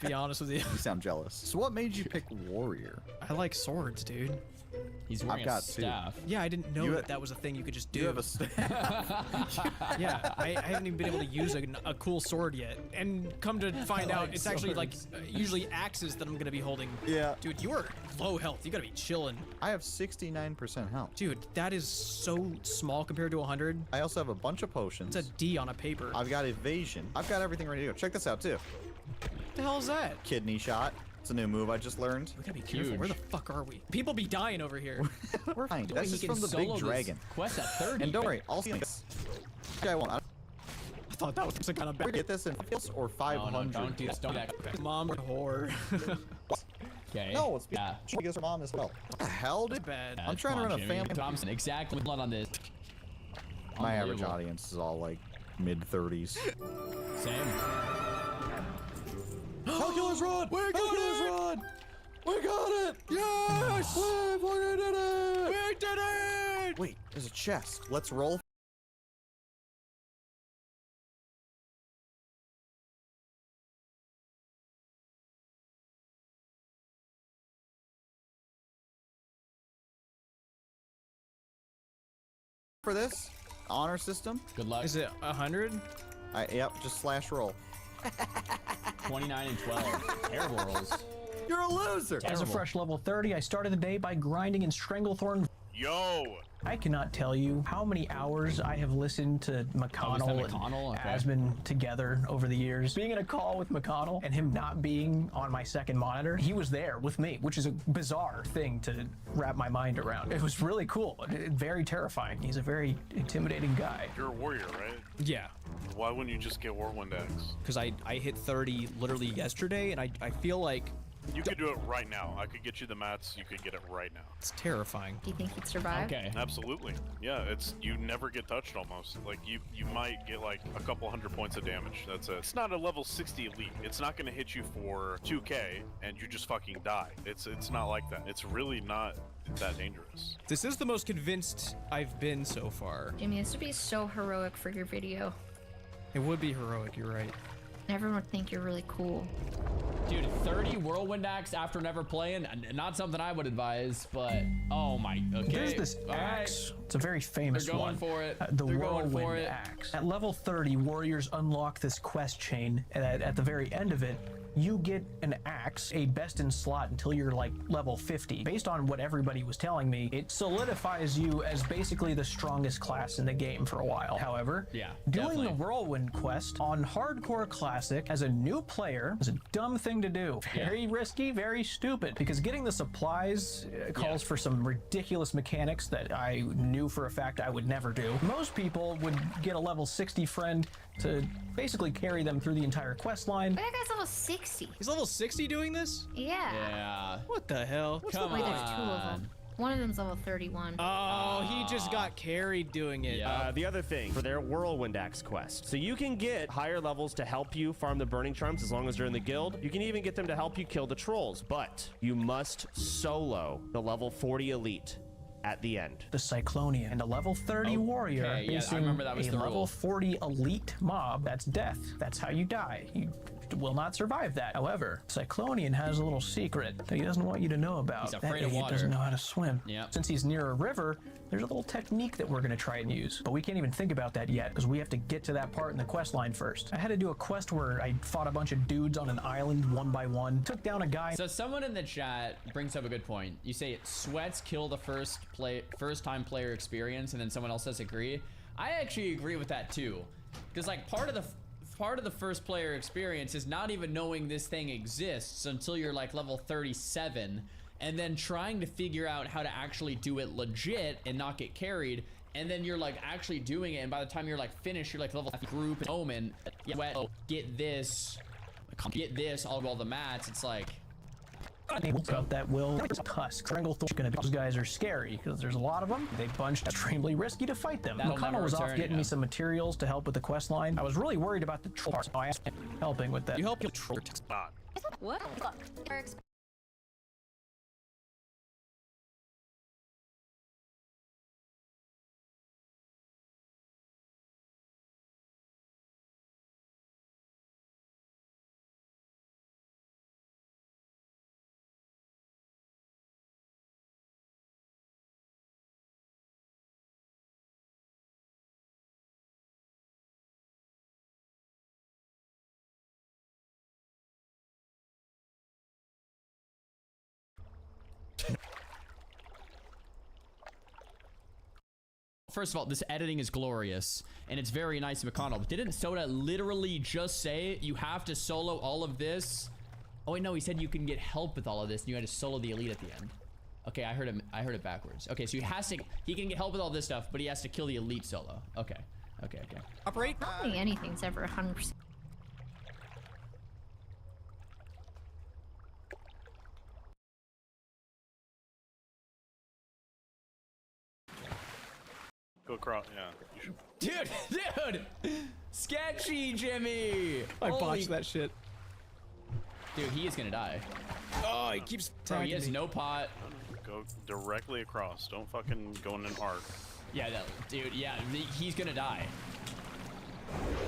Be honest with you. You sound jealous. So what made you pick warrior? I like swords, dude. He's wearing I've got a 2. staff. Yeah, I didn't know You that ha- that was a thing you could just do. You have a staff. Yeah, I haven't even been able to use a cool sword yet. And come to find out, it's actually like usually axes that I'm gonna be holding. Yeah. Dude, you are low health. You gotta be chilling. I have 69% health. Dude, that is so small compared to 100. I also have a bunch of potions. It's a D on a paper. I've got evasion. I've got everything ready to go. Check this out too. What the hell is that? Kidney shot. It's a new move I just learned. We gotta be careful. Where the fuck are we? People be dying over here. We're fine. That's He just can from the solo big this dragon. Quest at 30. And don't worry, I'll see this. Okay, I won't. I thought that was some kind of bad. Get this in 50 or 500. No, don't do this. Don't do that. Mom or whore. Okay. No, it's because her mom as well. What the hell, dude? Bad. I'm trying to run a Jimmy family. Thompson, exactly. Blood on this. My average Unbelievable. audience is all like mid-30s. Same. Calculus run! We got it! Run! We got it! Yes! We fucking did it! We did it! Wait, there's a chest. Let's roll. For this honor system. Good luck. Is it 100? Yep, just slash roll. 29 and 12. Terrible rolls. You're a loser. As a Terrible. fresh level 30, I started the day by grinding in Stranglethorn. Yo! I cannot tell you how many hours I have listened to McConnell and McConnell? Okay. Asmund together over the years. Being in a call with McConnell and him not being on my second monitor, he was there with me, which is a bizarre thing to wrap my mind around. It was really cool, very terrifying. He's a very intimidating guy. You're a warrior, right? Yeah. Why wouldn't you just get War Windex? Because I hit 30 literally yesterday, and I feel like You could do it right now. I could get you the mats. You could get it right now. It's terrifying. Do you think he'd survive? Okay. Absolutely. Yeah, you never get touched almost. Like you might get like a couple hundred points of damage. That's it. It's not a level 60 elite. It's not going to hit you for 2k and you just fucking die. It's not like that. It's really not that dangerous. This is the most convinced I've been so far. Jimmy, this would be so heroic for your video. It would be heroic, you're right. Everyone would think you're really cool. Dude, 30 whirlwind axe after never playing, not something I would advise, but oh my, okay. There's this axe. It's a very famous They're going one. for it. The They're going for whirlwind it. axe. At level 30, warriors unlock this quest chain, and at the very end of it, you get an axe, a best in slot until you're like level 50. Based on what everybody was telling me, it solidifies you as basically the strongest class in the game for a while. However, doing definitely. the whirlwind quest on hardcore classic as a new player is a dumb thing to do. Very risky, very stupid, because getting the supplies calls for some ridiculous mechanics that I knew for a fact I would never do. Most people would get a level 60 friend to basically carry them through the entire quest line. But that guy's level 60. He's level 60 doing this? Yeah. Yeah. What the hell? Come Wait, there's 2 on. of them. One of them's level 31. Oh, he just got carried doing it. The other thing for their Whirlwind Axe quest. So you can get higher levels to help you farm the Burning Charms as long as you're in the guild. You can even get them to help you kill the trolls, but you must solo the level 40 elite at the end. The Cyclonian and a level 30 warrior Okay, yeah, I facing remember that was a the level rule. 40 elite mob. That's death. That's how you die. You will not survive that. However, Cyclonian has a little secret that he doesn't want you to know about. He's That afraid of idiot water. doesn't know how to swim. Yep. Since he's near a river, there's a little technique that we're going to try and use, but we can't even think about that yet because we have to get to that part in the quest line first. I had to do a quest where I fought a bunch of dudes on an island one by one, took down a guy. So someone in the chat brings up a good point. You say sweats kill the first time player experience, and then someone else says agree. I actually agree with that too, because like part of the first player experience is not even knowing this thing exists until you're like level 37, and then trying to figure out how to actually do it legit and not get carried, and then you're like actually doing it, and by the time you're like finished, you're like level group and omen, get this, all of all the mats. It's like About that will Tusk. Stranglethorn's gonna be. Those guys are scary because there's a lot of them. They bunched extremely risky to fight them. That'll McConnell never was off return, getting yeah. me some materials to help with the quest line. I was really worried about the troll part, so I asked him helping with that. You help kill troll. What? First of all, this editing is glorious, and it's very nice of McConnell. But didn't Soda literally just say you have to solo all of this? Oh wait, no, he said you can get help with all of this, and you had to solo the elite at the end. Okay, I heard it backwards. Okay, so he can get help with all this stuff, but he has to kill the elite solo. Okay. Operate. I don't think anything's ever 100%. Go across, yeah. You should. Dude, sketchy Jimmy. I Holy- botched that shit. Dude, he is gonna die. Oh, he keeps Bro, he tagging has me. no pot. Go directly across. Don't fucking go in an arc. Yeah, dude, yeah, he's gonna die.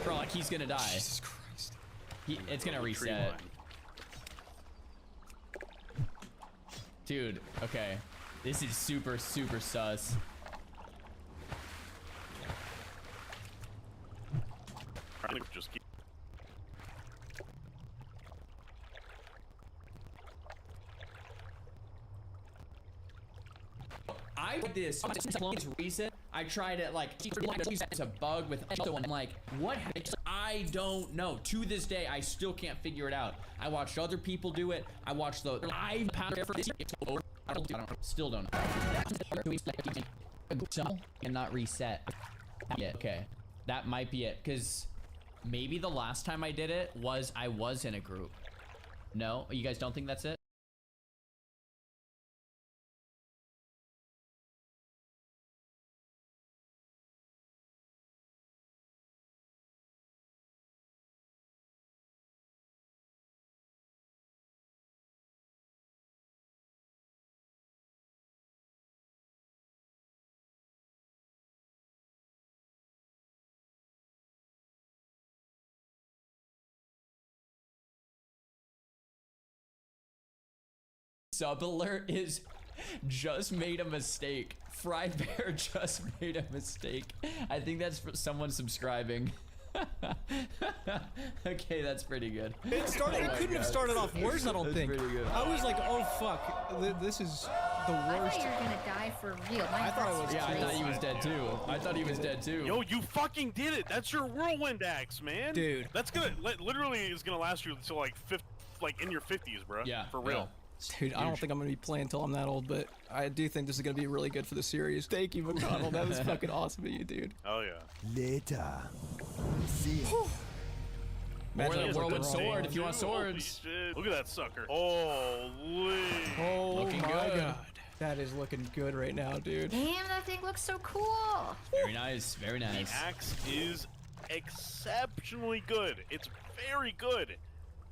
Bro, like he's gonna die. Jesus Christ. It's gonna Tree reset. line. Dude, okay. This is super sus. I think just keep. I did this reset. I tried it like it's a bug with I'm like, what happened? I don't know. To this day, I still can't figure it out. I watched other people do it. I watched the live pound for this. Still don't know. And not reset. Yeah, okay. That might be it, because maybe the last time I did it was I was in a group. No, you guys don't think that's it? sub alert is just made a mistake. Fry Bear just made a mistake. I think that's for someone subscribing. Okay, that's pretty good. It started. It couldn't have started off worse. I don't That's think. pretty good. I was like, oh fuck, this is the I worst. thought you were gonna die for real. I thought I was. Yeah, I thought he was dead too. I thought he was dead too. Yo, you fucking did it. That's your whirlwind axe, man. Dude. That's gonna literally is gonna last you until like in your 50s, bro. Yeah, for real. Dude, I don't think I'm gonna be playing until I'm that old, but I do think this is gonna be really good for the series. Thank you, McConnell. That was fucking awesome of you, dude. Oh yeah. Later. See ya. Or the whirlwind wrong. sword if you want Holy swords. shit. Look at that sucker. Holy. Oh Looking my good. god. That is looking good right now, dude. Damn, that thing looks so cool. Very nice, very nice. The axe is exceptionally good. It's very good.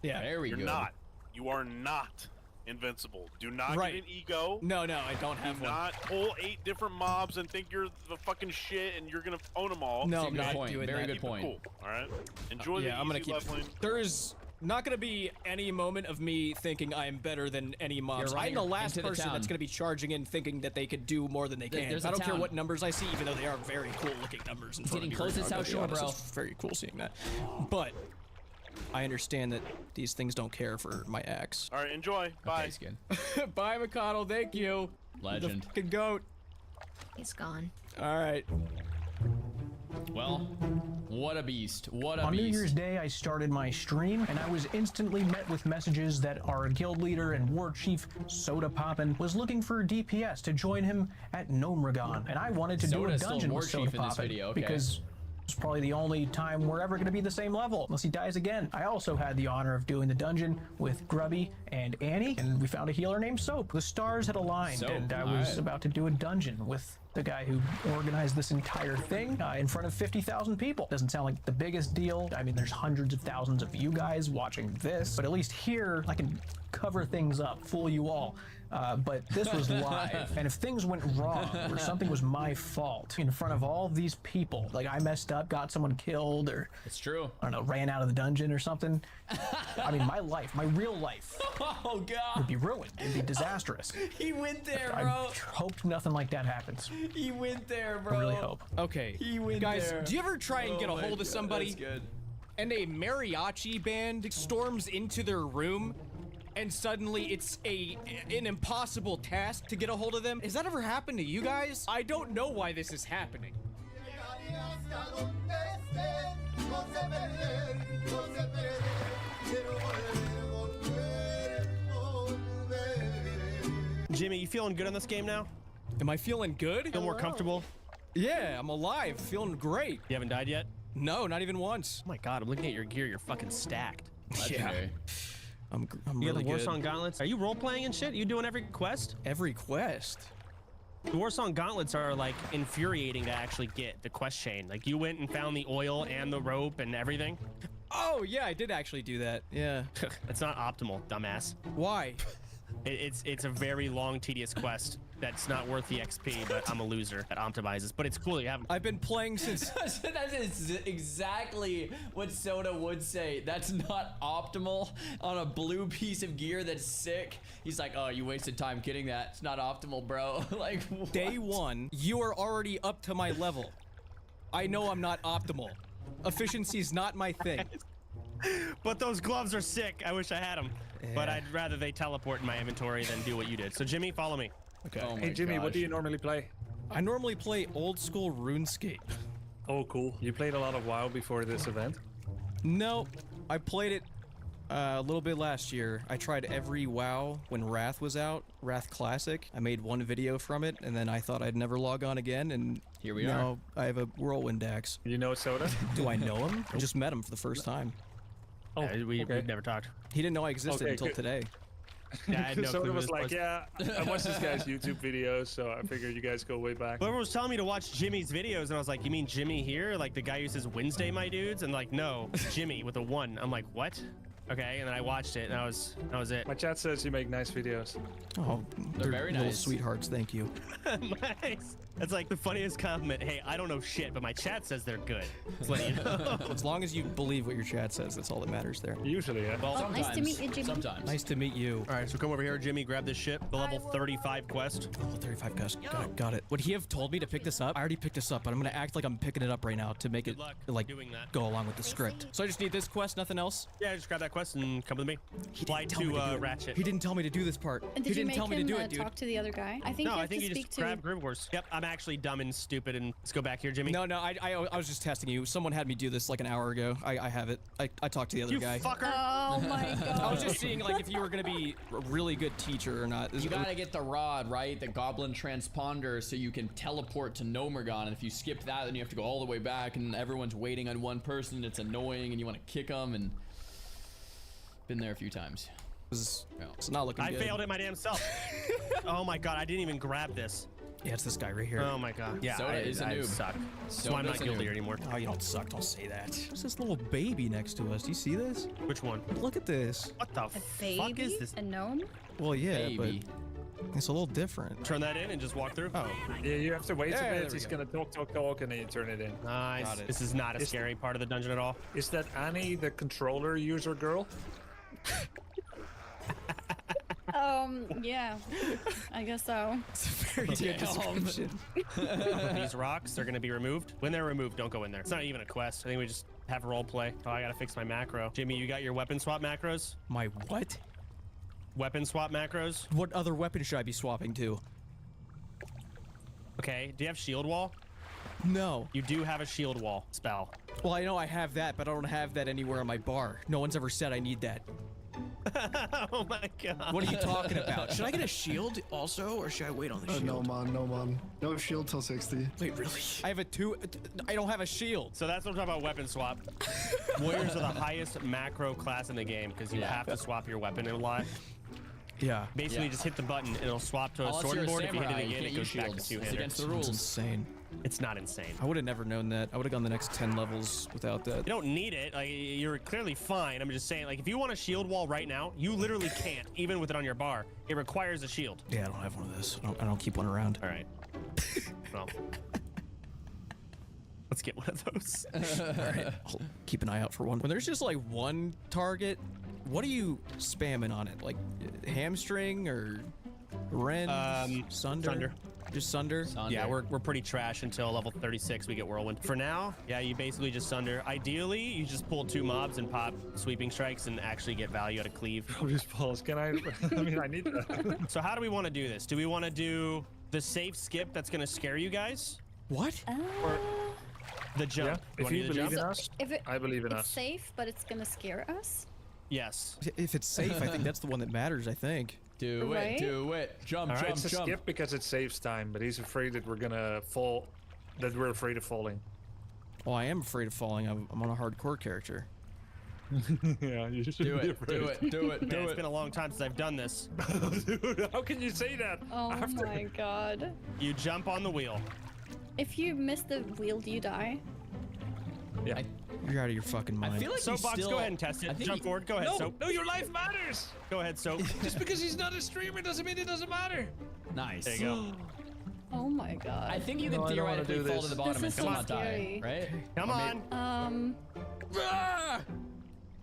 Yeah. Very You're good. not. You are not invincible. Do not Right. get an ego. No, I don't have Do one. not pull 8 different mobs and think you're the fucking shit and you're gonna own them all. No, That's a I'm good not point. doing Very that. good Keep it point. cool. All right. Enjoy the Yeah, I'm gonna easy keep. leveling. There's not gonna be any moment of me thinking I'm better than any mobs. You're right. I'm the last Into the person town. that's gonna be charging in thinking that they could do more than they can. There's I a don't care town. what numbers I see, even though they are very cool looking numbers. In front Getting of me close right to now, South to be Shore, honest. bro. It's very cool seeing that. But I understand that these things don't care for my axe. All right. Enjoy. Bye. Okay, skin. Bye, McConnell. Thank you. Legend. The fucking goat. He's gone. All right. Well, what a beast. What a On New beast. Year's Day, I started my stream, and I was instantly met with messages that our guild leader and war chief, Soda Poppin, was looking for a DPS to join him at Gnomeregan. And I wanted to do a Soda's still dungeon war with Soda chief in this Poppin video, okay. because it's probably the only time we're ever going to be the same level, unless he dies again. I also had the honor of doing the dungeon with Grubby and Annie, and we found a healer named Soap. The stars had aligned, Soap, and I was alright. about to do a dungeon with the guy who organized this entire thing in front of 50,000 people. Doesn't sound like the biggest deal. I mean, there's hundreds of thousands of you guys watching this, but at least here I can cover things up, fool you all. But this was live, and if things went wrong or something was my fault in front of all these people, like I messed up, got someone killed, or It's true. I don't know, ran out of the dungeon or something, I mean, my life, my real life, Oh would god. be ruined. It'd be disastrous. He went there, I bro. hope nothing like that happens. He went there, bro. I really hope. Okay. He went Guys, there. do you ever try and get a Oh my hold of God, somebody That's good. and a mariachi band storms into their room and suddenly it's an impossible task to get a hold of them? Has that ever happened to you guys? I don't know why this is happening. Jimmy, you feeling good on this game now? Am I feeling good? Feel more comfortable? Yeah, I'm alive, feeling great. You haven't died yet? No, not even once. Oh my god, I'm looking at your gear. You're fucking stacked. Legendary. I'm You really got the good. Warsong Gauntlets? Are you role playing and shit? You doing every quest? Every quest. The Warsong Gauntlets are like infuriating to actually get the quest chain. Like you went and found the oil and the rope and everything. Oh, yeah, I did actually do that. Yeah. It's not optimal, dumbass. Why? It's a very long, tedious quest that's not worth the XP, but I'm a loser that optimizes. But it's cool you haven't. I've been playing since... That is exactly what Soda would say. That's not optimal on a blue piece of gear that's sick. He's like, oh, you wasted time getting that. It's not optimal, bro. Like, what? Day one, you are already up to my level. I know I'm not optimal. Efficiency's not my thing. But those gloves are sick. I wish I had them. But I'd rather they teleport in my inventory than do what you did. So Jimmy, follow me. Okay. Oh Hey my Jimmy, what do gosh. you normally play? I normally play old school RuneScape. Oh, cool. You played a lot of WoW before this event? No, I played it a little bit last year. I tried every WoW when Wrath was out, Wrath Classic. I made one video from it, and then I thought I'd never log on again, and Here we now I have a Whirlwind axe. You know Soda? Do I know him? I just met him for the first time. Oh, we've never talked. He didn't know I existed Okay, until good. today. Yeah, I had no Soda clue who was this like, was. yeah, I watched this guy's YouTube videos, so I figured you guys go way back. Whoever was telling me to watch Jimmy's videos, and I was like, you mean Jimmy here? Like the guy who says Wednesday, my dudes? And like, no, Jimmy with a 1. I'm like, what? Okay, and then I watched it, and that was it. My chat says you make nice videos. Oh, They're very little nice. sweethearts. Thank you. Nice. That's like the funniest compliment. Hey, I don't know shit, but my chat says they're good. Just letting you know. As long as you believe what your chat says, that's all that matters there. Usually, yeah. Well, Nice to meet you, Jimmy. Sometimes. Nice to meet you. all right, so come over here, Jimmy. Grab this ship. The level 35 quest. Level 35 quest. Got it. Would he have told me to pick this up? I already picked this up, but I'm gonna act like I'm picking it up right now to make it like doing that. go along with the script. So I just need this quest, nothing else. Yeah, just grab that quest and come with me. Fly to Ratchet. He didn't tell me to do this part. And He did you didn't make tell me to him do it, dude. talk to the other guy? I think No, you I have think to you speak just to. grab Grid Wars. Yep, I'm actually dumb and stupid. And let's go back here, Jimmy. No, I was just testing you. Someone had me do this like an hour ago. I have it. I talked to the other You guy. fucker. Oh my god. I was just seeing like if you were gonna be a really good teacher or not. You gotta get the rod, right? The goblin transponder, so you can teleport to Nomergon. And if you skip that, then you have to go all the way back, and everyone's waiting on one person. It's annoying, and you want to kick them. And been there a few times. It's not looking good. I failed it my damn self. Oh my god, I didn't even grab this. Yeah, it's this guy right here. Oh my god. Yeah, Soda is a I noob. suck. So Soda's I'm not a guilty noob. anymore. Oh, you don't suck. Don't say that. What's this little baby next to us? Do you see this? Which one? Look at this. What the A fuck baby? is this? A gnome? Well, yeah, Baby. but it's a little different. Turn that in and just walk through. Oh, Yeah, you have to wait Yeah, a there bit. we He's go. gonna talk, and then you turn it in. Nice. Got it. This is not a Is- scary part of the dungeon at all. Is that Annie, the controller user girl? Yeah. I guess so. it's a very good description. These rocks, they're gonna be removed. When they're removed, don't go in there. It's not even a quest. I think we just have role play. Oh, I gotta fix my macro. Jimmy, you got your weapon swap macros? My what? Weapon swap macros? What other weapon should I be swapping to? Okay, do you have shield wall? No. You do have a shield wall spell. Well, I know I have that, but I don't have that anywhere on my bar. No one's ever said I need that. Oh my god. What are you talking about? Should I get a shield also, or should I wait on the shield? No, man, no, man. No shield till 60. Wait, really? I have a I don't have a shield. So that's what I'm talking about, weapon swap. Warriors are the highest macro class in the game because you have to swap your weapon a lot. Yeah. Basically, Yeah. just hit the button and it'll swap to a Unless sword you're a board. If you hit samurai, it you again, it can't goes use back to shields. It's two-hander. against the It's rules. insane. It's not insane. I would have never known that. I would have gone the next 10 levels without that. You don't need it. Like, you're clearly fine. I'm just saying, like, if you want a shield wall right now, you literally can't, even with it on your bar. It requires a shield. Yeah, I don't have one of this. I don't keep one around. All right. Well, let's get one of those. All right, I'll keep an eye out for one. When there's just like one target, what are you spamming on it? Like hamstring or Ren? Sunder? Just Sunder? Yeah, we're pretty trash until level 36 we get Whirlwind. For now, yeah, you basically just Sunder. Ideally, you just pull 2 mobs and pop sweeping strikes and actually get value out of cleave. Just pause. Can I? I mean, I need that. So how do we want to do this? Do we want to do the safe skip that's going to scare you guys? What? Or the jump? Yeah, if wanna you do the believe jump? in us, If it, I believe in it's us. safe, but it's gonna scare us. Yes. If it's safe, I think that's the one that matters, I think. Do Right? it, do it. Jump, All right, jump, it's a jump. skip because it saves time, but he's afraid that we're gonna fall. That we're afraid of falling. Well, I am afraid of falling. I'm on a hardcore character. Yeah, you should Do be it, afraid. do it, do it, Man, do it's it. been a long time since I've done this. Dude, how can you say that? Oh After- my god. You jump on the wheel. If you miss the wheel, do you die? Yeah. You're out of your fucking mind. I feel like you Soapbox, still... go ahead and test I it. think Jump you- forward. Go ahead, No, Soap. no, your life matters. Go ahead, Soap. Just because he's not a streamer doesn't mean it doesn't matter. Nice. There you go. Oh my god. I think you No, can I don't wanna theoretically do fall this. to the bottom This and is still so not die, scary. right? Come Or maybe- on.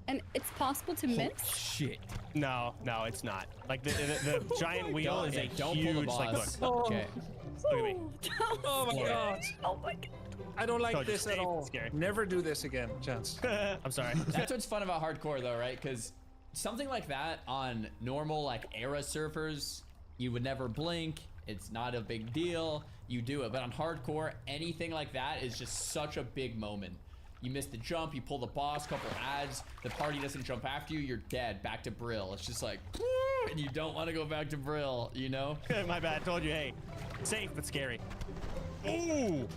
And it's possible to miss? Shit. No, it's not. Like the giant wheel Don't- is yeah, a don't huge. pull the Like, boss. look, Okay. look at me. Oh my god. Oh my god. I don't like Told you, this at safe, all. scary. Never do this again, Chance. I'm sorry. That's what's fun about hardcore though, right? Because something like that on normal like era surfers, you would never blink. It's not a big deal. You do it. But on hardcore, anything like that is just such a big moment. You miss the jump, you pull the boss, couple ads, the party doesn't jump after you, you're dead, back to Brill. It's just like, and you don't want to go back to Brill, you know? My bad. I told you, hey, safe but scary. Ooh.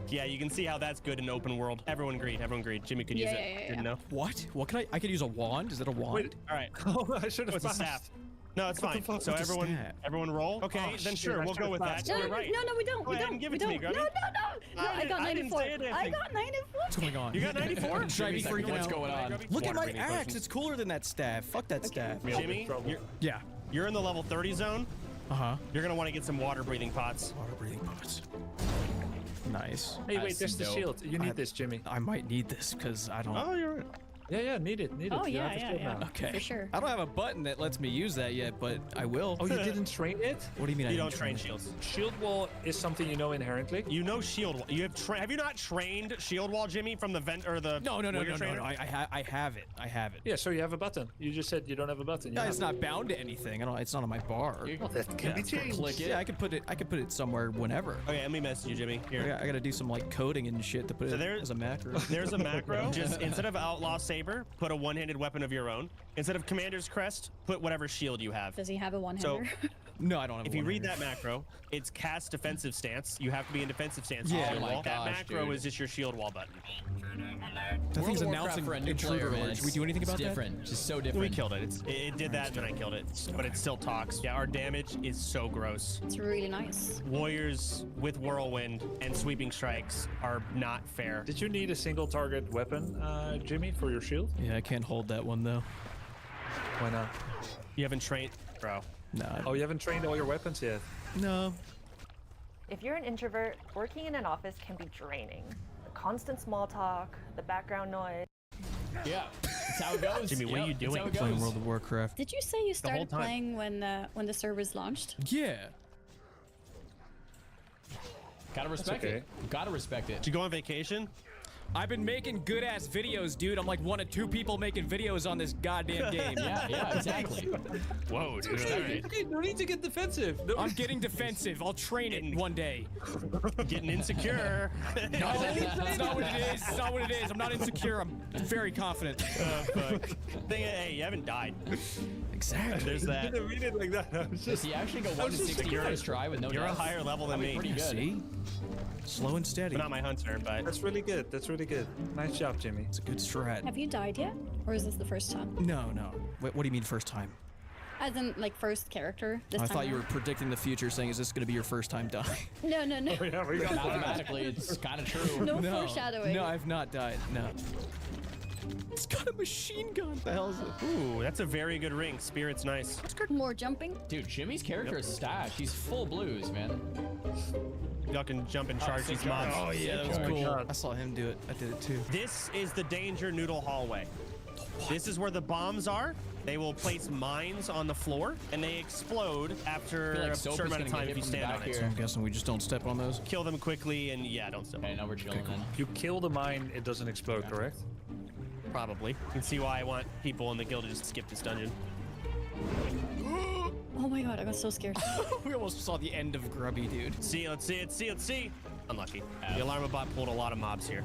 Yeah, you can see how that's good in open world. Everyone agreed. Everyone agreed. Jimmy could use Yeah, it. yeah, Didn't know. What? What can I could use a wand? Is it a wand? Wait. All right. Oh, I should Oh, have it's a staff. No, it's What the fine. fuck? So What's a everyone, staff? everyone roll. Okay, Oh, then shit, sure, I we'll go should've with that. passed. No, You're no, right. no, we don't. Go We ahead don't. and give we it to me, don't. Grubby. No, I got I didn't 94. say anything. I got 94. What's going on? You got 94? Should I be freaking What's out? going on? Look at my Water breathing axe. potions. It's cooler than that staff. Fuck that staff. Jimmy, Yeah. you're in the level 30 zone. You're gonna want to get some water breathing pots. Water breathing pots. Nice. Hey, wait, there's the shield. You need this, Jimmy. I might need this because I don't. Oh, you're right. Yeah, need it. Oh, You yeah, have the yeah, shield yeah. now. Okay. For sure. I don't have a button that lets me use that yet, but I will. Oh, you didn't train it? What do you mean? I You didn't don't train shields. Shield wall is something you know inherently. You know shield wall. You have you not trained shield wall, Jimmy, from the vent or the No. warrior trainer? I have it. I have it. Yeah, so you have a button. You just said you don't have a button. You Yeah, have it's not bound to anything. I don't. It's not on my bar. Well, that can be changed. Click it. Yeah, I could put it somewhere whenever. Okay, let me message you, Jimmy. Here. I gotta do some like coding and shit to put So it there- as a macro. There's a macro. Just instead of outlaw saber, put a one-handed weapon of your own. Instead of commander's crest, put whatever shield you have. Does he have a So one-hander? No, I don't have. if a you read one-hander. that macro, it's cast defensive stance. You have to be in defensive stance. Yeah. for shield Oh my wall. That gosh, macro dude. is just your shield wall button. That thing's World of Warcraft announcing for a new intruder player, man. alert. Should we do anything It's about different. Just so We different. killed it. It did that, and then I killed it. But it still talks. Yeah, our damage is so gross. It's really nice. Warriors with whirlwind and sweeping strikes are not fair. Did you need a single target weapon, Jimmy, for your shield? that? Yeah, I can't hold that one though. Why not? You haven't trained, bro. No. Oh, you haven't trained all your weapons yet. No. If you're an introvert, working in an office can be draining. The constant small talk, the background noise. Yeah, that's how it goes. Jimmy, what are you That's how doing? it Playing goes. World of Warcraft. Did you say you whole started time. playing when the servers launched? Yeah. Gotta respect okay. it. Gotta respect it. Did you go on vacation? I've been making good ass videos, dude. I'm like one of two people making videos on this goddamn game. Yeah, exactly. Whoa, dude. All right. Okay, no need to get defensive. No. I'm getting defensive. I'll train it one day. Getting insecure. No, that's not what it is. It's not what it is. I'm not insecure. I'm very confident. Fuck. Hey, you haven't died. Exactly. There's that. I didn't read it like that. I was Does just, he actually go I 1 was to just 60 thinking, first try with no You're a deaths? higher level than That'd be me. pretty good. See? Slow and steady. But not my hunter, but That's really good. That's really good. Nice job, Jimmy. It's a good strat. Have you died yet? Or is this the first time? No. What do you mean first time? As in, like, first character this I time thought you were around? predicting the future, saying, "Is this going to be your first time dying?" No. Oh, yeah, we got Mathematically, it's kind of true. No foreshadowing. No, I've not died. No. It's got a machine gun. What the hell is it? ooh, that's a very good ring. Spirit's nice. More jumping? Dude, Jimmy's character is stacked. He's full blues, man. Y'all can jump and charge sick these mobs. charge. Oh yeah, that was Oh my cool. God. I saw him do it. I did it too. This is the danger noodle hallway. This is where the bombs are. They will place mines on the floor, and they explode after I feel like a Soap certain is amount of gonna time get if you hit from the stand on back it. So I'm guessing we just don't step on those. Kill them quickly, and yeah, don't step. Okay, now we're chilling then. You kill the mine, it doesn't explode, correct? Probably. You can see why I want people in the guild to just skip this dungeon. Oh my god, I got so scared. We almost saw the end of Grubby, dude. See, let's see. Unlucky. The Alarmabot pulled a lot of mobs here.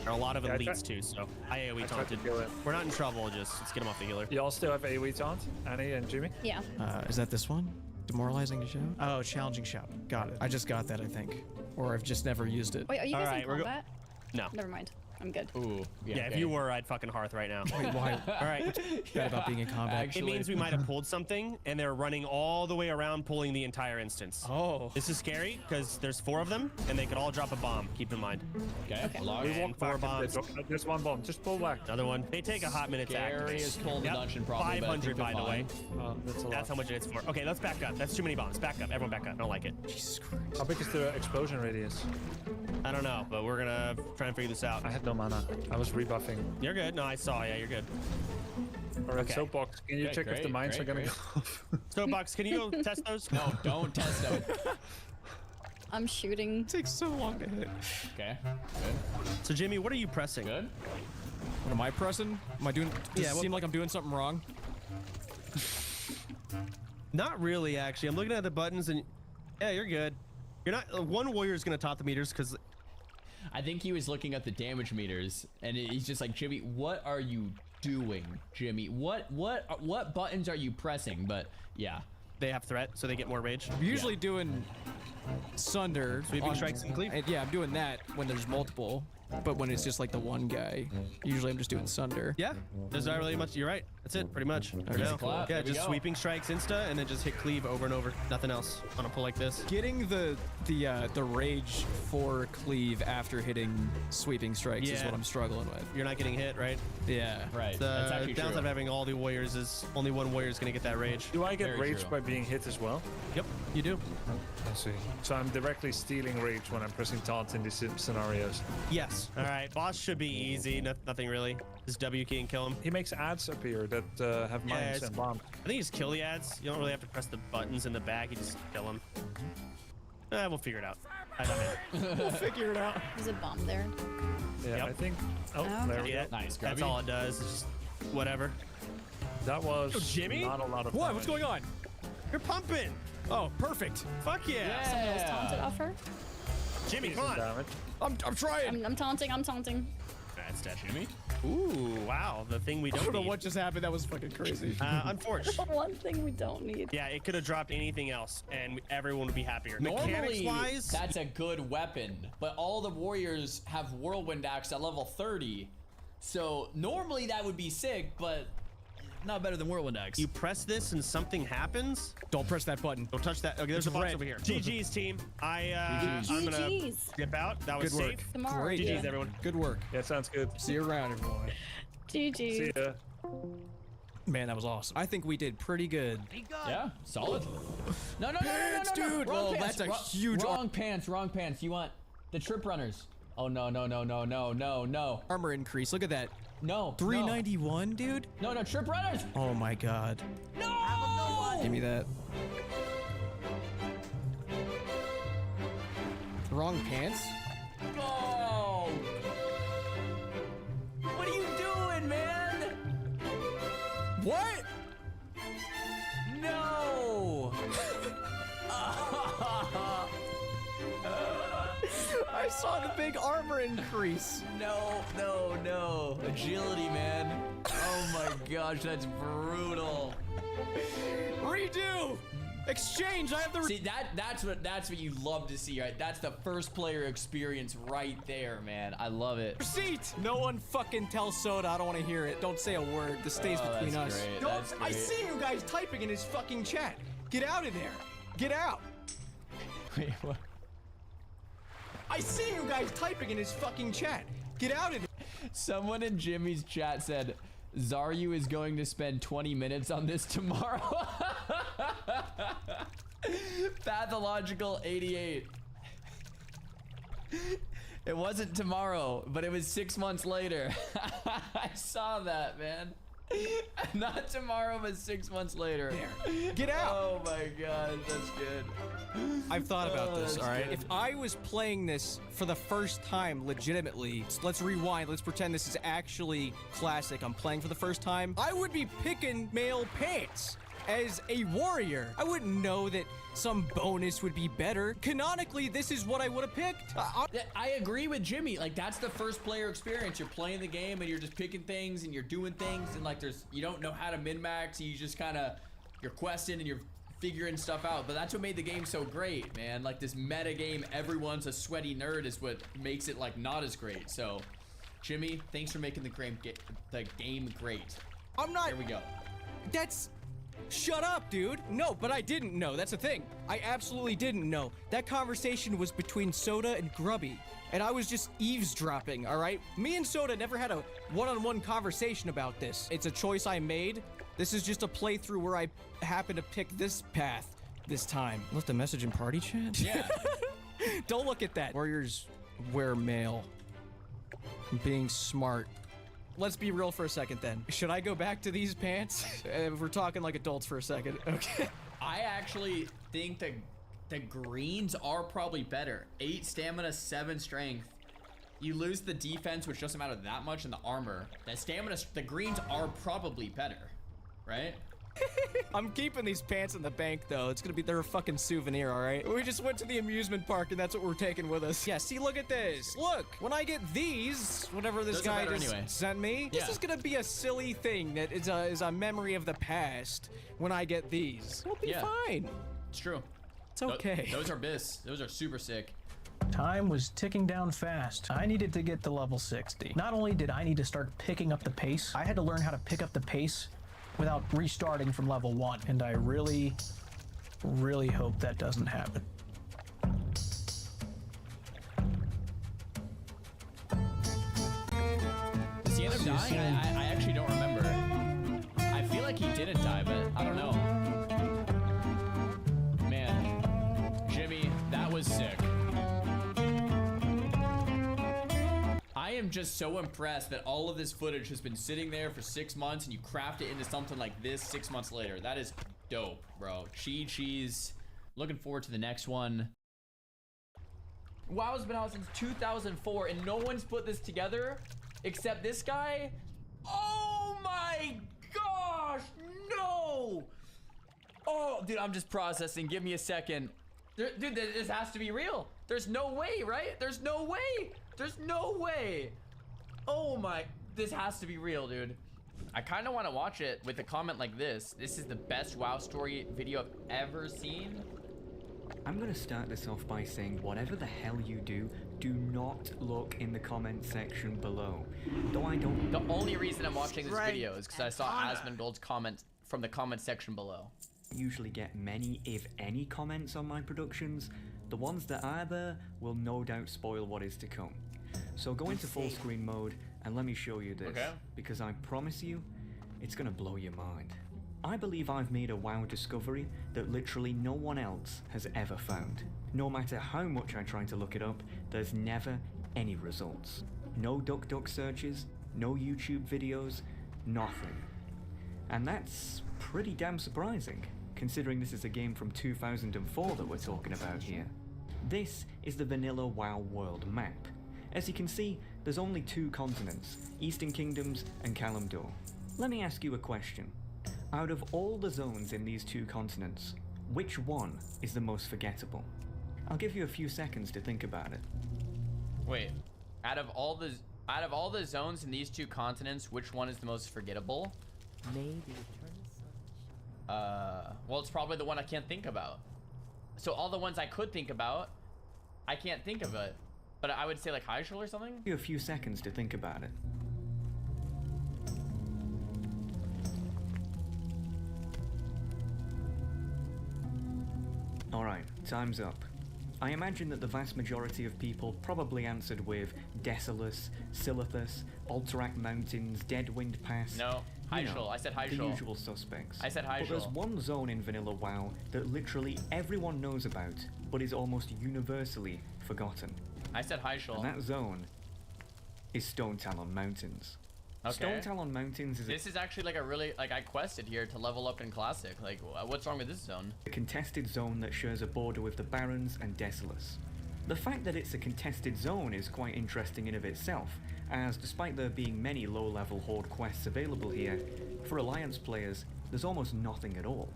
There are a lot of Yeah, I elites tried- too, so I AoE I tried to taunted. kill it. We're not in trouble, just let's get him off the healer. Y'all still have AoE taunt, Annie and Jimmy? Yeah. Is that this one? Demoralizing shout? Oh, challenging shout. Got it. I just got that, I think. Or I've just never used it. Wait, are you guys in we're combat? No. Never mind. I'm good. Ooh. Yeah, if you were, I'd fucking hearth right now. Wait, why? All right. Bad about being in combat. It means we might have pulled something, and they're running all the way around, pulling the entire instance. Oh. This is scary because there's 4 of them, and they could all drop a bomb. Keep in mind. Okay. Log We And walk 4 back bombs. Just one bomb. Just pull back. Another one. They take a hot minute to activate. Scariest pull in the dungeon probably, but I 500 think by they're the way. fine. That's a lot. That's how much it is for. Okay, let's back up. That's too many bombs. Back up. Everyone back up. I don't like it. Jesus Christ. How big is the explosion radius? I don't know, but we're gonna try and figure this out. I had no mana. I was rebuffing. You're good. No, I saw. Yeah, you're good. All right, Okay. Soapbox, can you Okay, check if the great, mines are great, gonna go off? Soapbox, can you go test those? No, don't test them. I'm shooting. It takes so long to hit. Okay. Good. So Jimmy, what are you pressing? Good. What am I pressing? Am I doing? Does Yeah, it what- seem like I'm doing something wrong? Not really, actually. I'm looking at the buttons, and yeah, you're good. You're not. One warrior's gonna top the meters because I think he was looking at the damage meters, and he's just like, Jimmy, what are you doing, Jimmy? What buttons are you pressing? But yeah, they have threat, so they get more rage. I'm usually doing Sunder. Sweeping strikes and cleave. Yeah, I'm doing that when there's multiple. But when it's just like the one guy, usually I'm just doing Sunder. Yeah, there's not really much. You're right. That's it, pretty much. Okay. No. Clap. Yeah, There we just go. sweeping strikes insta, and then just hit cleave over and over. Nothing else on a pull like this. Getting the rage for cleave after hitting sweeping strikes is Yeah. what I'm struggling with. You're not getting hit, right? Yeah. right. That's The actually downside true. of having all the warriors is only one warrior is gonna get that rage. Do I get Very rage true. by being hit as well? Yep. You do? I see. So I'm directly stealing reach when I'm pressing taunt in these scenarios. Yes. All right, boss should be easy. Nothing really. Just W key and kill him. He makes ads appear that have mines and bombs. I think you just kill the ads. You don't really have to press the buttons in the back. You just kill them. We'll figure it out. We'll figure it out. There's a bomb there. Yeah, Yep. I think. Oh, Okay. there we go. Nice, That's Grubby. all it does. It's just whatever. That was Yo, Jimmy? not a lot of What? damage. What's going on? You're pumping. Oh, perfect. Fuck yeah. Someone else taunted off her. Jimmy, come Decent on. damage. I'm trying. I'm taunting. I'm taunting. That's that Jimmy. Ooh, wow. The thing we I don't don't know need. what just happened. That was fucking crazy. Unfortunate. One thing we don't need. Yeah, it could have dropped anything else, and everyone would be happier. Normally, Mechanics-wise, that's a good weapon, but all the warriors have Whirlwind Axe at level 30. So normally that would be sick, but not better than Whirlwind Axe. you press this and something happens. Don't press that button. Don't touch that. Okay, there's It's a box red. over here. GG's, team. I'm gonna GG's. dip out. That was Good work. safe. Tomorrow. Great. GG's, everyone. Good work. Yeah, sounds good. See you around, everyone. GG. See ya. Man, that was awesome. I think we did pretty good. Yeah, solid. No, Pants, dude. Wrong Well, pants. that's a huge Wrong pants. Wrong pants. You want the trip runners? Oh no. Armor increase. Look at that. No. 391, dude. No, trip runners. Oh my god. No. Give me that. Wrong pants? Oh. What are you doing, man? What? No. I saw the big armor increase. No. Agility, man. Oh my gosh, that's brutal. Redo. Exchange. I have the. See, that's what you love to see, right? That's the first player experience right there, man. I love it. Receipt. No one fucking tell Soda. I don't want to hear it. Don't say a word. This stays between that's us. great, Don't. that's I great. see you guys typing in his fucking chat. Get out of there. Get out. Wait, what? I see you guys typing in his fucking chat. Get out of there. Someone in Jimmy's chat said, Zaryu is going to spend 20 minutes on this tomorrow. Pathological 88. It wasn't tomorrow, but it was 6 months later. I saw that, man. Not tomorrow, but 6 months later. There. Get out. Oh my gosh, that's good. I've thought about this, that's all right? good. If I was playing this for the first time legitimately, let's rewind, let's pretend this is actually classic. I'm playing for the first time. I would be picking male pants as a warrior. I wouldn't know that some bonus would be better. Canonically, this is what I would have picked. I agree with Jimmy. Like, that's the first player experience. You're playing the game and you're just picking things and you're doing things and like you don't know how to min-max. You just kind of, you're questing and you're figuring stuff out. But that's what made the game so great, man. Like this meta game, everyone's a sweaty nerd is what makes it like not as great. So, Jimmy, thanks for making the game great. I'm not. There we go. That's. Shut up, dude. No, but I didn't know. That's the thing. I absolutely didn't know. That conversation was between Soda and Grubby, and I was just eavesdropping, all right? Me and Soda never had a one-on-one conversation about this. It's a choice I made. This is just a playthrough where I happen to pick this path this time. Left a message in party chat? Yeah. Don't look at that. Warriors wear mail. I'm being smart. Let's be real for a second then. Should I go back to these pants? If we're talking like adults for a second. Okay. I actually think the greens are probably better. 8 stamina, 7 strength. You lose the defense, which doesn't matter that much, and the armor. The greens are probably better, right? I'm keeping these pants in the bank though. It's gonna be their fucking souvenir, all right? We just went to the amusement park and that's what we're taking with us. Yeah, see, look at this. Look, when I get these, whatever this Those are guy better just anyway. sent me, this is gonna be a silly thing that is a memory of the past when I get these. We'll be fine. It's true. It's okay. Those are bis. Those are super sick. Time was ticking down fast. I needed to get to level 60. Not only did I need to start picking up the pace, I had to learn how to pick up the pace without restarting from level 1. And I really, really hope that doesn't happen. Does he end up dying? I actually don't remember. I feel like he didn't die, but I don't know. Man. am just so impressed that all of this footage has been sitting there for 6 months and you craft it into something like this 6 months later. That is dope, bro. Cheese. Looking forward to the next one. WoW's been out since 2004 and no one's put this together except this guy. Oh my gosh, no. Oh, dude, I'm just processing. Give me a second. Dude, this has to be real. There's no way, right? There's no way. There's no way. Oh my, this has to be real, dude. I kind of want to watch it with a comment like this. This is the best WoW story video I've ever seen. I'm gonna start this off by saying whatever the hell you do not look in the comment section below. Though I don't... The only reason I'm watching this video is because I saw Asmongold's comment from the comment section below. Usually get many, if any, comments on my productions. The ones that are there will no doubt spoil what is to come. So go into full screen mode and let me show you this, because I promise you, it's gonna blow your mind. I believe I've made a WoW discovery that literally no one else has ever found. No matter how much I try to look it up, there's never any results. No DuckDuck searches, no YouTube videos, nothing. And that's pretty damn surprising, considering this is a game from 2004 that we're talking about here. This is the vanilla WoW world map. As you can see, there's only 2 continents, Eastern Kingdoms and Kalimdor. Let me ask you a question. Out of all the zones in these 2 continents, which one is the most forgettable? I'll give you a few seconds to think about it. Wait, out of all the zones in these 2 continents, which one is the most forgettable? Maybe well, it's probably the one I can't think about. So all the ones I could think about, I can't think of it. But I would say like Hyshul or something? Give you a few seconds to think about it. Alright, time's up. I imagine that the vast majority of people probably answered with Desolace, Silithus, Alterac Mountains, Deadwind Pass. No, Hyshul. I said Hyshul. The usual suspects. I said But there's Hyshul. one zone in Vanilla WoW that literally everyone knows about, but is almost universally forgotten. I said Hyshul. And that zone is Stone Talon Mountains. Okay. Stone Talon Mountains is This is actually like a really, like I quested here to level up in Classic. Like, what's wrong with this zone? a contested zone that shares a border with the Barrens and Desolace. The fact that it's a contested zone is quite interesting in of itself, as despite there being many low-level Horde quests available here, for Alliance players, there's almost nothing at all.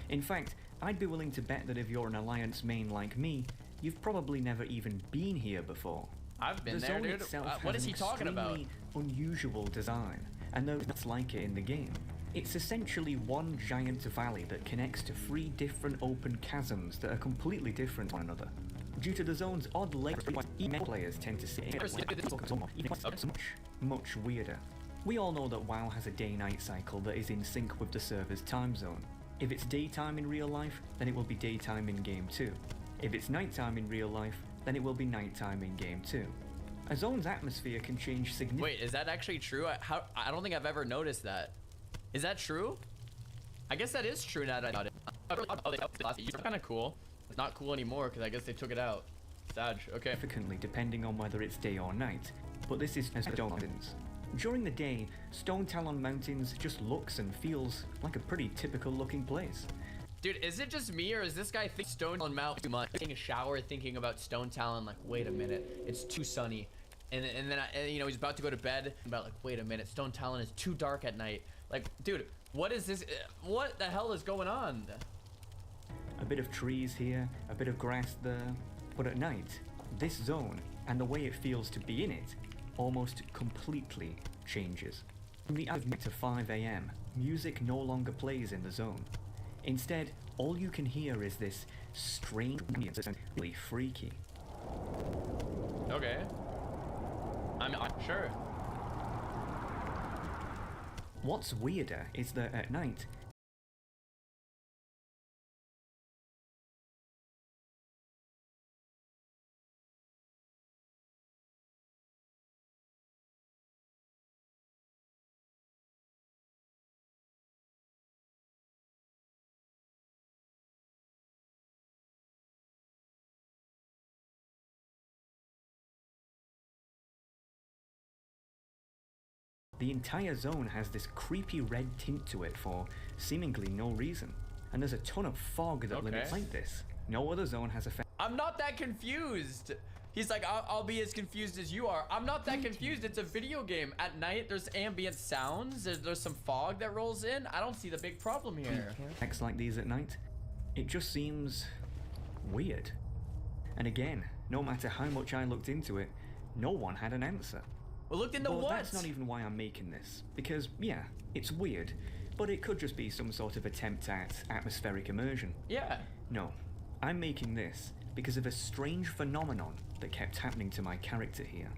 In fact, I'd be willing to bet that if you're an Alliance main like me, you've probably never even been here before. I've been The there, zone dude. itself What has is he an talking about? extremely unusual design, and there's nothing like it in the game. It's essentially one giant valley that connects to 3 different open chasms that are completely different from one another. Due to the zone's odd layout, players tend to see it much weirder. We all know that WoW has a day-night cycle that is in sync with the server's time zone. If it's daytime in real life, then it will be daytime in game too. If it's nighttime in real life, then it will be nighttime in game too. A zone's atmosphere can change significantly. Wait, is that actually true? I don't think I've ever noticed that. Is that true? I guess that is true now that I thought it. It's kind of cool. It's not cool anymore because I guess they took it out. Sag, okay. Significantly depending on whether it's day or night, but this is Stone Mountains. During the day, Stone Talon Mountains just looks and feels like a pretty typical looking place. Dude, is it just me or is this guy think Stone Talon Mountain too much? Taking a shower, thinking about Stone Talon, like, wait a minute, it's too sunny. And then you know, he's about to go to bed, about like, wait a minute, Stone Talon is too dark at night. Like, dude, what is this? What the hell is going on? A bit of trees here, a bit of grass there, but at night, this zone and the way it feels to be in it almost completely changes. From the hours to 5 AM, music no longer plays in the zone. Instead, all you can hear is this strange ambience and really freaky. Okay. I'm sure. What's weirder is that at night, The entire zone has this creepy red tint to it for seemingly no reason. And there's a ton of fog that limits like this. No other zone has a I'm not that confused. He's like, I'll be as confused as you are. I'm not that confused. It's a video game. At night, there's ambient sounds. There's some fog that rolls in. I don't see the big problem here. effects like these at night. It just seems weird. And again, no matter how much I looked into it, no one had an answer. Well, looked into but what? That's not even why I'm making this. Because, yeah, it's weird, but it could just be some sort of attempt at atmospheric immersion. Yeah. No, I'm making this because of a strange phenomenon that kept happening to my character here.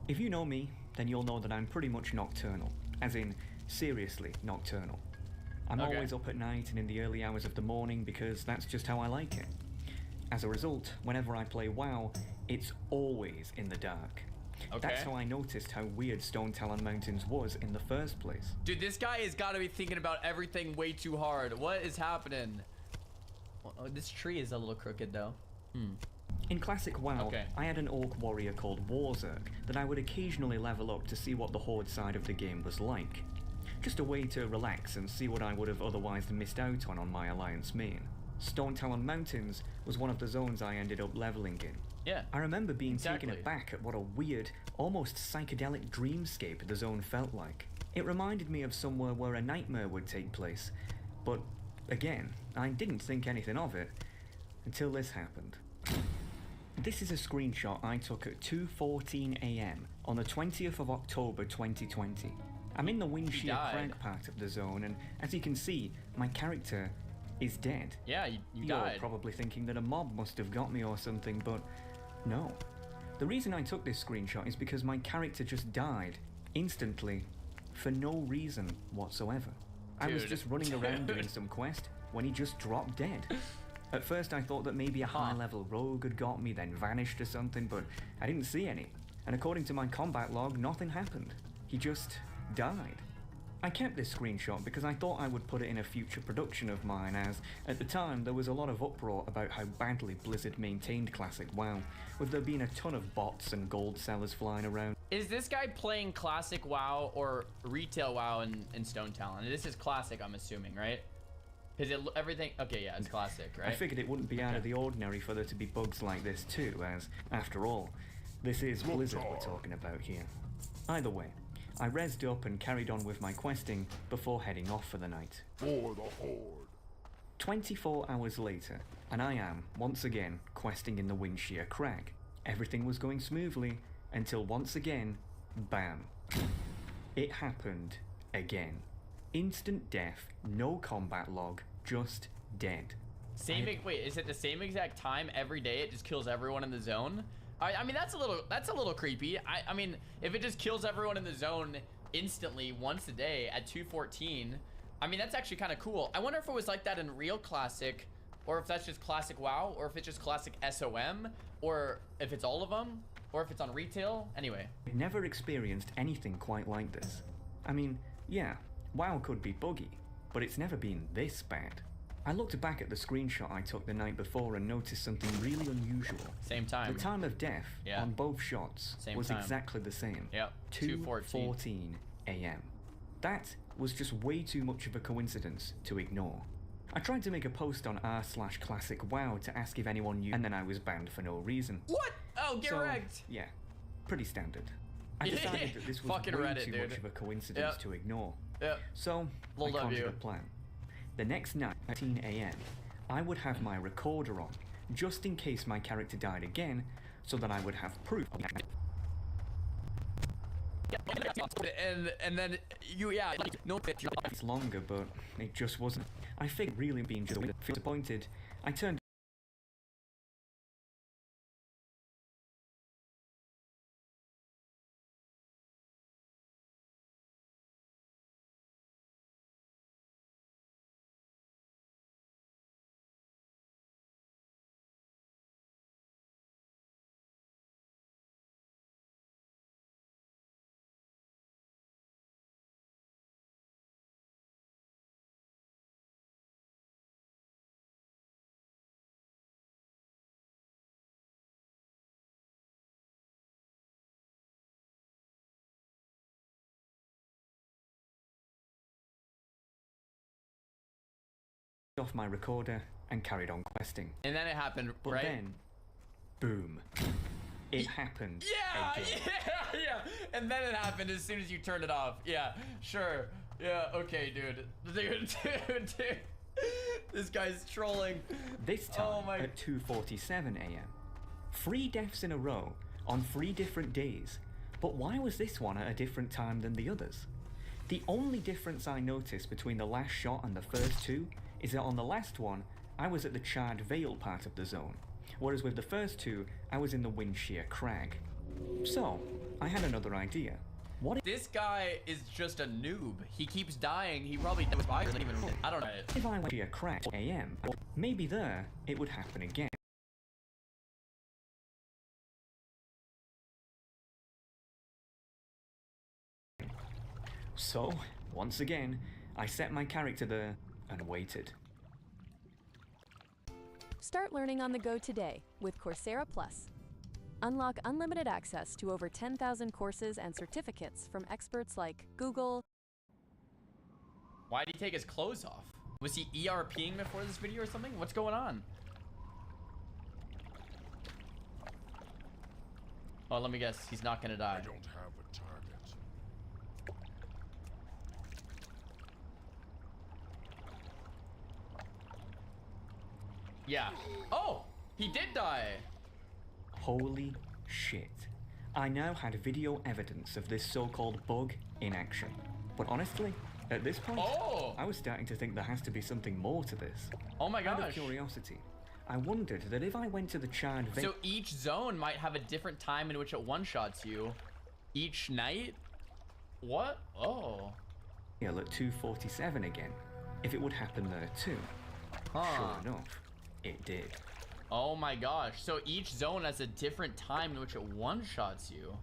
If you know me, then you'll know that I'm pretty much nocturnal, as in seriously nocturnal. I'm always up at night and in the early hours of the morning because that's just how I like it. As a result, whenever I play WoW, it's always in the dark. That's how I noticed how weird Stone Talon Mountains was in the first place. Dude, this guy has got to be thinking about everything way too hard. What is happening? Oh, this tree is a little crooked though. In classic WoW, I had an orc warrior called Warzerk that I would occasionally level up to see what the Horde side of the game was like. Just a way to relax and see what I would have otherwise missed out on my Alliance main. Stone Talon Mountains was one of the zones I ended up leveling in. Yeah. I remember being taken aback at what a weird, almost psychedelic dreamscape the zone felt like. It reminded me of somewhere where a nightmare would take place, but again, I didn't think anything of it until this happened. This is a screenshot I took at 2:14 AM on the 20th of October 2020. I'm in the Windshear Crag part of the zone, and as you can see, my character is dead. Yeah, you You're died. probably thinking that a mob must have got me or something, but no. The reason I took this screenshot is because my character just died instantly for no reason whatsoever. I was just running around doing some quest when he just dropped dead. At first I thought that maybe a high-level rogue had got me, then vanished or something, but I didn't see any. And according to my combat log, nothing happened. He just died. I kept this screenshot because I thought I would put it in a future production of mine, as at the time there was a lot of uproar about how badly Blizzard maintained classic WoW, with there being a ton of bots and gold sellers flying around. Is this guy playing classic WoW or retail WoW in Stone Talon? This is classic, I'm assuming, right? Is it everything? Okay, yeah, it's classic, right? I figured it wouldn't be out of the ordinary for there to be bugs like this too, as, after all, this is Blizzard we're talking about here. Either way, I rezzed up and carried on with my questing before heading off for the night. For the Horde. 24 hours later, and I am, once again, questing in the Windshear Crag. Everything was going smoothly, until once again, bam. It happened again. Instant death, no combat log, just dead. Wait, is it the same exact time every day? It just kills everyone in the zone? I mean, that's a little creepy. I mean, if it just kills everyone in the zone instantly once a day at 2:14, I mean, that's actually kind of cool. I wonder if it was like that in real classic, or if that's just classic WoW, or if it's just classic SOM, or if it's all of them, or if it's on retail. Anyway. I've never experienced anything quite like this. I mean, yeah, WoW could be buggy, but it's never been this bad. I looked back at the screenshot I took the night before and noticed something really unusual. Same time. The time of death on both shots was exactly the same. Yep. 2:14 AM. That was just way too much of a coincidence to ignore. I tried to make a post on r/classicwow to ask if anyone knew, and then I was banned for no reason. What? Oh, get wrecked. Yeah, pretty standard. I decided that this was Fucking way Reddit, too dude. much of a coincidence to ignore. So I Lil conjured W. a plan. The next night at 10 AM, I would have my recorder on, just in case my character died again, so that I would have proof. And then It's longer, but it just wasn't. I figured really being just disappointed. I turned off my recorder and carried on questing. And then it happened, But right? then, boom. It happened. Yeah, again. yeah. And then it happened as soon as you turned it off. Yeah, sure. Yeah, okay, dude. Dude. This guy's trolling. This time at 2:47 a.m. 3 deaths in a row on 3 different days. But why was this one at a different time than the others? The only difference I noticed between the last shot and the first 2 is that on the last one, I was at the Charred Vale part of the zone, whereas with the first 2, I was in the Windshear Crag. So, I had another idea. What This guy is just a noob. He keeps dying. He probably was by even. I don't know. if I went to a Crag at AM? Maybe there, it would happen again. So, once again, I set my character there and waited. Start learning on the go today with Coursera Plus. Unlock unlimited access to over 10,000 courses and certificates from experts like Google. Why did he take his clothes off? Was he ERPing before this video or something? What's going on? Oh, let me guess. He's not gonna die. I don't have a target. Yeah. Oh, he did die. Holy shit. I now had video evidence of this so-called bug in action. But honestly, at this point, I was starting to think there has to be something more to this. Oh my Out of gosh. curiosity, I wondered that if I went to the Charred Vale... So each zone might have a different time in which it one-shots you. Each night? What? Oh. At 2:47 again, if it would happen there too. Sure enough, it did. Oh my gosh. So each zone has a different time in which it one-shots you.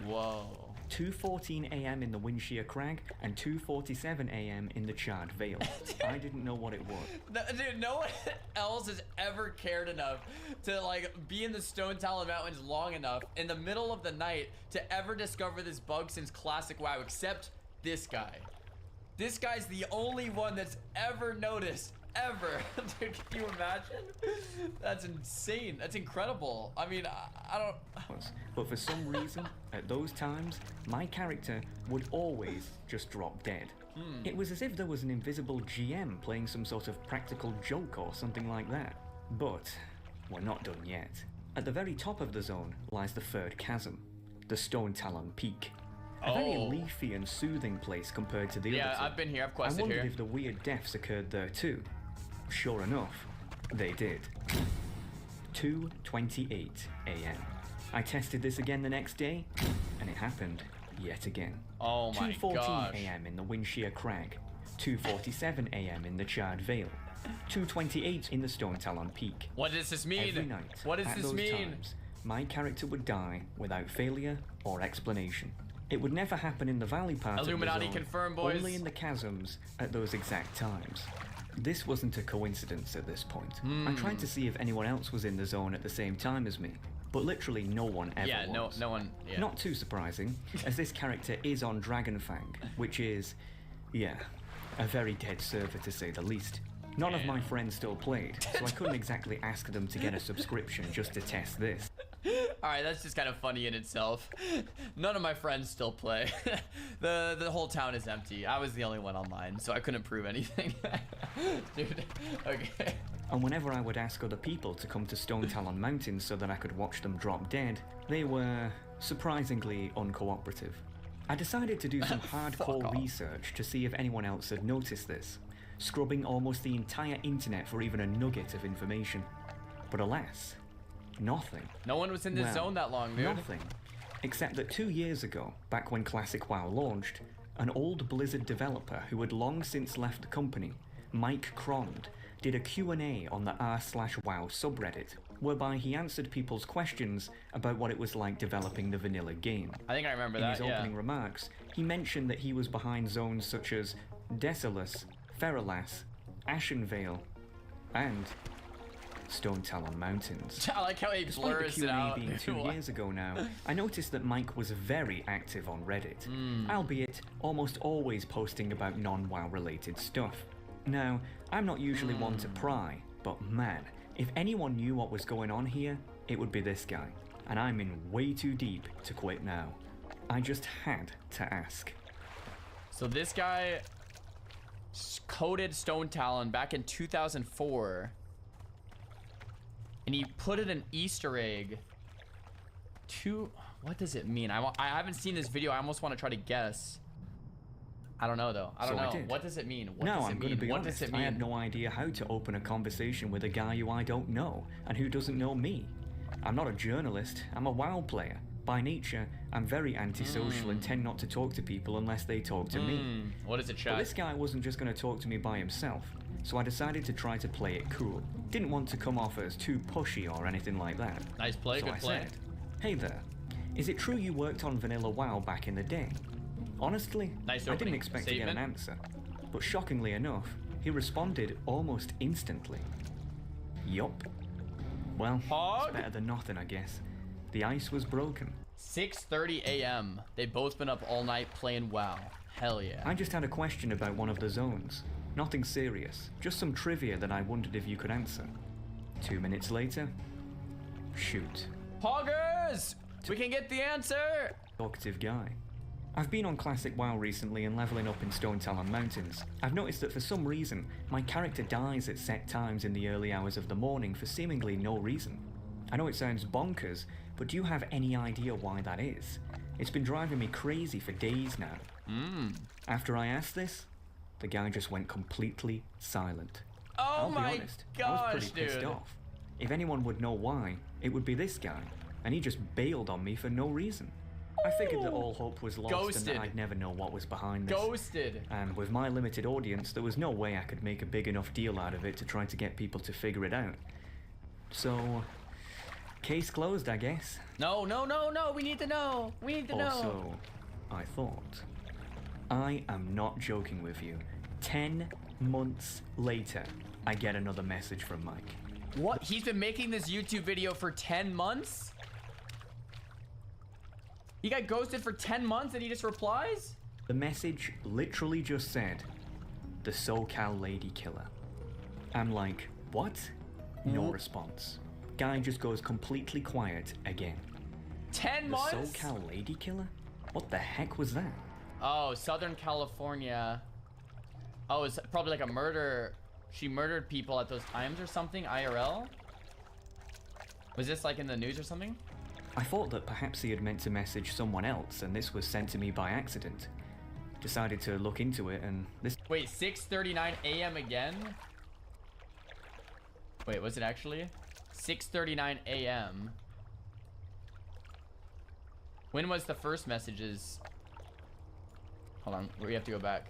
Whoa. 2:14 a.m. in the Windshear Crag and 2:47 a.m. in the Charred Vale. I didn't know what it was. Dude, no one else has ever cared enough to like be in the Stone Talon Mountains long enough in the middle of the night to ever discover this bug since Classic WoW, except this guy. This guy's the only one that's ever noticed, ever. Dude, can you imagine? That's insane. That's incredible. I mean, I don't... But for some reason, at those times, my character would always just drop dead. It was as if there was an invisible GM playing some sort of practical joke or something like that. But we're not done yet. At the very top of the zone lies the third chasm, the Stone Talon Peak. A very leafy and soothing place compared to the other two. Yeah, I've been here. I've quested I wondered here. if the weird deaths occurred there too. Sure enough, they did. 2:28 a.m. I tested this again the next day, and it happened yet again. Oh my 2:14 a.m. in the Windshear Crag, 2:47 a.m. in the Charred Vale, 2:28 in the Stone Talon Peak. What does this mean? Every night, What does at this those mean? times, my character would die without failure or explanation. It would never happen in the valley part Illuminati of the zone, confirmed, boys. only in the chasms at those exact times. This wasn't a coincidence at this point. I tried to see if anyone else was in the zone at the same time as me, but literally no one ever was. no one. Yeah. Not too surprising, as this character is on Dragonfang, which is, yeah, a very dead server to say the least. None of my friends still played, so I couldn't exactly ask them to get a subscription just to test this. Alright, that's just kind of funny in itself. None of my friends still play. The whole town is empty. I was the only one online, so I couldn't prove anything. Dude, okay. And whenever I would ask other people to come to Stone Talon Mountains so that I could watch them drop dead, they were surprisingly uncooperative. I decided to do some hardcore research to see if anyone else had noticed this, scrubbing almost the entire internet for even a nugget of information. But alas, nothing. No one was in this zone that long, dude. Nothing. Except that 2 years ago, back when Classic WoW launched, an old Blizzard developer who had long since left the company, Mike Crond, did a Q&A on the r/WoW subreddit, whereby he answered people's questions about what it was like developing the vanilla game. I think I remember In that, his opening remarks, he mentioned that he was behind zones such as Desolus, Feralas, Ashenvale, and Stone Talon Mountains. I like how he Despite the blurs it Q&A out. being 2 years ago now, I noticed that Mike was very active on Reddit, albeit almost always posting about non-WoW related stuff. Now, I'm not usually one to pry, but man, if anyone knew what was going on here, it would be this guy, and I'm in way too deep to quit now. I just had to ask. So this guy coded Stone Talon back in 2004, and he put it in Easter egg to, what does it mean? I haven't seen this video. I almost want to try to guess. I don't know though. I don't know. What does it mean? What No, does it I'm going mean? to be What honest. does it I had mean? no idea how to open a conversation with a guy who I don't know and who doesn't know me. I'm not a journalist. I'm a WoW player. By nature, I'm very antisocial and tend not to talk to people unless they talk to me. What is it, But chat? this guy wasn't just going to talk to me by himself, so I decided to try to play it cool. Didn't want to come off as too pushy or anything like that. Nice play, So good I play. said, "Hey there, is it true you worked on Vanilla WoW back in the day?" Honestly, Nice I didn't opening expect to get an statement. answer, but shockingly enough, he responded almost instantly. Yup. Well, it's better than nothing, I guess. The ice was broken. 6:30 a.m. They've both been up all night playing WoW. Hell yeah. I just had a question about one of the zones. Nothing serious, just some trivia that I wondered if you could answer. 2 minutes later, shoot. Poggers! We can get the answer! Talkative guy. I've been on Classic WoW recently and leveling up in Stone Talon Mountains. I've noticed that for some reason, my character dies at set times in the early hours of the morning for seemingly no reason. I know it sounds bonkers, but do you have any idea why that is? It's been driving me crazy for days now. After I asked this, the guy just went completely silent. Oh I'll be my honest, I was gosh, pretty pissed dude. off. If anyone would know why, it would be this guy, and he just bailed on me for no reason. I figured that all hope was lost and Ghosted. that I'd never know what was behind this. Ghosted. And with my limited audience, there was no way I could make a big enough deal out of it to try to get people to figure it out. So, case closed, I guess. No, we need to know. We need to know. Also, I thought. I am not joking with you. 10 months later, I get another message from Mike. What? He's been making this YouTube video for 10 months? He got ghosted for 10 months and he just replies? The message literally just said, "The SoCal Lady Killer." I'm like, what? No response. Guy just goes completely quiet again. 10 The months? SoCal Lady Killer? What the heck was that? Oh, Southern California. Oh, it's probably like a murder. She murdered people at those times or something, IRL? Was this like in the news or something? I thought that perhaps he had meant to message someone else and this was sent to me by accident. Decided to look into it and this— Wait, 6:39 a.m. again? Wait, was it actually? 6:39 a.m. When was the first messages? Hold on, we have to go back.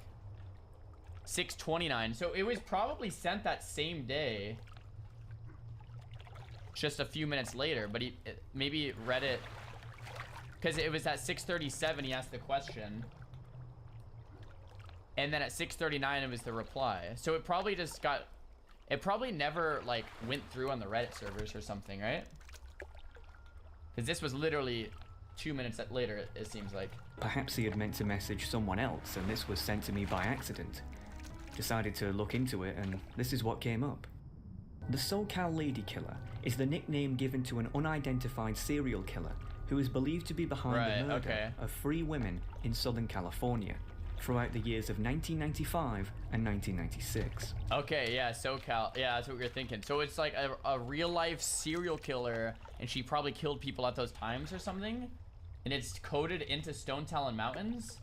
6:29. So it was probably sent that same day. Just a few minutes later, but maybe read it because it was at 6:37 he asked the question. And then at 6:39 it was the reply. So it probably just got, it probably never like went through on the Reddit servers or something, right? Because this was literally 2 minutes later, it seems like. Perhaps he had meant to message someone else and this was sent to me by accident. Decided to look into it and this is what came up. The SoCal Lady Killer is the nickname given to an unidentified serial killer who is believed to be behind the murder of 3 women in Southern California throughout the years of 1995 and 1996. Okay, yeah, SoCal. Yeah, that's what we were thinking. So it's like a real life serial killer and she probably killed people at those times or something? And it's coded into Stone Talon Mountains?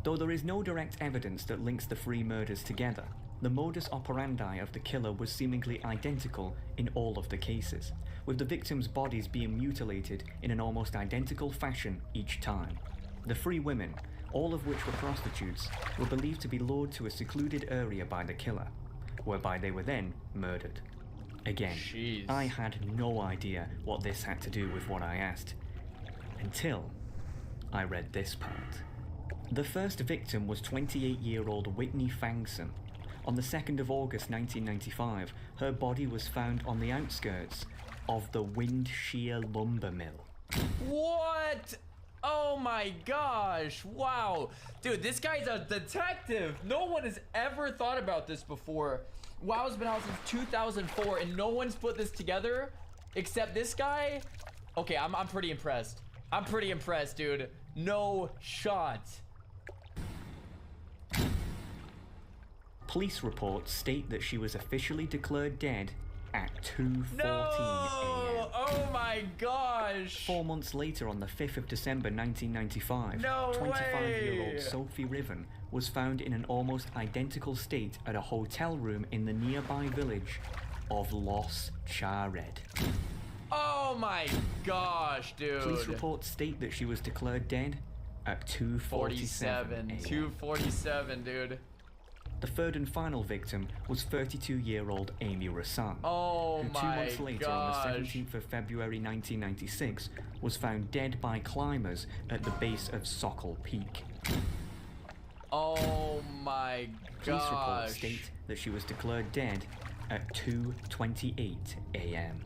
Though there is no direct evidence that links the 3 murders together, the modus operandi of the killer was seemingly identical in all of the cases, with the victims' bodies being mutilated in an almost identical fashion each time. The 3 women, all of which were prostitutes, were believed to be lured to a secluded area by the killer, whereby they were then murdered. Again, I had no idea what this had to do with what I asked, until I read this part. The first victim was 28-year-old Whitney Fangson. On the 2nd of August 1995, her body was found on the outskirts of the Windshear Lumber Mill. What? Oh my gosh. Wow. Dude, this guy's a detective. No one has ever thought about this before. WoW's been out since 2004 and no one's put this together except this guy. Okay, I'm pretty impressed. I'm pretty impressed, dude. No shot. Police reports state that she was officially declared dead at 2:14 a.m. Oh my gosh. 4 months later, on the 5th of December 1995, No 25-year-old way. Sophie Riven was found in an almost identical state at a hotel room in the nearby village of Los Chared. Oh my gosh, dude. Police reports state that she was declared dead at 2:47 a.m. 2:47, dude. The third and final victim was 32-year-old Amy Rassan, Oh who 2 my months later, gosh. on the 17th of February 1996, was found dead by climbers at the base of Sokol Peak. Oh my Police reports gosh. state that she was declared dead at 2:28 a.m.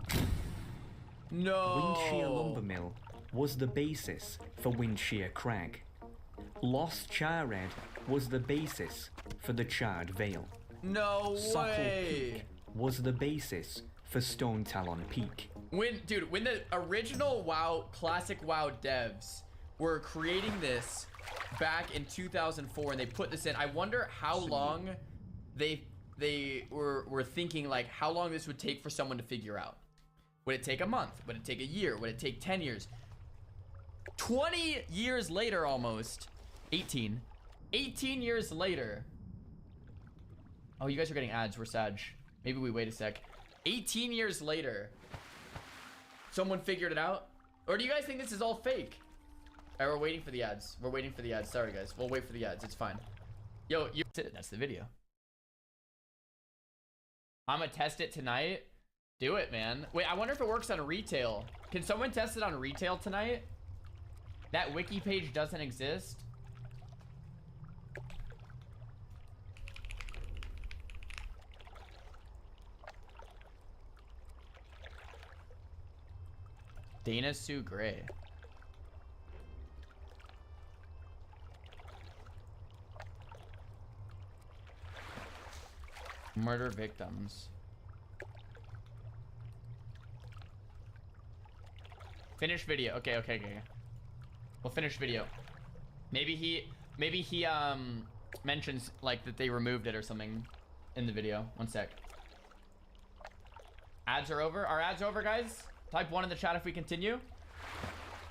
No. Windshear Lumber Mill was the basis for Windshear Crag. Los Chared was the basis for the Charred Vale. No Sokol way. Peak was the basis for Stone Talon Peak. When the original WoW, classic WoW devs were creating this back in 2004 and they put this in, I wonder how long they were thinking, like, how long this would take for someone to figure out. Would it take a month? Would it take a year? Would it take 10 years? 20 years later, almost. 18 years later. Oh, you guys are getting ads. We're Sag. Maybe we wait a sec. 18 years later, someone figured it out? Or do you guys think this is all fake? Alright, we're waiting for the ads. We're waiting for the ads. Sorry, guys. We'll wait for the ads. It's fine. Yo, that's the video. I'm gonna test it tonight. Do it, man. Wait, I wonder if it works on retail. Can someone test it on retail tonight? That wiki page doesn't exist. Dana Sue Gray. Murder victims. Finish video. Okay. We'll finish video. Maybe he mentions like that they removed it or something in the video. One sec. Ads are over. Are ads over, guys? Type 1 in the chat if we continue.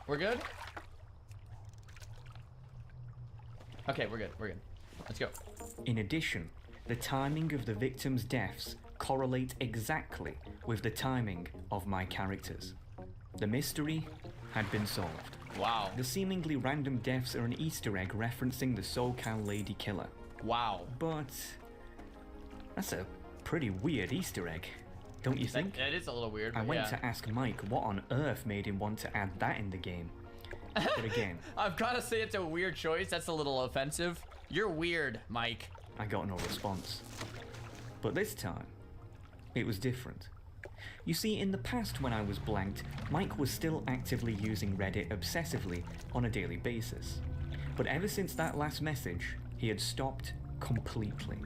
We're good? Okay, we're good. Let's go. In addition, the timing of the victims' deaths correlate exactly with the timing of my characters. The mystery had been solved. Wow. The seemingly random deaths are an Easter egg referencing the SoCal Lady Killer. Wow. But that's a pretty weird Easter egg, don't you think? It is a little weird. I But went yeah. to ask Mike what on earth made him want to add that in the game. But again, I've got to say it's a weird choice. That's a little offensive. You're weird, Mike. I got no response. But this time, it was different. You see, in the past when I was blanked, Mike was still actively using Reddit obsessively on a daily basis. But ever since that last message, he had stopped completely.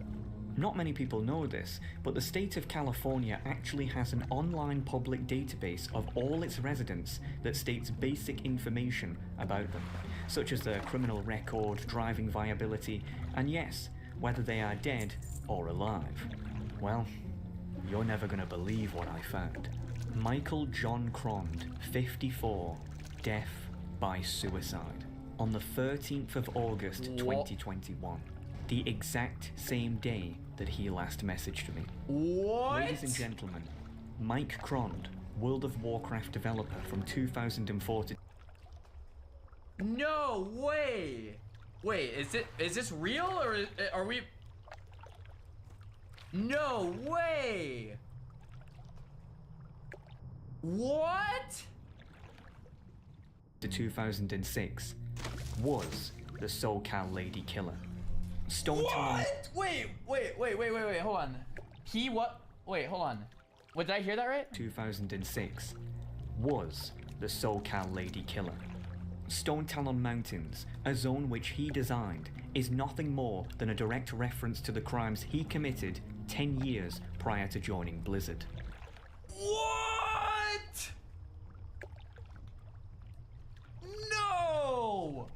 Not many people know this, but the state of California actually has an online public database of all its residents that states basic information about them, such as their criminal record, driving viability, and yes, whether they are dead or alive. Well, you're never gonna believe what I found. Michael John Crond, 54, death by suicide, on the 13th of August 2021. The exact same day that he last messaged me. What? Ladies and gentlemen, Mike Crond, World of Warcraft developer from 2004 to... No way. Wait, is this real or are we? No way. What? to 2006 was the SoCal Lady Killer. Stone Talon. Wait, hold on. He what? Wait, hold on. What, did I hear that right? 2006 was the SoCal Lady Killer. Stone Talon Mountains, a zone which he designed, is nothing more than a direct reference to the crimes he committed 10 years prior to joining Blizzard. What? No!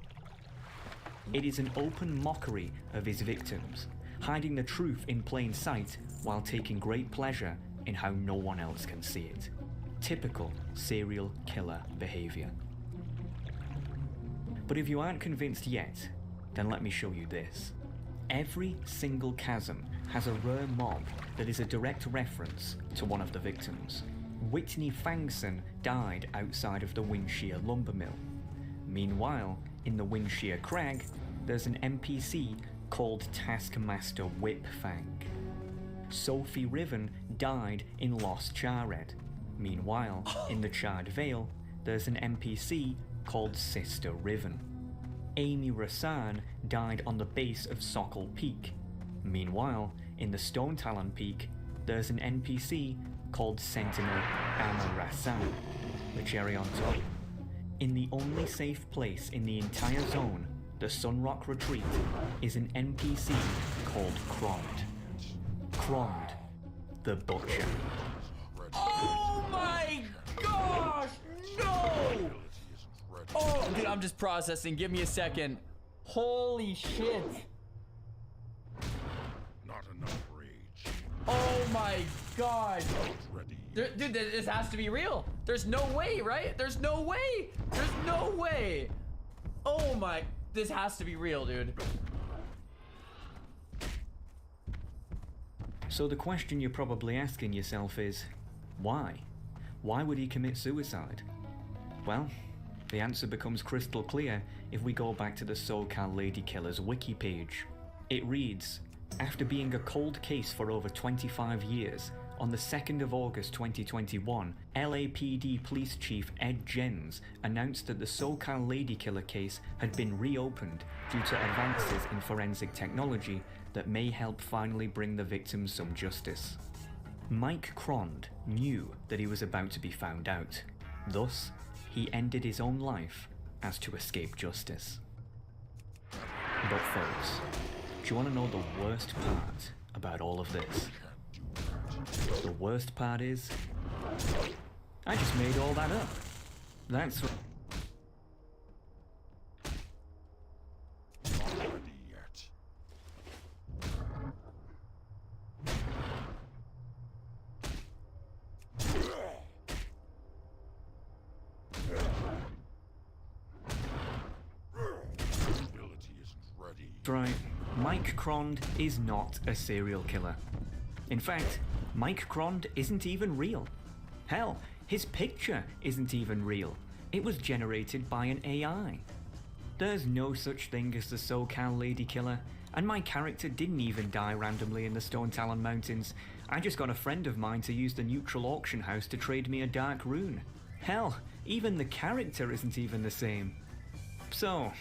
It is an open mockery of his victims, hiding the truth in plain sight while taking great pleasure in how no one else can see it. Typical serial killer behavior. But if you aren't convinced yet, then let me show you this. Every single chasm has a rare mob that is a direct reference to one of the victims. Whitney Fangson died outside of the Windshear lumber mill. Meanwhile, in the Windshear Crag, there's an NPC called Taskmaster Whipfang. Sophie Riven died in Lost Charred. Meanwhile, in the Charred Vale, there's an NPC called Sister Riven. Amy Rasan died on the base of Sokol Peak. Meanwhile, in the Stone Talon Peak, there's an NPC called Sentinel Amma Rasan, the cherry on top. In the only safe place in the entire zone, the Sunrock Retreat, is an NPC called Krond. Krond, the Butcher. Oh my gosh! No! Oh, dude, I'm just processing. Give me a second. Holy shit. Not enough rage. Oh my god. Dude, this has to be real. There's no way, right? There's no way. There's no way. Oh my, this has to be real, dude. So the question you're probably asking yourself is, why? Why would he commit suicide? Well, the answer becomes crystal clear if we go back to the SoCal Lady Killer's wiki page. It reads, after being a cold case for over 25 years, on the 2nd of August 2021, LAPD Police Chief Ed Jens announced that the SoCal Lady Killer case had been reopened due to advances in forensic technology that may help finally bring the victims some justice. Mike Krond knew that he was about to be found out. Thus, he ended his own life as to escape justice. But folks, do you want to know the worst part about all of this? The worst part is, I just made all that up. That's right. Right, Mike Krond is not a serial killer. In fact, Mike Krond isn't even real. Hell, his picture isn't even real. It was generated by an AI. There's no such thing as the SoCal Lady Killer, and my character didn't even die randomly in the Stone Talon Mountains. I just got a friend of mine to use the neutral auction house to trade me a dark rune. Hell, even the character isn't even the same. So,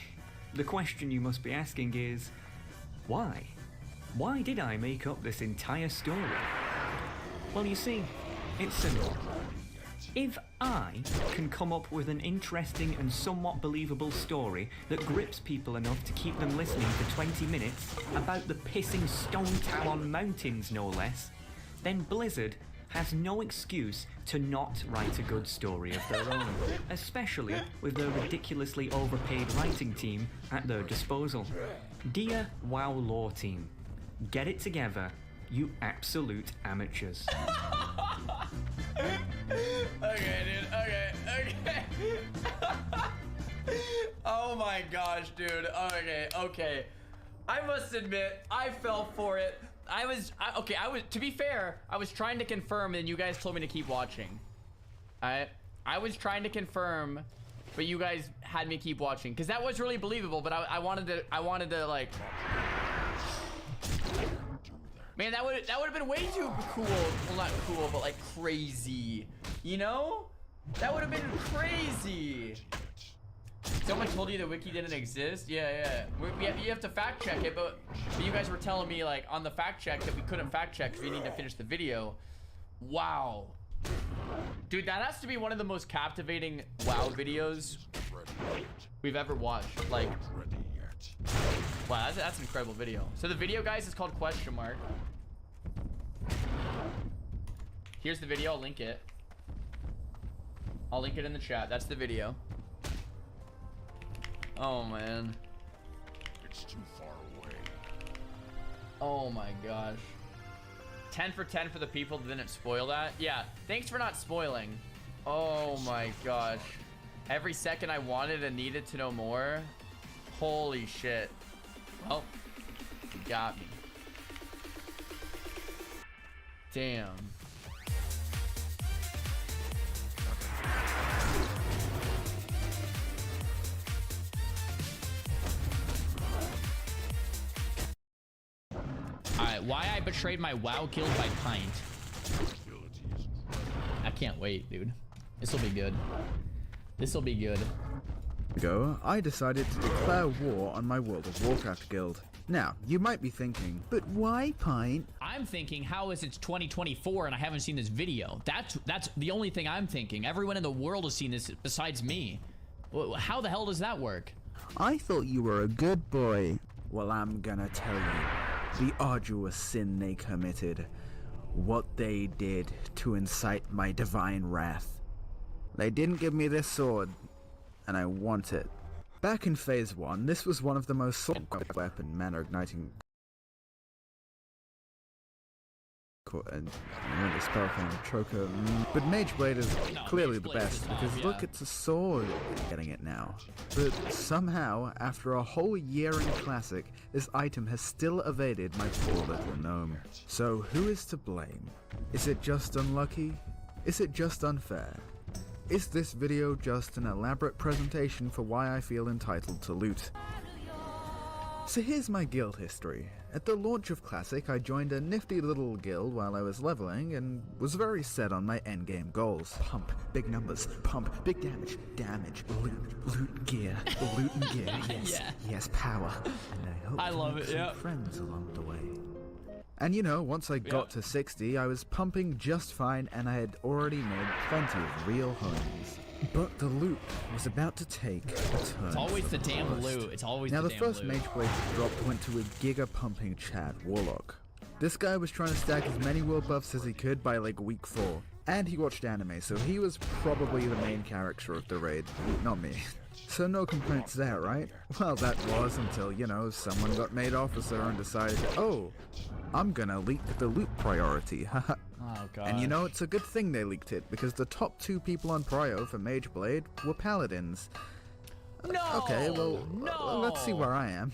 the question you must be asking is, why? Why did I make up this entire story? Well, you see, it's simple. If I can come up with an interesting and somewhat believable story that grips people enough to keep them listening for 20 minutes about the pissing Stone Talon Mountains, no less, then Blizzard has no excuse to not write a good story of their own, especially with their ridiculously overpaid writing team at their disposal. Dear WoW lore team, get it together, you absolute amateurs. Okay, dude. Okay. Oh my gosh, dude. Okay. I must admit, I fell for it. To be fair, I was trying to confirm and you guys told me to keep watching. I was trying to confirm, but you guys had me keep watching because that was really believable, but I wanted to like, man, that would have been way too cool. Well, not cool, but like crazy, you know? That would have been crazy. Someone told you the wiki didn't exist? Yeah. You have to fact check it, but you guys were telling me like on the fact check that we couldn't fact check because we need to finish the video. Wow. Dude, that has to be one of the most captivating WoW videos we've ever watched. Like, wow, that's an incredible video. So the video, guys, is called ? Here's the video. I'll link it. I'll link it in the chat. That's the video. Oh, man. It's too far away. Oh, my gosh. 10 for 10 for the people that didn't spoil that. Yeah, thanks for not spoiling. Oh, my gosh. Every second I wanted and needed to know more. Holy shit. Well, you got me. Damn. Alright, why I betrayed my WoW guild by Pint. I can't wait, dude. This will be good. This will be good. Ago, I decided to declare war on my World of Warcraft guild. Now, you might be thinking, but why Pint? I'm thinking, how is it 2024 and I haven't seen this video? That's the only thing I'm thinking. Everyone in the world has seen this besides me. How the hell does that work? I thought you were a good boy. Well, I'm gonna tell you. The arduous sin they committed. What they did to incite my divine wrath. They didn't give me this sword, and I want it. Back in Phase 1, this was one of the most sought weapon mana-igniting and the spell thing, Troker. But Mageblade is clearly the best, because look, it's a sword. Getting it now. But somehow, after a whole year in Classic, this item has still evaded my poor little gnome. So who is to blame? Is it just unlucky? Is it just unfair? Is this video just an elaborate presentation for why I feel entitled to loot? So here's my guild history. At the launch of Classic, I joined a nifty little guild while I was leveling and was very set on my endgame goals. Pump, big numbers, pump, big damage, loot gear, loot and gear, yes, yes, power. And I hope to make some friends along the way. And you know, once I got to 60, I was pumping just fine and I had already made plenty of real homes. But the loot was about to take a turn. It's always the damn loot. It's always the damn loot. Now the first Mageblade drop went to a giga pumping Chad Warlock. This guy was trying to stack as many world buffs as he could by like week 4. And he watched anime, so he was probably the main character of the raid, not me. So no complaints there, right? Well, that was until, you know, someone got made officer and decided, oh, I'm gonna leak the loot priority, haha. Oh, God. And you know, it's a good thing they leaked it, because the top 2 people on Prio for Mageblade were Paladins. No! Okay, well, let's see where I am.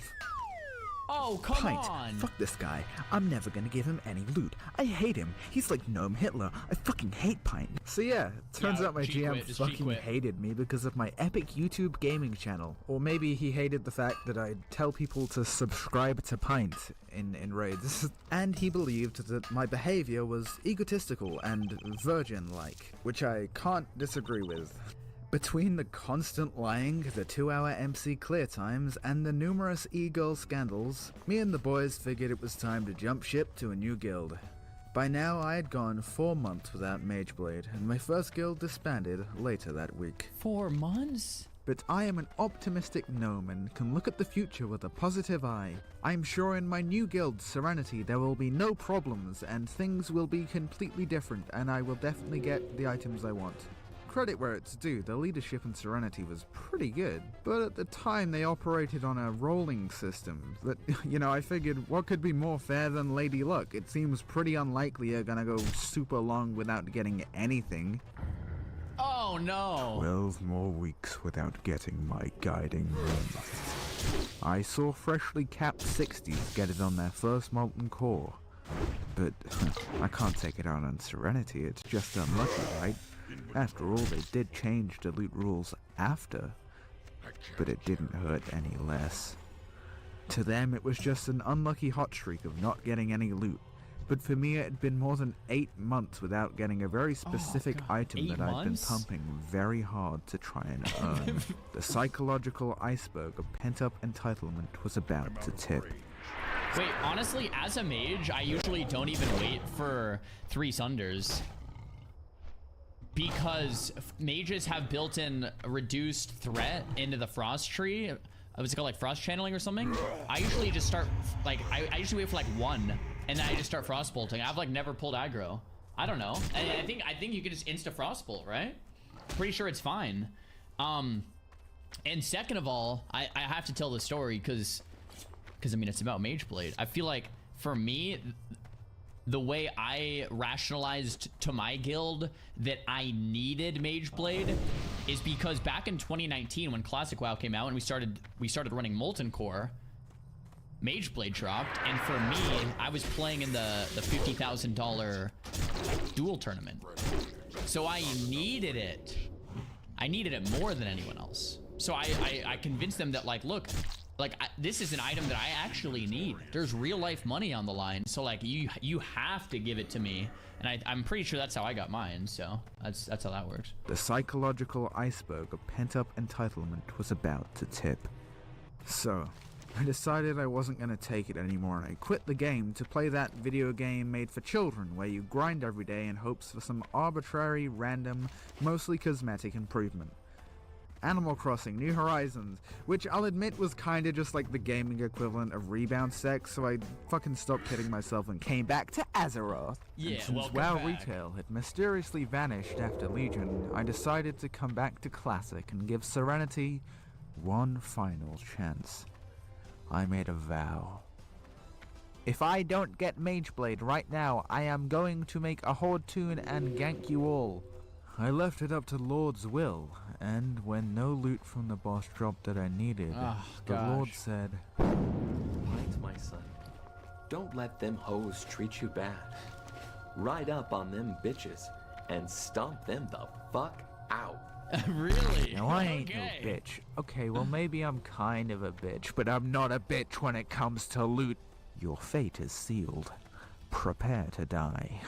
Oh, come Pint. on! Fuck this guy. I'm never gonna give him any loot. I hate him. He's like Gnome Hitler. I fucking hate Pint. So yeah, turns out my GM fucking hated me because of my epic YouTube gaming channel. Or maybe he hated the fact that I'd tell people to subscribe to Pint in raids. And he believed that my behavior was egotistical and virgin-like, which I can't disagree with. Between the constant lying, the 2-hour MC clear times, and the numerous e-girl scandals, me and the boys figured it was time to jump ship to a new guild. By now, I had gone 4 months without Mageblade, and my first guild disbanded later that week. 4 months? But I am an optimistic gnome and can look at the future with a positive eye. I am sure in my new guild, Serenity, there will be no problems and things will be completely different, and I will definitely get the items I want. Credit where it's due, the leadership in Serenity was pretty good, but at the time they operated on a rolling system that, you know, I figured what could be more fair than Lady Luck? It seems pretty unlikely you're gonna go super long without getting anything. Oh no! 12 more weeks without getting my guiding rune. I saw freshly capped 60s get it on their first molten core. But I can't take it out on Serenity, it's just unlucky, right? After all, they did change the loot rules after, but it didn't hurt any less. To them, it was just an unlucky hot streak of not getting any loot, But for me, it had been more than 8 months without getting a very specific item 8 that I'd been months? pumping very hard to try and earn. The psychological iceberg of pent-up entitlement was about to tip. Wait, honestly, as a mage, I usually don't even wait for 3 Sunders. Because mages have built-in reduced threat into the frost tree. What's it called, like frost channeling or something? I usually just start, like, I usually wait for like 1, and then I just start frost bolting. I've like never pulled aggro. I don't know. I think you can just insta frost bolt, right? Pretty sure it's fine. And second of all, I have to tell the story because I mean it's about Mageblade. I feel like for me, the way I rationalized to my guild that I needed Mageblade is because back in 2019 when Classic WoW came out and we started running Molten Core, Mageblade dropped, and for me, I was playing in the $50,000 duel tournament. So I needed it. I needed it more than anyone else. So I convinced them that, like, look, like, this is an item that I actually need. There's real life money on the line. So like, you have to give it to me. And I'm pretty sure that's how I got mine. So that's how that works. The psychological iceberg of pent-up entitlement was about to tip. So, I decided I wasn't going to take it anymore, and I quit the game to play that video game made for children where you grind every day in hopes for some arbitrary, random, mostly cosmetic improvement. Animal Crossing New Horizons, which I'll admit was kinda just like the gaming equivalent of Rebound Sex, so I fucking stopped kidding myself and came back to Azeroth. Yeah, and since welcome WoW back. Retail had mysteriously vanished after Legion, I decided to come back to Classic and give Serenity one final chance. I made a vow. If I don't get Mageblade right now, I am going to make a Horde tune and gank you all. I left it up to Lord's will, and when no loot from the boss dropped that I needed, the Lord said, Right, my son. Don't let them hoes treat you bad. Ride up on them bitches and stomp them the fuck out. Really? No, I ain't no bitch. Okay, well maybe I'm kind of a bitch, but I'm not a bitch when it comes to loot. Your fate is sealed. Prepare to die.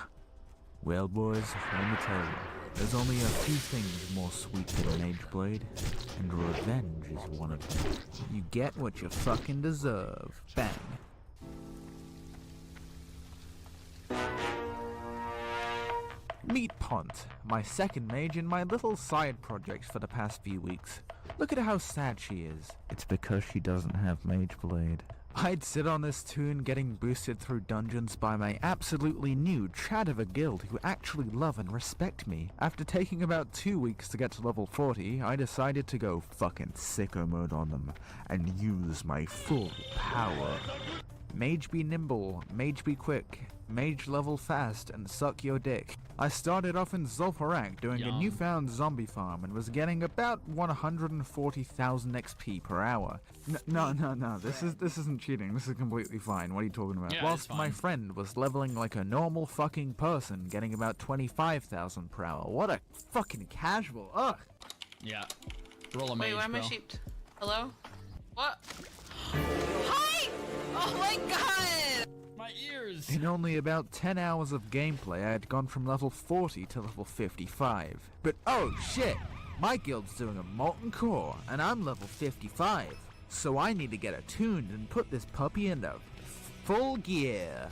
Well, boys, let me tell you, there's only a few things more sweet than Mageblade, and revenge is one of them. You get what you fucking deserve. Bang. Meet Pont, my second mage in my little side project for the past few weeks. Look at how sad she is. It's because she doesn't have Mageblade. I'd sit on this tune getting boosted through dungeons by my absolutely new Chad of a guild who actually love and respect me. After taking about 2 weeks to get to level 40, I decided to go fucking sicko mode on them and use my full power. Mage be nimble, mage be quick, mage level fast and suck your dick. I started off in Zul'Farrak doing a newfound zombie farm and was getting about 140,000 XP per hour. No, this isn't cheating, this is completely fine, what are you talking about? Yeah, Whilst it's fine. my friend was leveling like a normal fucking person, getting about 25,000 per hour. What a fucking casual, ugh! Yeah. Roll a mage, Wait, why am I bro. sheeped? Hello? What? Hi! Oh my god! My ears! In only about 10 hours of gameplay, I had gone from level 40 to level 55. But oh shit! My guild's doing a Molten Core, and I'm level 55. So I need to get attuned and put this puppy into full gear.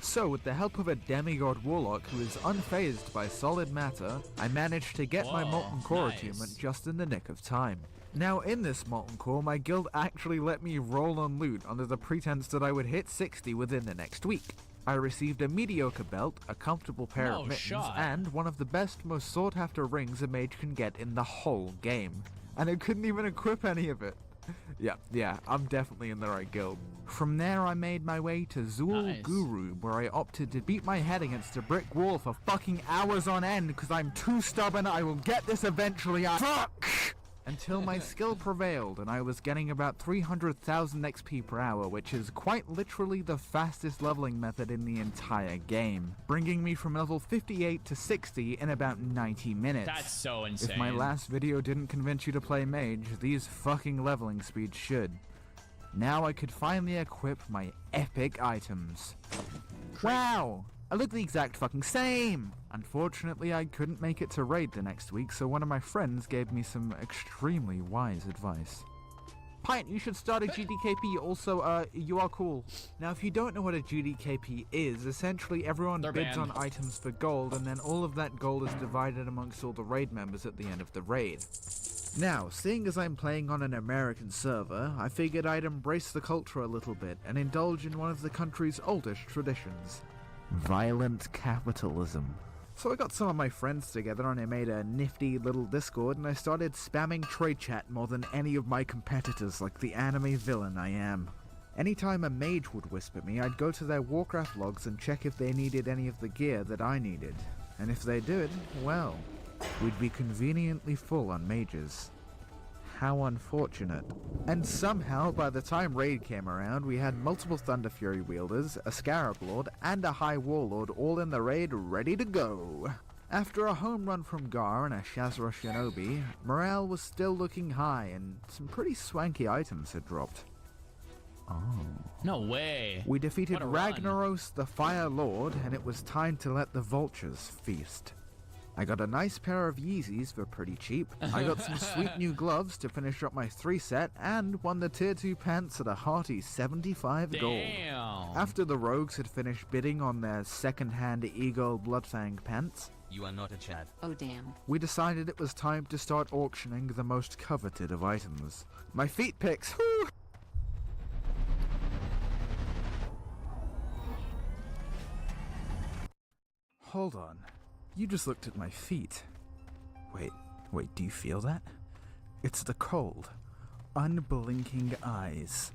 So with the help of a demigod warlock who is unfazed by solid matter, I managed to get my Whoa, Molten Core nice. attunement just in the nick of time. Now in this Molten Core, my guild actually let me roll on loot under the pretense that I would hit 60 within the next week. I received a mediocre belt, a comfortable pair No of mittens, shot. and one of the best, most sought after rings a mage can get in the whole game. And I couldn't even equip any of it. Yeah, I'm definitely in the right guild. From there I made my way to Zool Nice. Guru, where I opted to beat my head against a brick wall for fucking hours on end because I'm too stubborn. I will get this eventually. Fuck! Until my skill prevailed and I was getting about 300,000 XP per hour, which is quite literally the fastest leveling method in the entire game, bringing me from level 58 to 60 in about 90 minutes. That's so insane. If my last video didn't convince you to play mage, these fucking leveling speeds should. Now I could finally equip my epic items. Wow! I look the exact fucking same! Unfortunately, I couldn't make it to raid the next week, so one of my friends gave me some extremely wise advice. Pint, you should start a GDKP. Also, you are cool. Now, if you don't know what a GDKP is, essentially everyone bids on items for gold, and then all of that gold is divided amongst all the raid members at the end of the raid. Now, seeing as I'm playing on an American server, I figured I'd embrace the culture a little bit and indulge in one of the country's oldest traditions. Violent capitalism. So I got some of my friends together and I made a nifty little Discord and I started spamming trade chat more than any of my competitors like the anime villain I am. Anytime a mage would whisper me, I'd go to their Warcraft logs and check if they needed any of the gear that I needed. And if they did, well, we'd be conveniently full on mages. How unfortunate. And somehow, by the time Raid came around, we had multiple Thunder Fury wielders, a Scarab Lord, and a High Warlord all in the raid ready to go. After a home run from Gar and a Shazra Shinobi, morale was still looking high and some pretty swanky items had dropped. Oh. No way. We defeated What a run. Ragnaros the Fire Lord, and it was time to let the vultures feast. I got a nice pair of Yeezys for pretty cheap. I got some sweet new gloves to finish up my 3-set, and won the tier 2 pants at a hearty 75 gold. Damn. After the rogues had finished bidding on their second-hand Eagle Bloodfang pants, You are not a Chad. Oh, damn. we decided it was time to start auctioning the most coveted of items. My feet pics, whew! Hold on. You just looked at my feet. Wait, do you feel that? It's the cold, unblinking eyes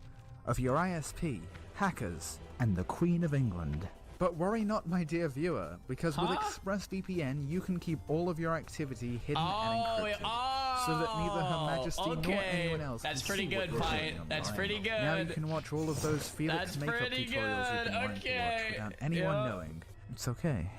of your ISP, hackers, and the Queen of England. But worry not, my dear viewer, because with ExpressVPN you can keep all of your activity hidden and encrypted, so that neither Her Majesty nor anyone else That's can pretty see what good, you're Pint. doing on That's mine. pretty good. Now you can watch all of those Felix That's makeup pretty tutorials you've been good. wanting to watch without anyone knowing. It's okay.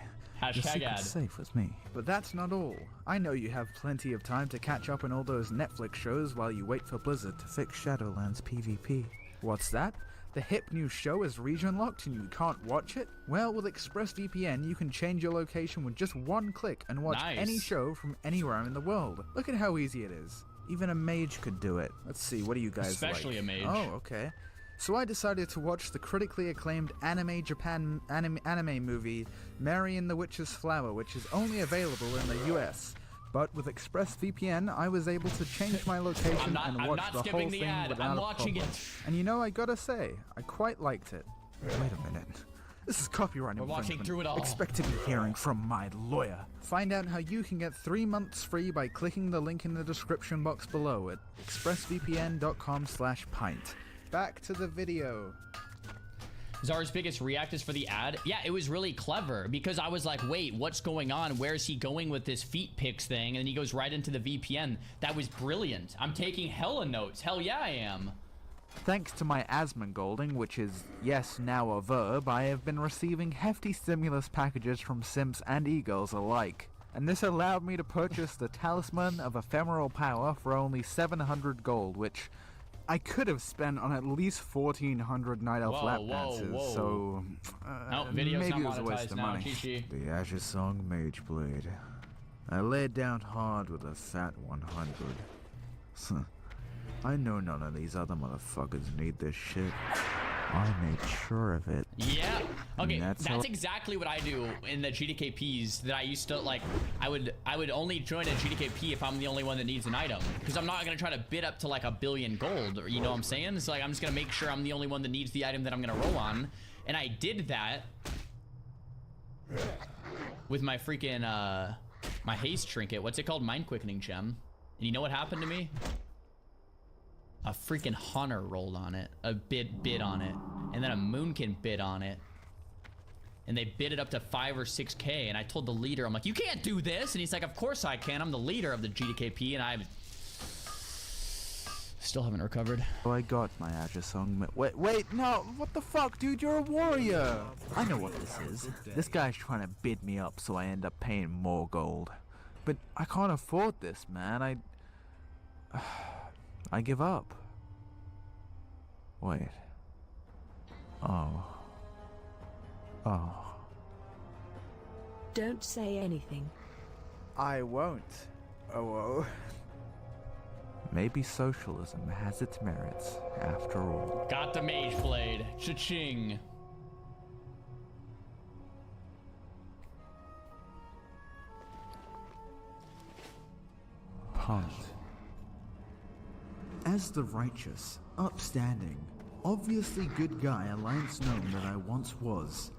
Your Hashtag secret's ad. safe with me. But that's not all. I know you have plenty of time to catch up on all those Netflix shows while you wait for Blizzard to fix Shadowlands PvP. What's that? The hip new show is region locked and you can't watch it? Well, with ExpressVPN, you can change your location with just one click and watch Nice. any show from anywhere in the world. Look at how easy it is. Even a mage could do it. Let's see, what do you guys Especially like? a mage. Oh, okay. So I decided to watch the critically acclaimed anime movie Mary and the Witch's Flower, which is only available in the US. But with ExpressVPN, I was able to change my location and watch the whole thing without I'm a watching problem. it. And you know, I gotta say, I quite liked it. Wait a minute. This is copyright We're watching infringement. through it all. Expect to be hearing from my lawyer. Find out how you can get 3 months free by clicking the link in the description box below at expressvpn.com/pint. Back to the video. Zara's biggest react is for the ad. Yeah, it was really clever because I was like, wait, what's going on? Where's he going with this feet pics thing? And then he goes right into the VPN. That was brilliant. I'm taking hella notes. Hell yeah, I am. Thanks to my Asmongolding, which is, yes, now a verb, I have been receiving hefty stimulus packages from simps and e-girls alike. And this allowed me to purchase the Talisman of Ephemeral Power for only 700 gold, which I could have spent on at least 1,400 Night Elf lap dances, so Nope, video's maybe it not was a waste monetized of now, money. GG. The Azure Song Mageblade. I laid down hard with a fat 100. I know none of these other motherfuckers need this shit. I made sure of it. Yeah. Okay, And that's how- exactly what I do in the GDKPs that I used to like. I would only join a GDKP if I'm the only one that needs an item, because I'm not gonna try to bid up to like 1 billion gold, or you know what I'm saying? It's like I'm just gonna make sure I'm the only one that needs the item that I'm gonna roll on, and I did that with my freaking my haste trinket. What's it called? Mind quickening gem. And you know what happened to me? A freaking hunter rolled on it, a bid on it, and then a moonkin bid on it, and they bid it up to 5 or 6k. And I told the leader, I'm like, you can't do this, and he's like, of course I can. I'm the leader of the GDKP, and I still haven't recovered. Oh, I got my Azure Song. Wait, no, what the fuck, dude? You're a warrior. I know what this is. This guy's trying to bid me up, so I end up paying more gold. But I can't afford this, man. I give up. Wait. Oh. Oh. Don't say anything. I won't. Oh. Maybe socialism has its merits, after all. Got the mage blade. Cha-ching. Punt. As the righteous, upstanding, obviously good guy Alliance gnome that I once was,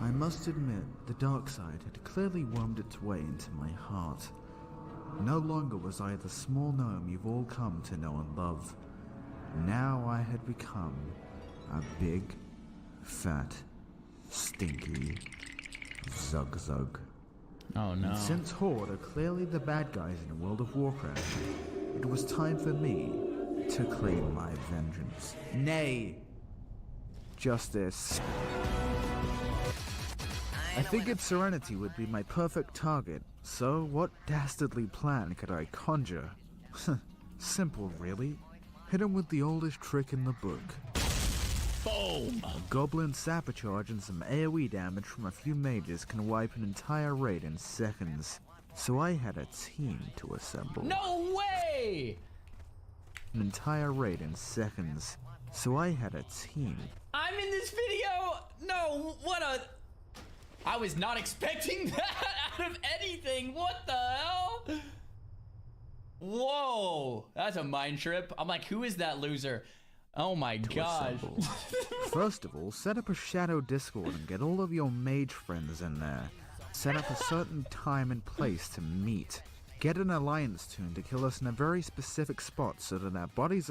I must admit the dark side had clearly wormed its way into my heart. No longer was I the small gnome you've all come to know and love. Now I had become a big, fat, stinky Zug-Zug. Oh no. And since Horde are clearly the bad guys in World of Warcraft, it was time for me to claim my vengeance. Nay, justice. I figured Serenity would be my perfect target, so what dastardly plan could I conjure? Simple, really. Hit him with the oldest trick in the book. Boom! A goblin sabotage and some AoE damage from a few mages can wipe an entire raid in seconds. So I had a team to assemble. No way! An entire raid in seconds. So I had a team. I'm in this video! No, what a... I was not expecting that out of anything. What the hell? Whoa, that's a mind trip. I'm like, who is that loser? Oh my gosh. First of all, set up a shadow Discord and get all of your mage friends in there. Set up a certain time and place to meet. Get an alliance tune to kill us in a very specific spot so that our bodies